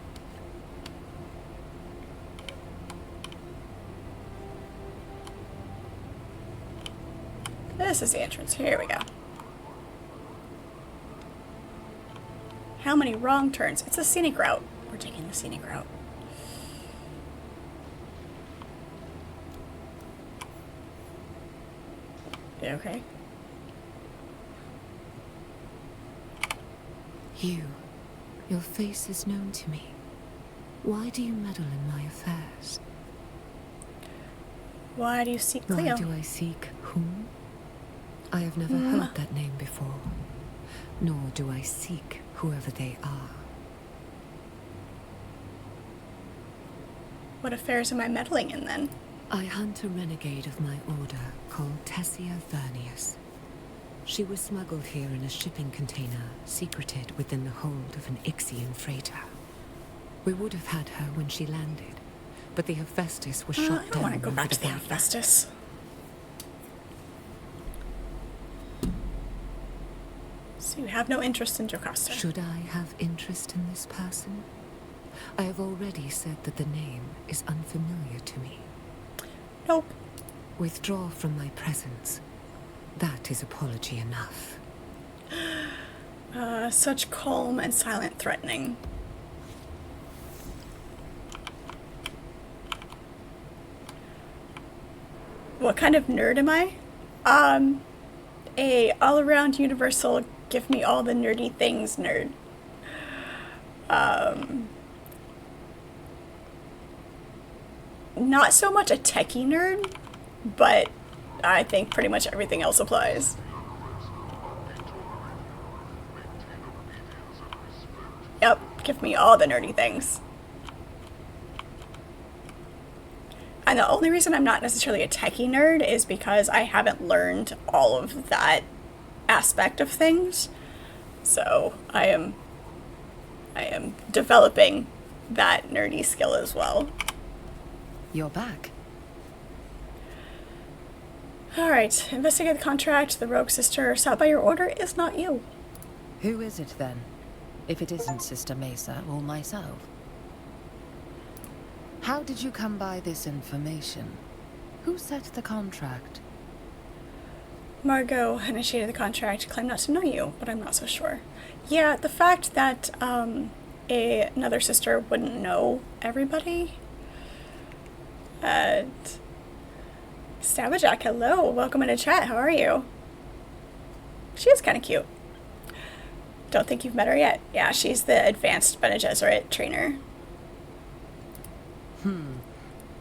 S1: This is the entrance. Here we go. How many wrong turns? It's a scenic route. We're taking the scenic route. You okay?
S3: Your face is known to me. Why do you meddle in my affairs?
S1: Why do you seek Cleo?
S3: Why do I seek whom? I have never heard that name before, nor do I seek whoever they are.
S1: What affairs am I meddling in then?
S3: I hunt a renegade of my order called Tessia Vernius. She was smuggled here in a shipping container, secreted within the hold of an Ixian freighter. We would have had her when she landed, but the Hephaestus was shot down.
S1: I don't want to go
S3: over
S1: back to the
S3: bay.
S1: Hephaestus. So you have no interest in Jocasta.
S3: Should I have interest in this person? I have already said that the name is unfamiliar to me.
S1: Nope.
S3: Withdraw from my presence. That is apology enough.
S1: Such calm and silent threatening. What kind of nerd am I? A all-around universal, give me all the nerdy things nerd. Not so much a techie nerd, but I think pretty much everything else applies. Yep, give me all the nerdy things. And the only reason I'm not necessarily a techie nerd is because I haven't learned all of that aspect of things. So I am developing that nerdy skill as well.
S3: You're back.
S1: Alright, investigate the contract. The rogue sister sought by your order is not you.
S3: Who is it then? If it isn't Sister Mesa or myself? How did you come by this information? Who set the contract?
S1: Margot initiated the contract, claimed not to know you, but I'm not so sure. Yeah, the fact that another sister wouldn't know everybody. Stabbajack, hello, welcome into chat, how are you? She is kind of cute. Don't think you've met her yet. Yeah, she's the advanced Bene Gesserit trainer.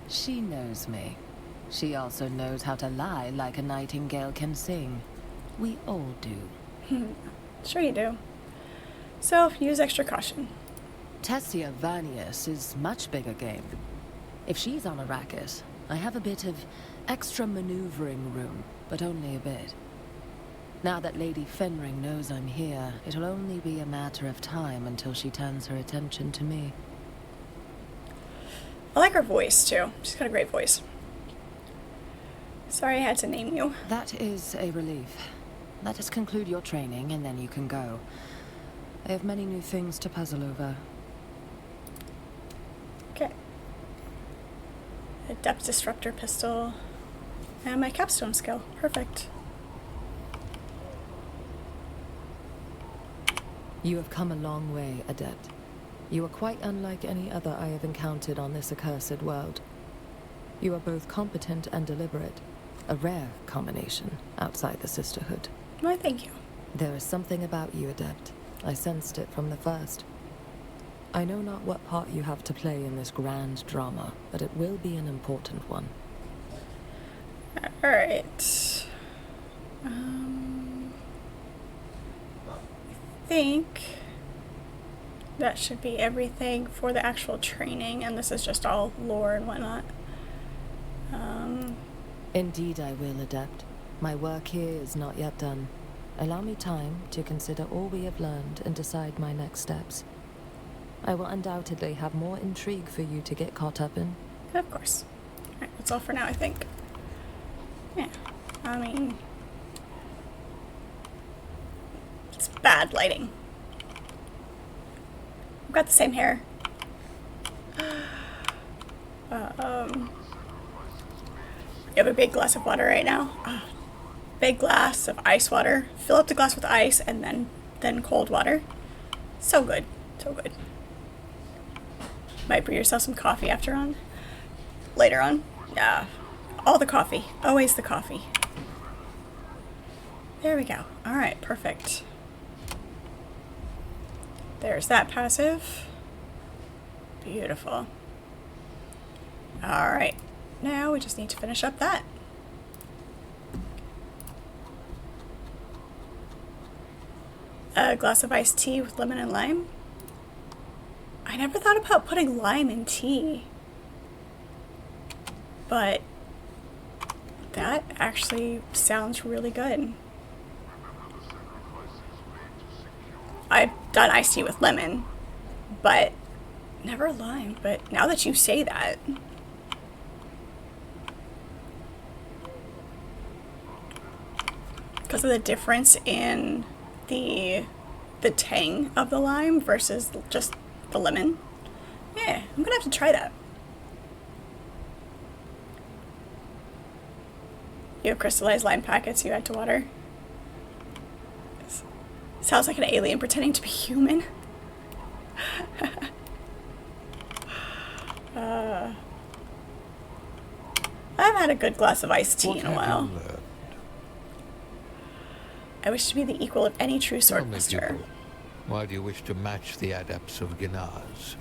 S3: She knows me. She also knows how to lie like a nightingale can sing. We all do.
S1: Sure you do. So, use extra caution.
S3: Tessia Vanius is much bigger game. If she's on Arrakis, I have a bit of extra maneuvering room, but only a bit. Now that Lady Fenring knows I'm here, it'll only be a matter of time until she turns her attention to me.
S1: I like her voice, too. She's got a great voice. Sorry I had to name you.
S3: That is a relief. Let us conclude your training, and then you can go. I have many new things to puzzle over.
S1: Okay. Adept Disruptor Pistol. And my capstone skill. Perfect.
S3: You have come a long way, Adept. You are quite unlike any other I have encountered on this accursed world. You are both competent and deliberate, a rare combination outside the Sisterhood.
S1: Why, thank you.
S3: There is something about you, Adept. I sensed it from the first. I know not what part you have to play in this grand drama, but it will be an important one.
S1: Alright. I think that should be everything for the actual training, and this is just all lore and whatnot.
S3: Indeed I will, Adept. My work here is not yet done. Allow me time to consider all we have learned and decide my next steps. I will undoubtedly have more intrigue for you to get caught up in.
S1: Of course. Alright, that's all for now, I think. Yeah, I mean... it's bad lighting. We've got the same hair. You have a big glass of water right now. Big glass of ice water. Fill up the glass with ice and then cold water. So good. So good. Might brew yourself some coffee later on. Yeah. All the coffee. Always the coffee. There we go. Alright, perfect. There's that passive. Beautiful. Alright. Now we just need to finish up that. A glass of iced tea with lemon and lime. I never thought about putting lime in tea. But that actually sounds really good. I've done iced tea with lemon, but never lime. But now that you say that, because of the difference in the tang of the lime versus just the lemon, yeah, I'm gonna have to try that. You have crystallized lime packets you add to water. Sounds like an alien pretending to be human. I haven't had a good glass of iced tea in a while. I wish to be the equal of any true swordmaster.
S4: Why do you wish to match the adepts of Gnaz?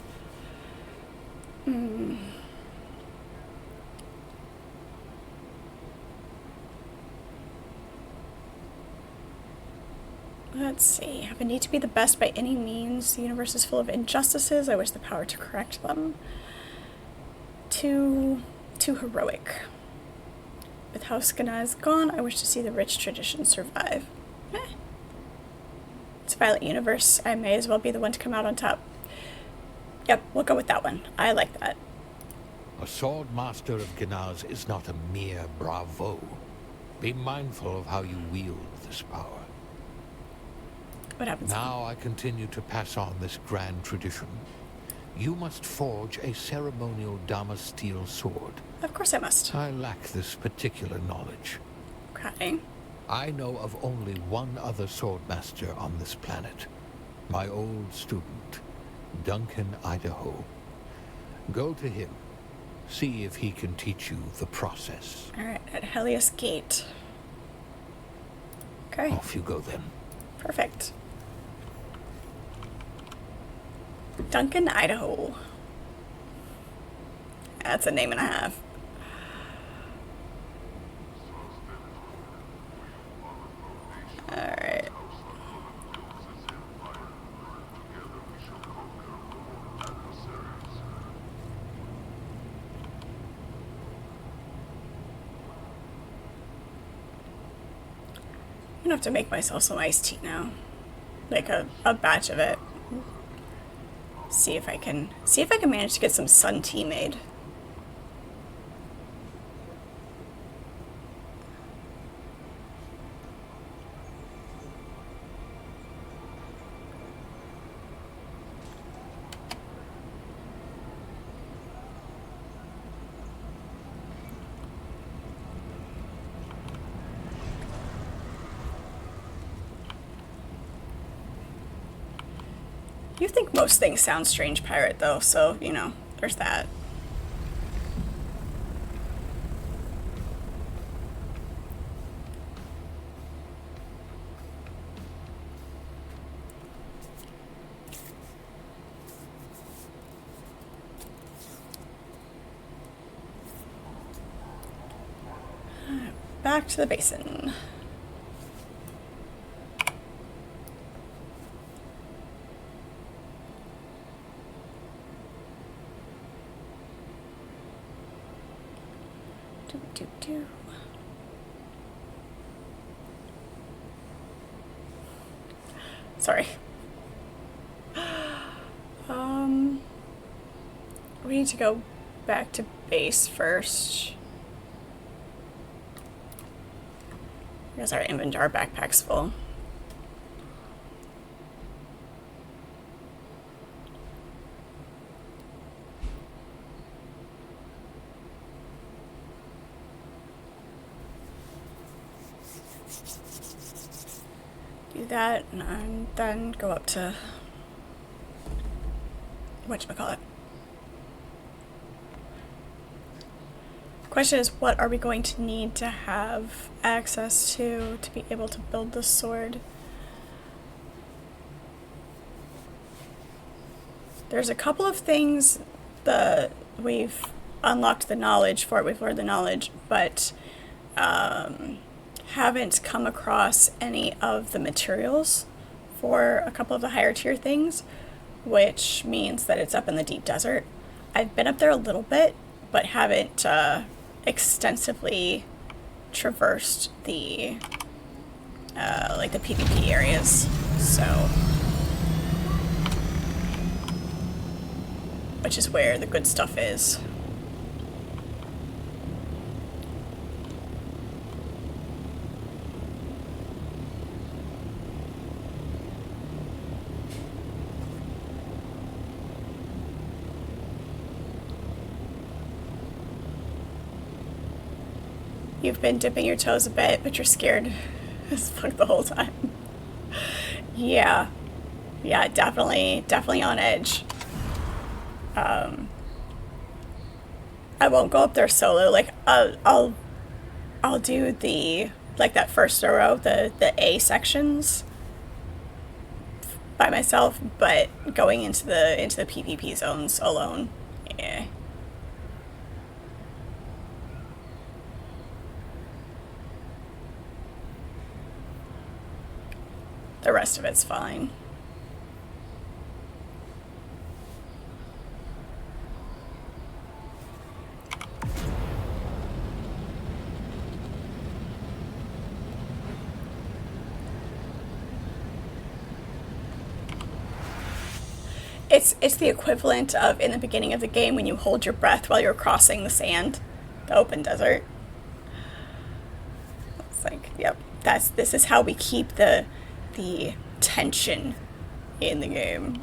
S1: Let's see. Have a need to be the best by any means. The universe is full of injustices. I wish the power to correct them. Too heroic. With House Gnaz gone, I wish to see the rich tradition survive. It's a violent universe. I may as well be the one to come out on top. Yep, we'll go with that one. I like that.
S4: A sword master of Ganaz is not a mere bravo. Be mindful of how you wield this power.
S1: What happens
S4: Now I continue to pass on this grand tradition. You must forge a ceremonial Damasteel sword.
S1: Of course I must.
S4: I lack this particular knowledge.
S1: Okay.
S4: I know of only one other swordmaster on this planet. My old student, Duncan Idaho. Go to him. See if he can teach you the process.
S1: Alright, at Helios Gate. Okay,
S4: Off you go then.
S1: perfect. Duncan, Idaho. That's a name and a half. Alright. I'm gonna have to make myself some iced tea now. Like a batch of it. See if I can manage to get some sun tea made. You think most things sound strange, pirate, though, so, you know, there's that. Back to the basin. Do. Sorry. We need to go back to base first. Because our inventory backpack's full. Do that and then go up to whatchamacallit. Question is, what are we going to need to have access to be able to build the sword? There's a couple of things that we've unlocked the knowledge for, we've learned the knowledge, but haven't come across any of the materials for a couple of the higher tier things, which means that it's up in the deep desert. I've been up there a little bit, but haven't extensively traversed the like the PvP areas, so which is where the good stuff is. You've been dipping your toes a bit, but you're scared as fuck the whole time. Yeah, definitely on edge. I won't go up there solo. Like I'll do the that first row, the A sections by myself, but going into the PvP zones alone, yeah. The rest of it's fine. It's the equivalent of in the beginning of the game when you hold your breath while you're crossing the sand, the open desert. It's like, yep, this is how we keep the tension in the game.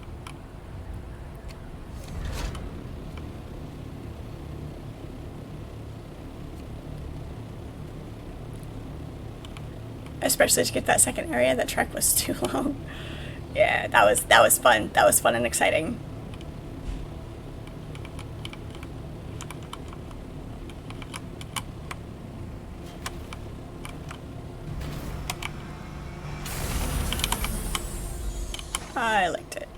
S1: Especially to get that second area. That trek was too long. Yeah, that was fun. That was fun and exciting. I liked it.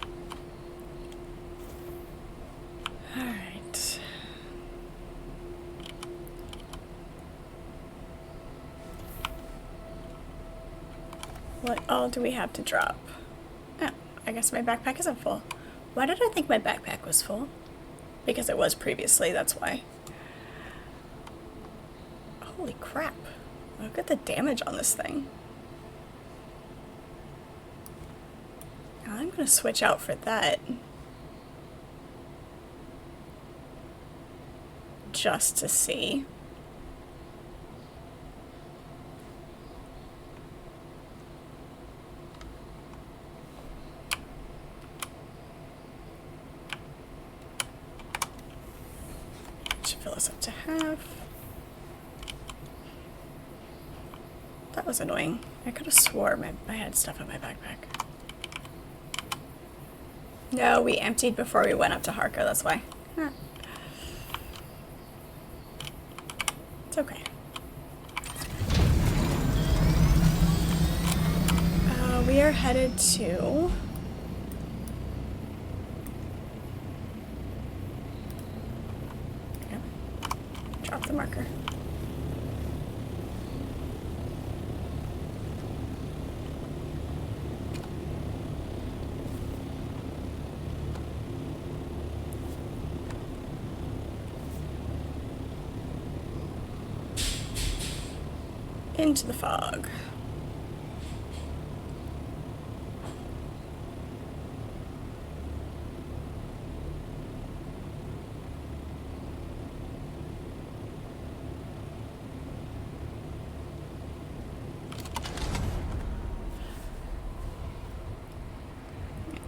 S1: All right. What all do we have to drop? Oh, I guess my backpack isn't full. Why did I think my backpack was full? Because it was previously, that's why. Holy crap. Look at the damage on this thing. I'm gonna switch out for that. Just to see. Should fill us up to half. That was annoying. I could have swore I had stuff in my backpack. No, we emptied before we went up to Harka, that's why. Huh. It's okay. We are headed to... Yep. Drop the marker. Into the fog.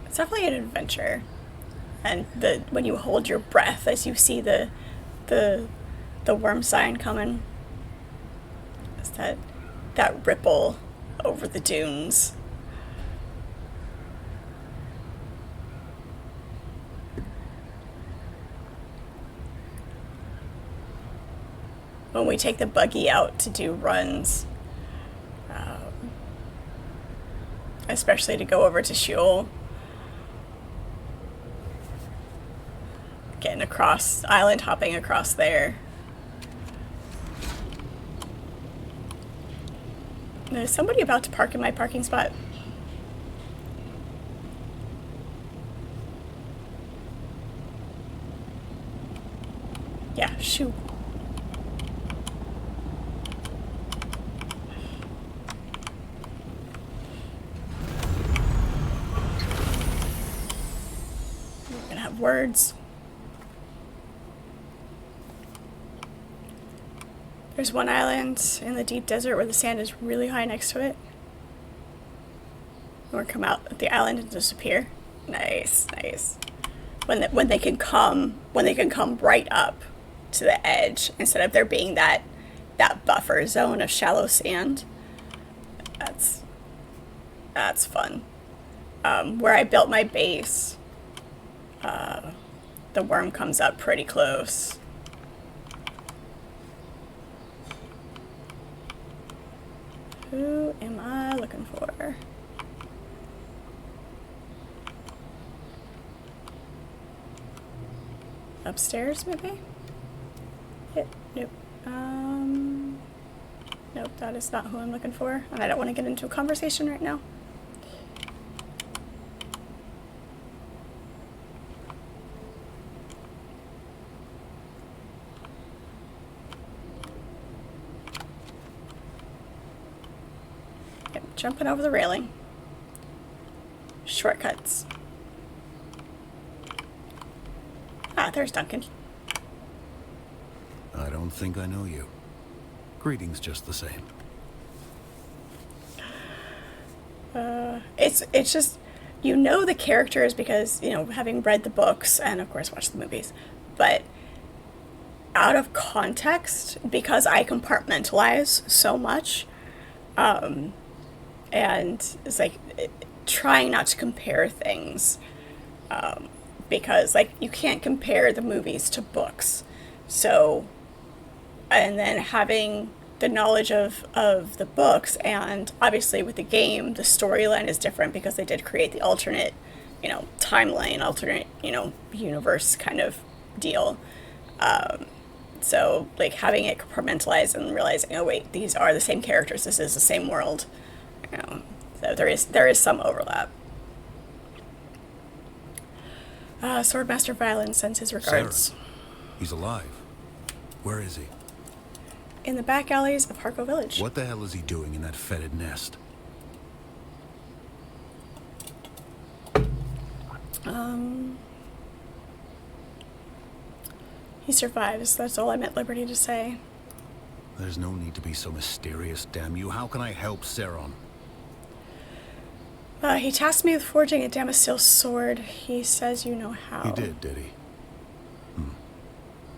S1: It's definitely an adventure, and when you hold your breath as you see the worm sign coming. That ripple over the dunes. When we take the buggy out to do runs, especially to go over to Sheol, getting across, island hopping across there. Is somebody about to park in my parking spot? Yeah, shoot. We're gonna have words. There's one island in the deep desert where the sand is really high next to it. Or come out at the island and disappear. Nice, nice. When they can come right up to the edge instead of there being that buffer zone of shallow sand. That's fun. Where I built my base, the worm comes up pretty close. Who am I looking for? Upstairs, maybe? Nope. Nope, that is not who I'm looking for. And I don't want to get into a conversation right now. Jumping over the railing. Shortcuts. there's Duncan.
S7: I don't think I know you. Greetings just the same.
S1: It's just, you know the characters because, you know, having read the books and of course watched the movies, but out of context, because I compartmentalize so much, and it's like trying not to compare things, because like you can't compare the movies to books. So, and then having the knowledge of the books, and obviously with the game, the storyline is different because they did create the alternate, you know, timeline, alternate, you know, universe kind of deal. So like having it compartmentalized and realizing, oh wait, these are the same characters, this is the same world, you know, so there is some overlap. Swordmaster Violin sends his regards.
S7: Sarah. He's alive. Where is he?
S1: In the back alleys of Harko Village.
S7: What the hell is he doing in that fetid nest?
S1: He survives. That's all I'm at liberty to say.
S7: There's no need to be so mysterious, damn you. How can I help Saron?
S1: He tasked me with forging a Damascene sword. He says you know how.
S7: He did he?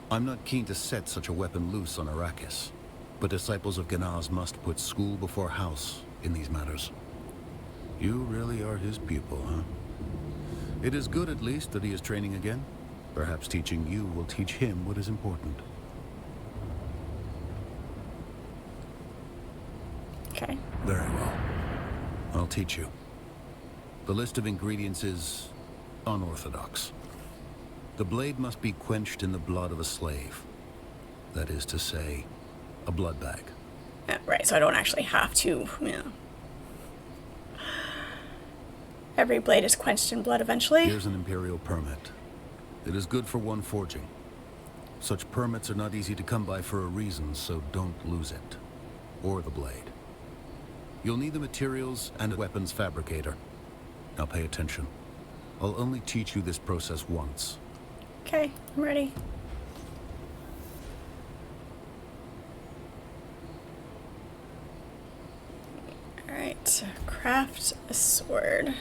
S7: I'm not keen to set such a weapon loose on Arrakis, but disciples of Ganaz must put school before house in these matters. You really are his pupil, huh? It is good, at least, that he is training again. Perhaps teaching you will teach him what is important.
S1: Okay.
S7: Very well. I'll teach you. The list of ingredients is unorthodox. The blade must be quenched in the blood of a slave. That is to say, a blood bag.
S1: Right, so I don't actually have to, you know. Every blade is quenched in blood eventually.
S7: Here's an Imperial permit. It is good for one forging. Such permits are not easy to come by for a reason, so don't lose it. Or the blade. You'll need the materials and a weapons fabricator. Now pay attention. I'll only teach you this process once.
S1: Okay, I'm ready. Alright, craft a sword.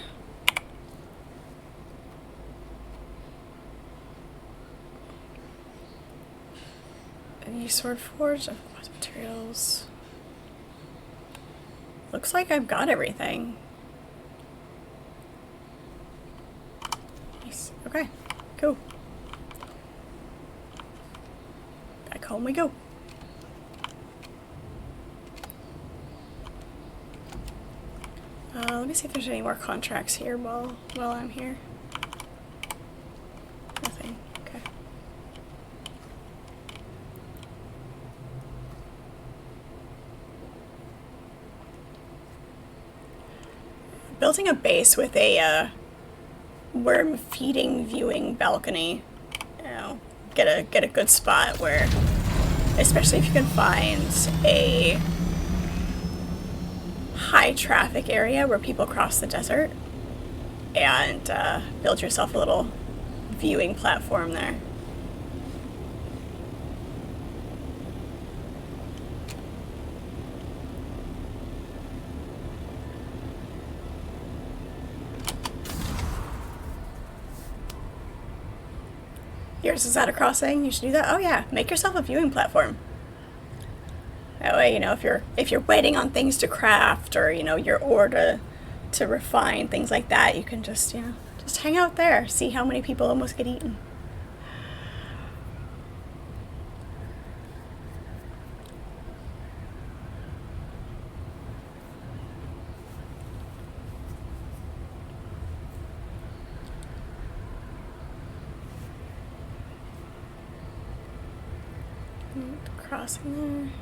S1: Any sword forged? Materials. Looks like I've got everything. Nice. Okay, cool. Back home we go. Let me see if there's any more contracts here while I'm here. Nothing. Okay. Building a base with a worm feeding viewing balcony. You know, get a good spot where, especially if you can find a high traffic area where people cross the desert, and build yourself a little viewing platform there. Yours is at a crossing. You should do that. Oh yeah, make yourself a viewing platform. That way, you know, if you're waiting on things to craft, or you know, your ore to refine, things like that, you can just, you know, just hang out there, see how many people almost get eaten. Crossing there.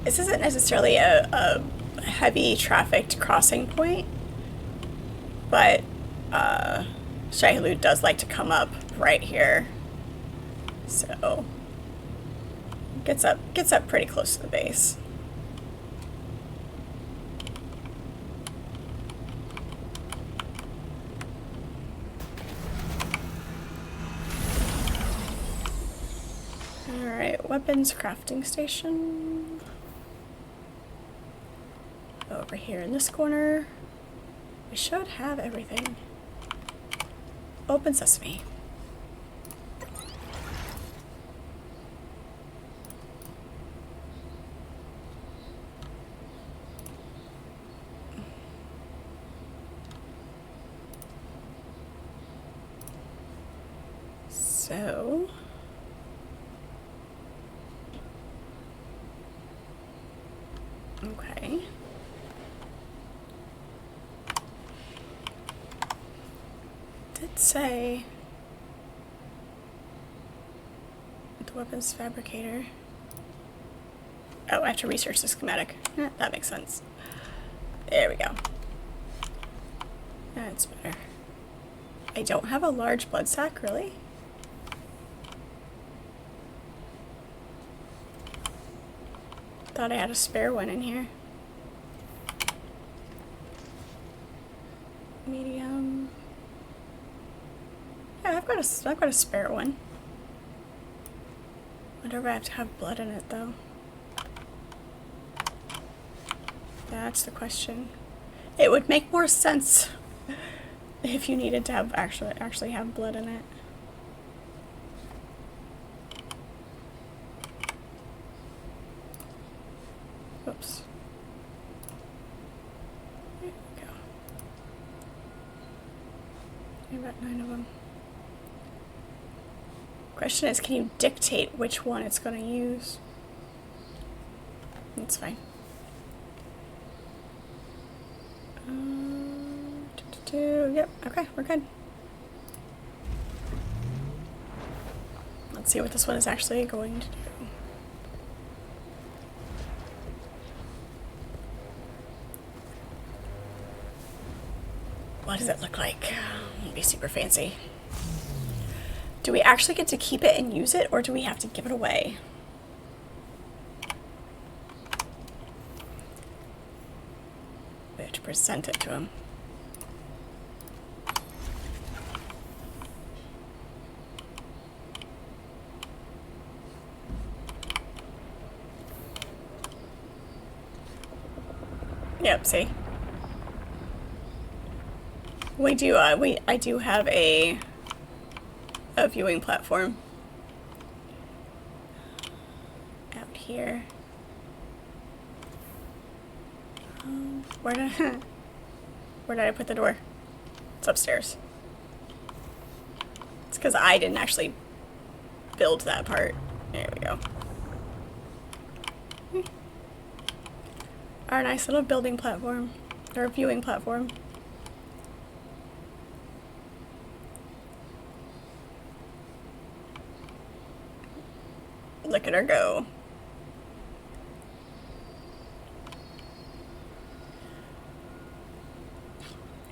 S1: This isn't necessarily a heavy trafficked crossing point, but Shai-Hulud does like to come up right here, so gets up pretty close to the base. Alright, weapons crafting station. Over here in this corner. We should have everything. Open sesame. So, okay. Did say the weapons fabricator. Oh, I have to research the schematic. That makes sense. There we go. That's better. I don't have a large blood sac, really? Thought I had a spare one in here. Medium. Yeah, I've got a spare one. Wonder if I have to have blood in it though. That's the question. It would make more sense if you needed to have actually have blood in it. Oops. There we go. About 9 of them. Question is, can you dictate which one it's going to use? That's fine. Yep, okay, we're good. Let's see what this one is actually going to do. What does it look like? It'll be super fancy. Do we actually get to keep it and use it, or do we have to give it away? We have to present it to him. Yep, see? We do, I do have a viewing platform out here. Where did I put the door? It's upstairs. It's because I didn't actually build that part. There we go. Our nice little building platform, or viewing platform. Look at her go.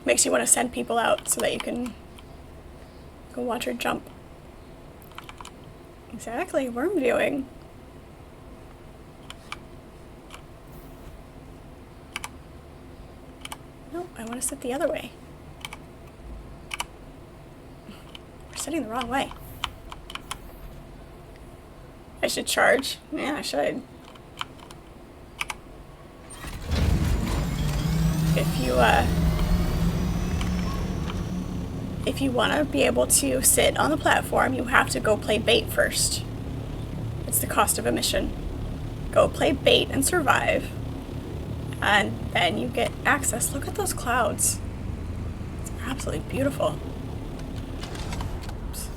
S1: Makes you want to send people out so that you can go watch her jump. Exactly, worm viewing. No, I want to sit the other way. We're sitting the wrong way. I should charge. Yeah, I should. If you want to be able to sit on the platform, you have to go play bait first. It's the cost of admission. Go play bait and survive, and then you get access. Look at those clouds. It's absolutely beautiful. Oops.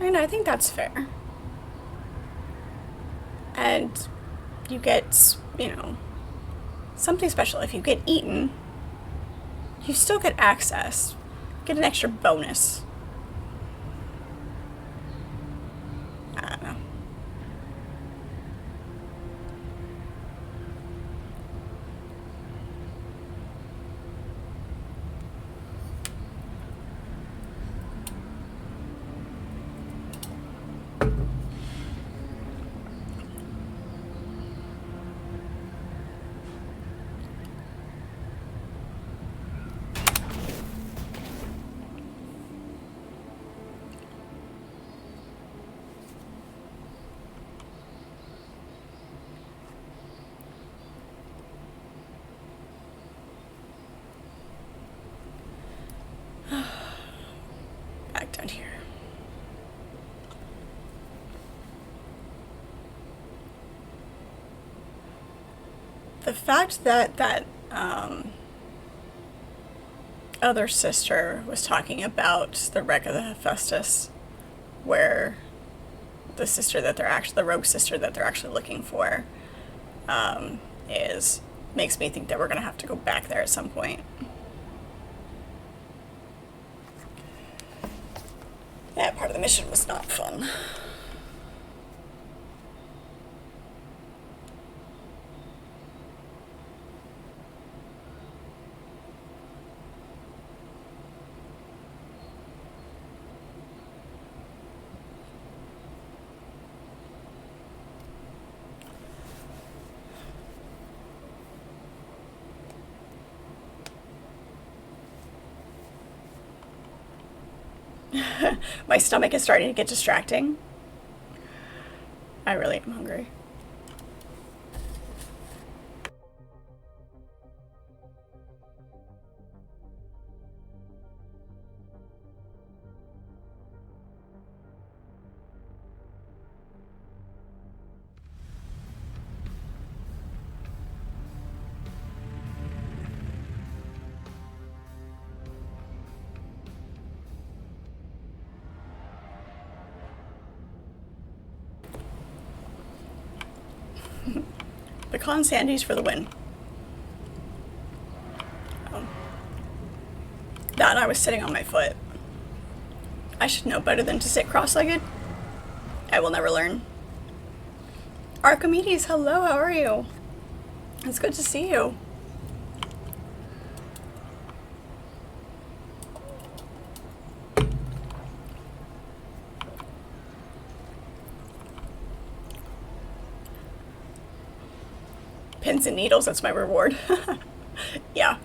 S1: And I think that's fair. And you get, you know, something special. If you get eaten, you still get access. Get an extra bonus. I don't know. The fact that other sister was talking about the wreck of the Hephaestus, where the sister that they're actually, the rogue sister that they're actually looking for, makes me think that we're gonna have to go back there at some point. That part of the mission was not fun. My stomach is starting to get distracting. I really am hungry. Pecan sandies for the win. That and I was sitting on my foot. I should know better than to sit cross-legged. I will never learn. Archimedes, hello, how are you? It's good to see you. Pins and needles, that's my reward. Yeah,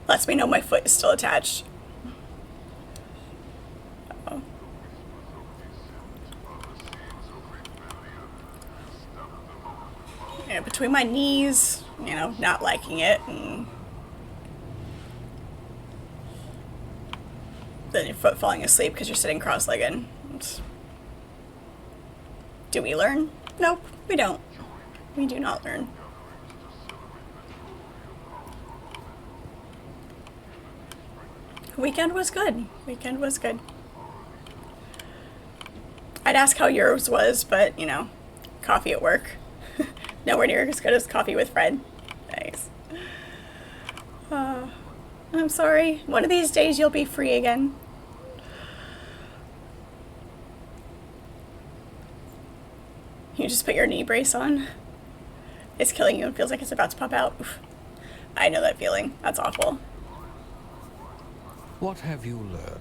S1: lets me know my foot is still attached. Uh-oh. Yeah, between my knees, you know, not liking it, and then your foot falling asleep because you're sitting cross-legged. Do we learn? Nope, we don't. We do not learn. Weekend was good. Weekend was good. I'd ask how yours was, but, you know, coffee at work. Nowhere near as good as coffee with Fred. Thanks. I'm sorry. One of these days you'll be free again. You just put your knee brace on. It's killing you and feels like it's about to pop out. Oof. I know that feeling. That's awful.
S4: What have you learned?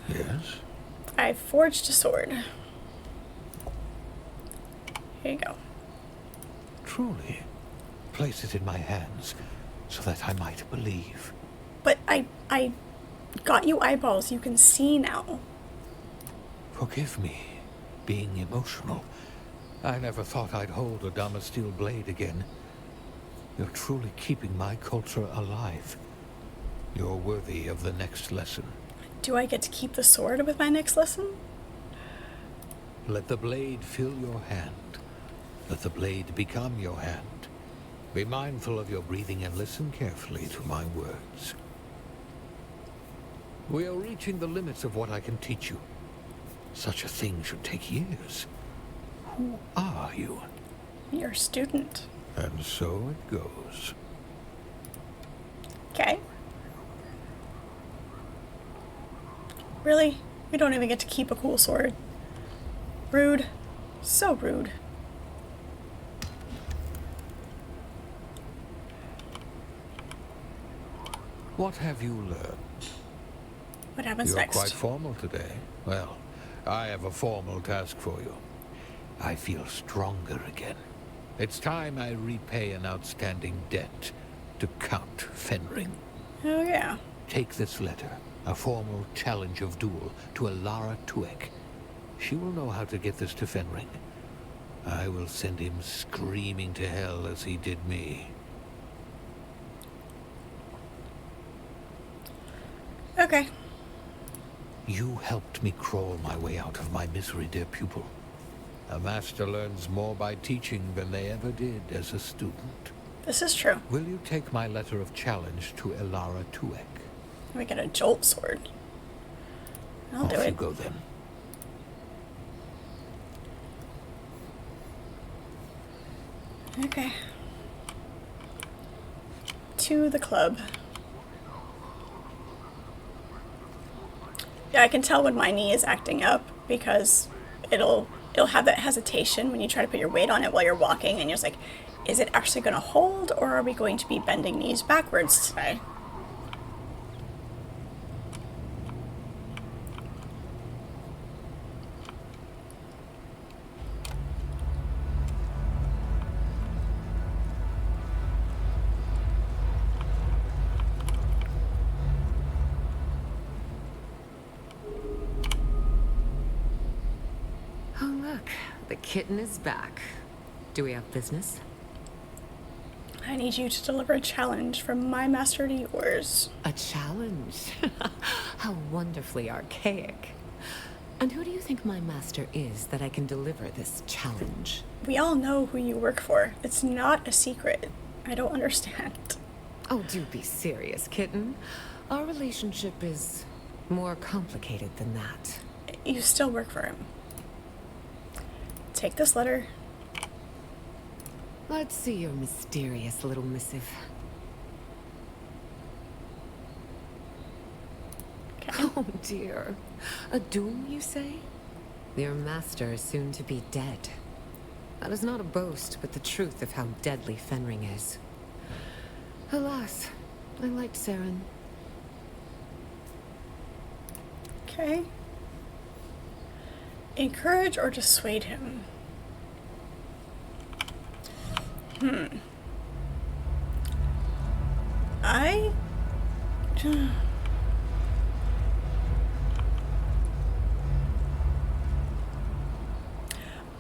S4: Yes?
S1: I forged a sword. Here you go.
S4: Truly? Place it in my hands, so that I might believe.
S1: But I got you eyeballs. You can see now.
S4: Forgive me, being emotional. I never thought I'd hold a Damasteel blade again. You're truly keeping my culture alive. You're worthy of the next lesson.
S1: Do I get to keep the sword with my next lesson?
S4: Let the blade fill your hand. Let the blade become your hand. Be mindful of your breathing and listen carefully to my words. We are reaching the limits of what I can teach you. Such a thing should take years. Who are you?
S1: Your student.
S4: And so it goes.
S1: Okay. Really? We don't even get to keep a cool sword. Rude. So rude.
S4: What have you learned?
S1: What happens
S4: You're
S1: next?
S4: quite formal today. Well, I have a formal task for you. I feel stronger again. It's time I repay an outstanding debt to Count Fenring.
S1: Oh, yeah.
S4: Take this letter, a formal challenge of duel to Alara Tuek. She will know how to get this to Fenring. I will send him screaming to hell as he did me.
S1: Okay.
S4: You helped me crawl my way out of my misery, dear pupil. A master learns more by teaching than they ever did as a student.
S1: This is true.
S4: Will you take my letter of challenge to Elara Tuek?
S1: We get a jolt sword. I'll do
S4: Off you
S1: it.
S4: go then.
S1: Okay. To the club. Yeah, I can tell when my knee is acting up because it'll have that hesitation when you try to put your weight on it while you're walking, and you're just like, is it actually going to hold, or are we going to be bending knees backwards today?
S8: Oh, look. The kitten is back. Do we have business?
S1: I need you to deliver a challenge from my master to yours.
S8: A challenge? How wonderfully archaic. And who do you think my master is that I can deliver this challenge?
S1: We all know who you work for. It's not a secret. I don't understand.
S8: Oh, do be serious, kitten. Our relationship is more complicated than that.
S1: You still work for him. Take this letter.
S8: Let's see your mysterious little missive.
S1: Okay.
S8: Oh dear. A doom, you say? Your master is soon to be dead. That is not a boast, but the truth of how deadly Fenring is. Alas, I liked Saren.
S1: Okay. Encourage or dissuade him?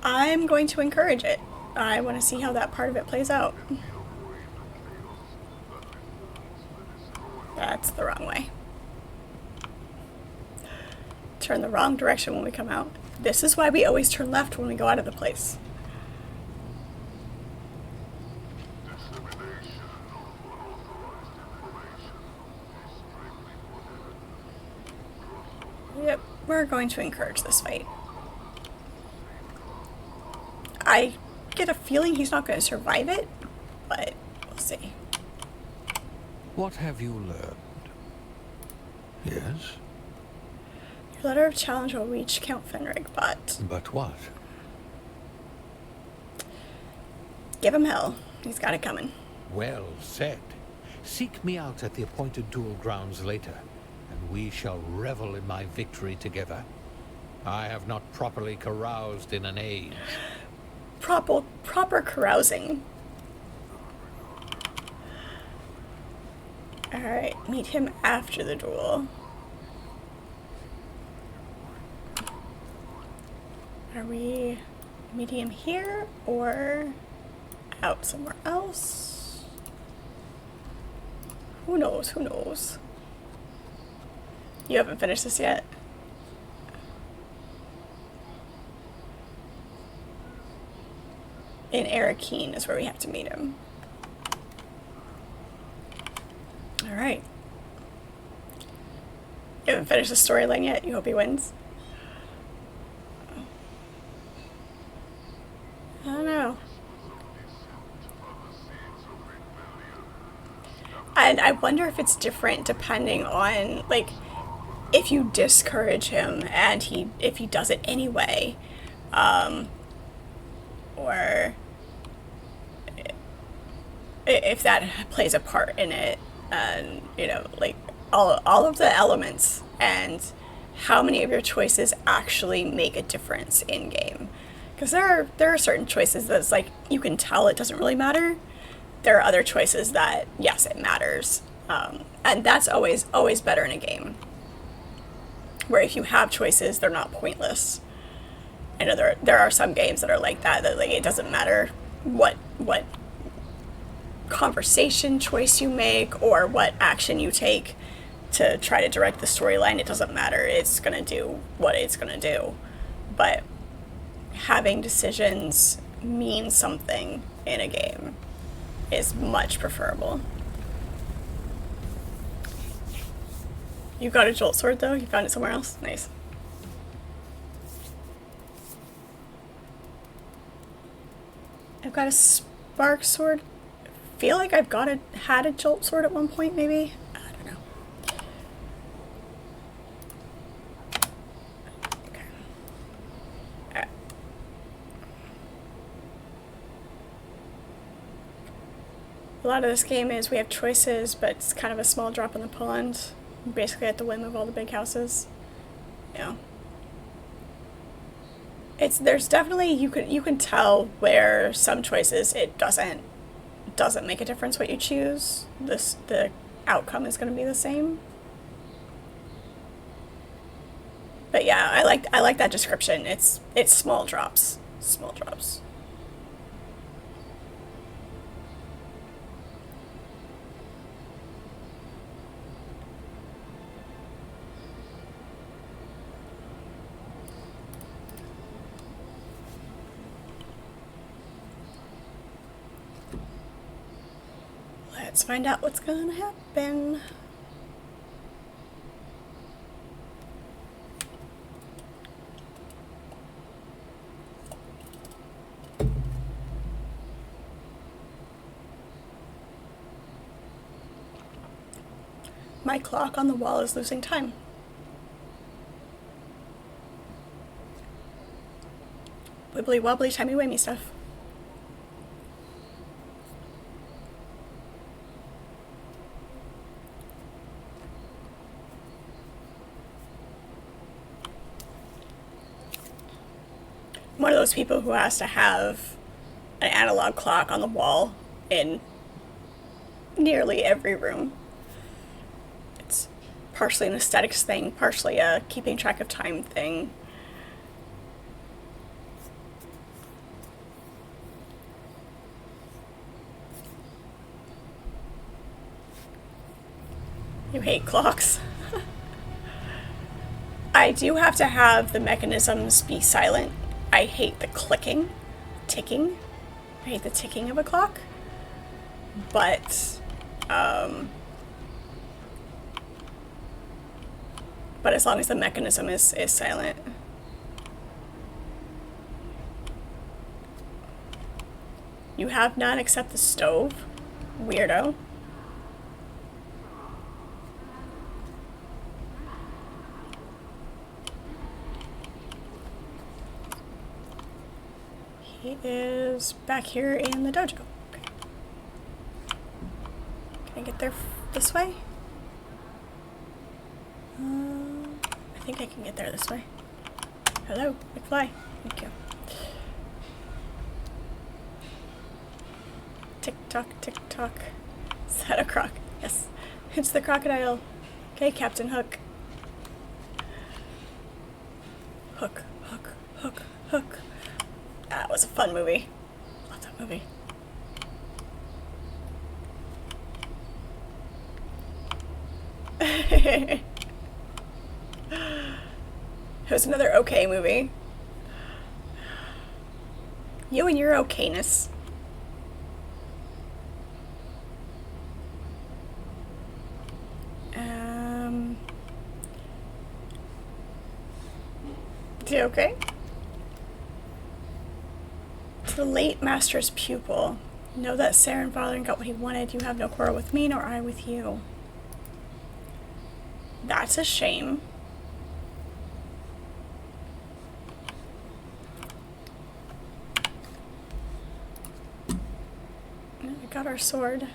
S1: I'm going to encourage it. I want to see how that part of it plays out. That's the wrong way. Turn the wrong direction when we come out. This is why we always turn left when we go out of the place. Yep, we're going to encourage this fight. I get a feeling he's not going to survive it, but we'll see.
S4: What have you learned? Yes?
S1: Your letter of challenge will reach Count Fenrig, but
S4: But what?
S1: give him hell. He's got it coming.
S4: Well said. Seek me out at the appointed duel grounds later, and we shall revel in my victory together. I have not properly caroused in an age.
S1: Proper carousing. Alright, meet him after the duel. Are we meeting him here or out somewhere else? Who knows? Who knows? You haven't finished this yet? In Arrakis is where we have to meet him. Alright. You haven't finished the storyline yet? You hope he wins? I don't know. And I wonder if it's different depending on, like, if you discourage him and if he does it anyway, or if that plays a part in it, and like all of the elements and how many of your choices actually make a difference in game. Because there are certain choices that's like you can tell it doesn't really matter. There are other choices that yes, it matters, and that's always better in a game. Where if you have choices, they're not pointless. I know there are some games that are like that like it doesn't matter what conversation choice you make or what action you take to try to direct the storyline. It doesn't matter. It's gonna do what it's gonna do. But having decisions mean something in a game is much preferable. You got a jolt sword though? You found it somewhere else? Nice. I've got a spark sword. I feel like I've had a jolt sword at one point, maybe? I don't know. Okay. Alright. A lot of this game is we have choices, but it's kind of a small drop in the pond. Basically at the whim of all the big houses. Yeah. There's definitely, you can tell where some choices it doesn't make a difference what you choose. The outcome is going to be the same. But yeah, I like that description. It's small drops. Small drops. Let's find out what's gonna happen. My clock on the wall is losing time. Wibbly wobbly timey wimey stuff. One of those people who has to have an analog clock on the wall in nearly every room. It's partially an aesthetics thing, partially a keeping track of time thing. You hate clocks. I do have to have the mechanisms be silent. I hate the ticking. I hate the ticking of a clock. But as long as the mechanism is silent. You have none except the stove? Weirdo. He is back here in the dojo. Okay. Can I get there this way? I think I can get there this way. Hello, McFly. Thank you. Tick tock, tick tock. Is that a croc? Yes. It's the crocodile. Okay, Captain Hook. Hook, hook, hook, hook. That was a fun movie. Love that movie. It was another okay movie. You and your okayness. You okay? To the late master's pupil. Know that Saren Father got what he wanted. You have no quarrel with me, nor I with you. That's a shame. We got our sword.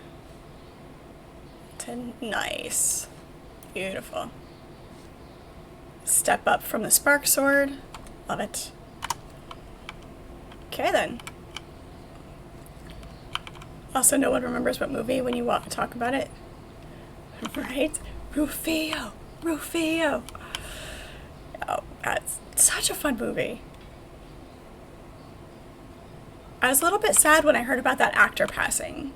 S1: Nice. Beautiful. Step up from the spark sword. Love it. Okay then. Also, no one remembers what movie when you talk about it. Right? Rufio! Rufio! Oh, that's such a fun movie. I was a little bit sad when I heard about that actor passing.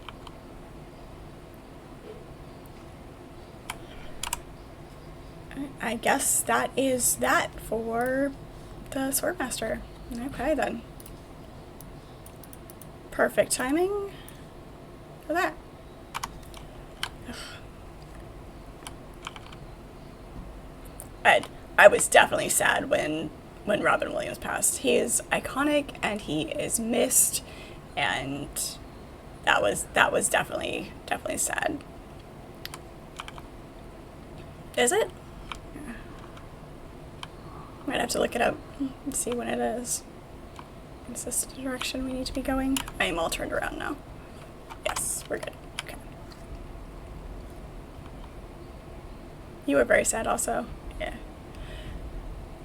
S1: I guess that is that for the Swordmaster. Okay, then. Perfect timing for that. I was definitely sad when Robin Williams passed. He is iconic and he is missed, and that was definitely sad. Is it? Might have to look it up and see when it is. Is this the direction we need to be going? I am all turned around now. Yes, we're good. Okay. You were very sad also. Yeah.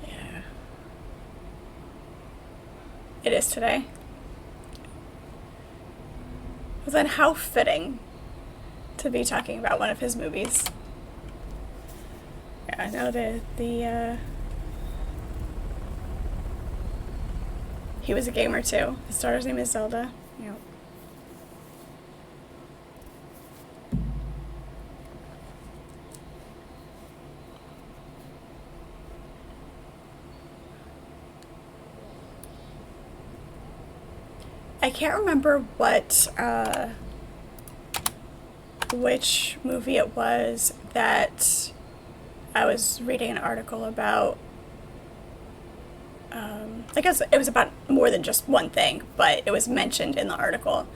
S1: Yeah. It is today. Well, then how fitting to be talking about one of his movies. Yeah, I know he was a gamer too. His daughter's name is Zelda. Yep. I can't remember which movie it was that I was reading an article about. I guess it was about more than just one thing, but it was mentioned in the article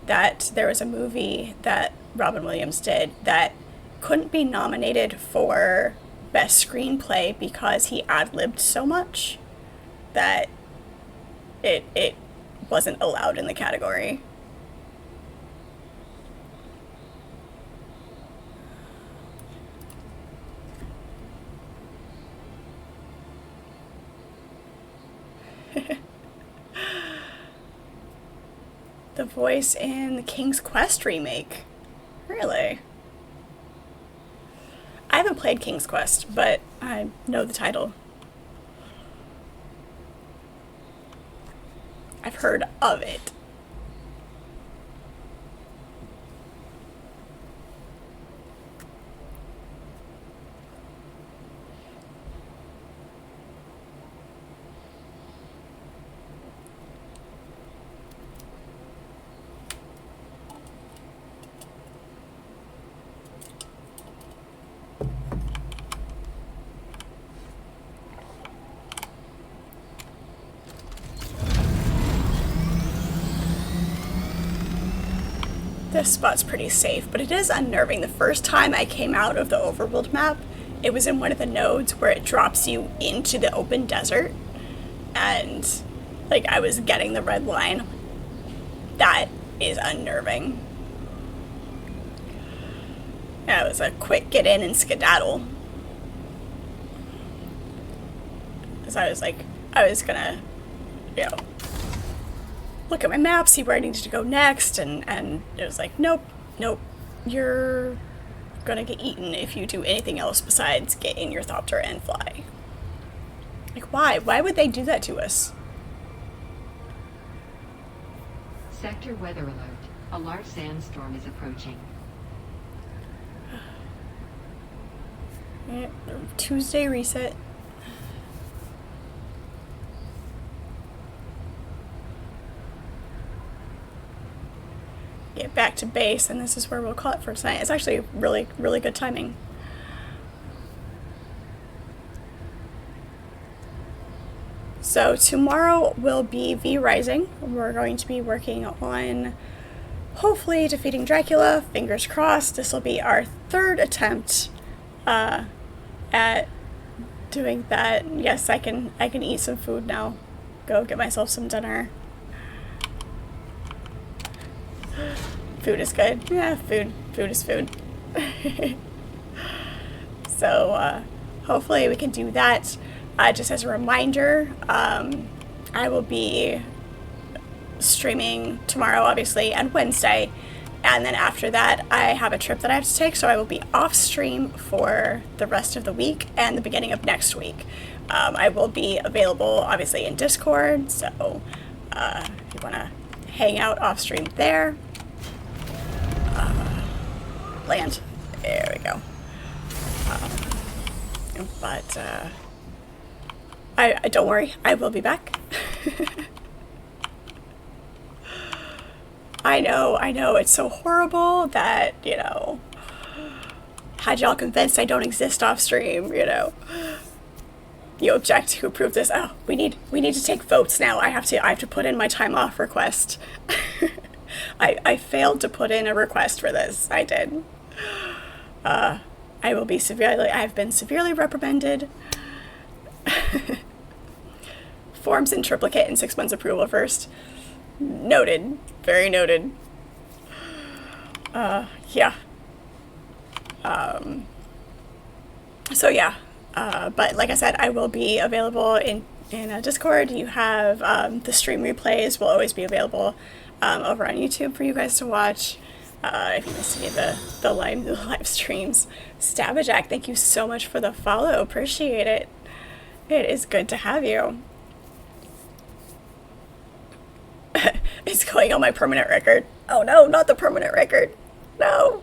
S1: that there was a movie that Robin Williams did that couldn't be nominated for Best Screenplay because he ad-libbed so much that it wasn't allowed in the category. The voice in the King's Quest remake. Really? I haven't played King's Quest, but I know the title. I've heard of it. This spot's pretty safe, but it is unnerving. The first time I came out of the overworld map, it was in one of the nodes where it drops you into the open desert, and like I was getting the red line. That is unnerving. Yeah, it was a quick get in and skedaddle. Because I was gonna, you know, look at my map, see where I needed to go next, and it was like, nope, you're gonna get eaten if you do anything else besides get in your thopter and fly. Like, why? Why would they do that to us?
S2: Sector weather alert. A large sandstorm is approaching.
S1: Yeah, Tuesday reset. Get back to base, and this is where we'll call it for tonight. It's actually really, really good timing. So tomorrow will be V Rising. We're going to be working on hopefully defeating Dracula. Fingers crossed. This will be our third attempt at doing that. Yes, I can eat some food now. Go get myself some dinner. Food is good. Yeah, food is food. So hopefully we can do that. Just as a reminder, I will be streaming tomorrow, obviously, and Wednesday. And then after that, I have a trip that I have to take, so I will be off stream for the rest of the week and the beginning of next week. I will be available, obviously, in Discord, so if you want to hang out off stream there. Land. There we go. But I don't worry, I will be back. I know, it's so horrible that, you know, had y'all convinced I don't exist off stream, you know. You object, who approved this? Oh, we need to take votes now. I have to put in my time off request. I failed to put in a request for this. I did. I've been severely reprimanded. Forms in triplicate and 6 months approval first. Noted. Very noted. Yeah. So yeah. But like I said, I will be available in Discord. You have the stream replays will always be available over on YouTube for you guys to watch. If you missed any of the live streams. Stabajack, thank you so much for the follow. Appreciate it. It is good to have you. It's going on my permanent record. Oh no, not the permanent record. No.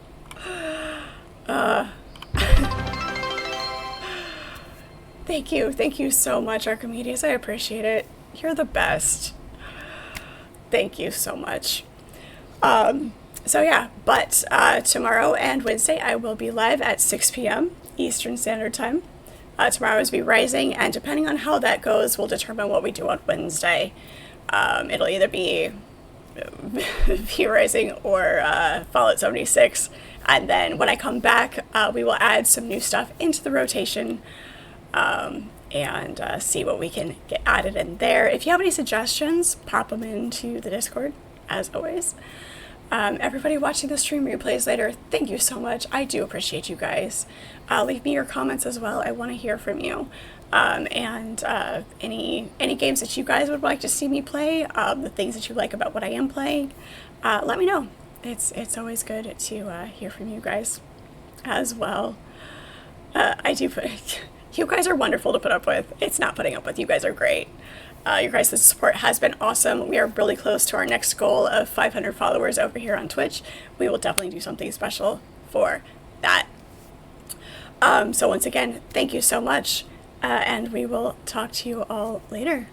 S1: Thank you so much, Archimedes. I appreciate it. You're the best. Thank you so much. So yeah, but tomorrow and Wednesday I will be live at 6 p.m. Eastern Standard Time. Tomorrow is be Rising, and depending on how that goes, we'll determine what we do on Wednesday. It'll either be Rising or Fallout 76, and then when I come back, we will add some new stuff into the rotation. And see what we can get added in there. If you have any suggestions, pop them into the Discord, as always. Everybody watching the stream replays later, thank you so much. I do appreciate you guys. Leave me your comments as well. I want to hear from you. And any games that you guys would like to see me play, the things that you like about what I am playing, let me know. It's always good to hear from you guys as well. I do put... You guys are wonderful to put up with. It's not putting up with. You guys are great. Your guys' support has been awesome. We are really close to our next goal of 500 followers over here on Twitch. We will definitely do something special for that. So once again, thank you so much. And we will talk to you all later.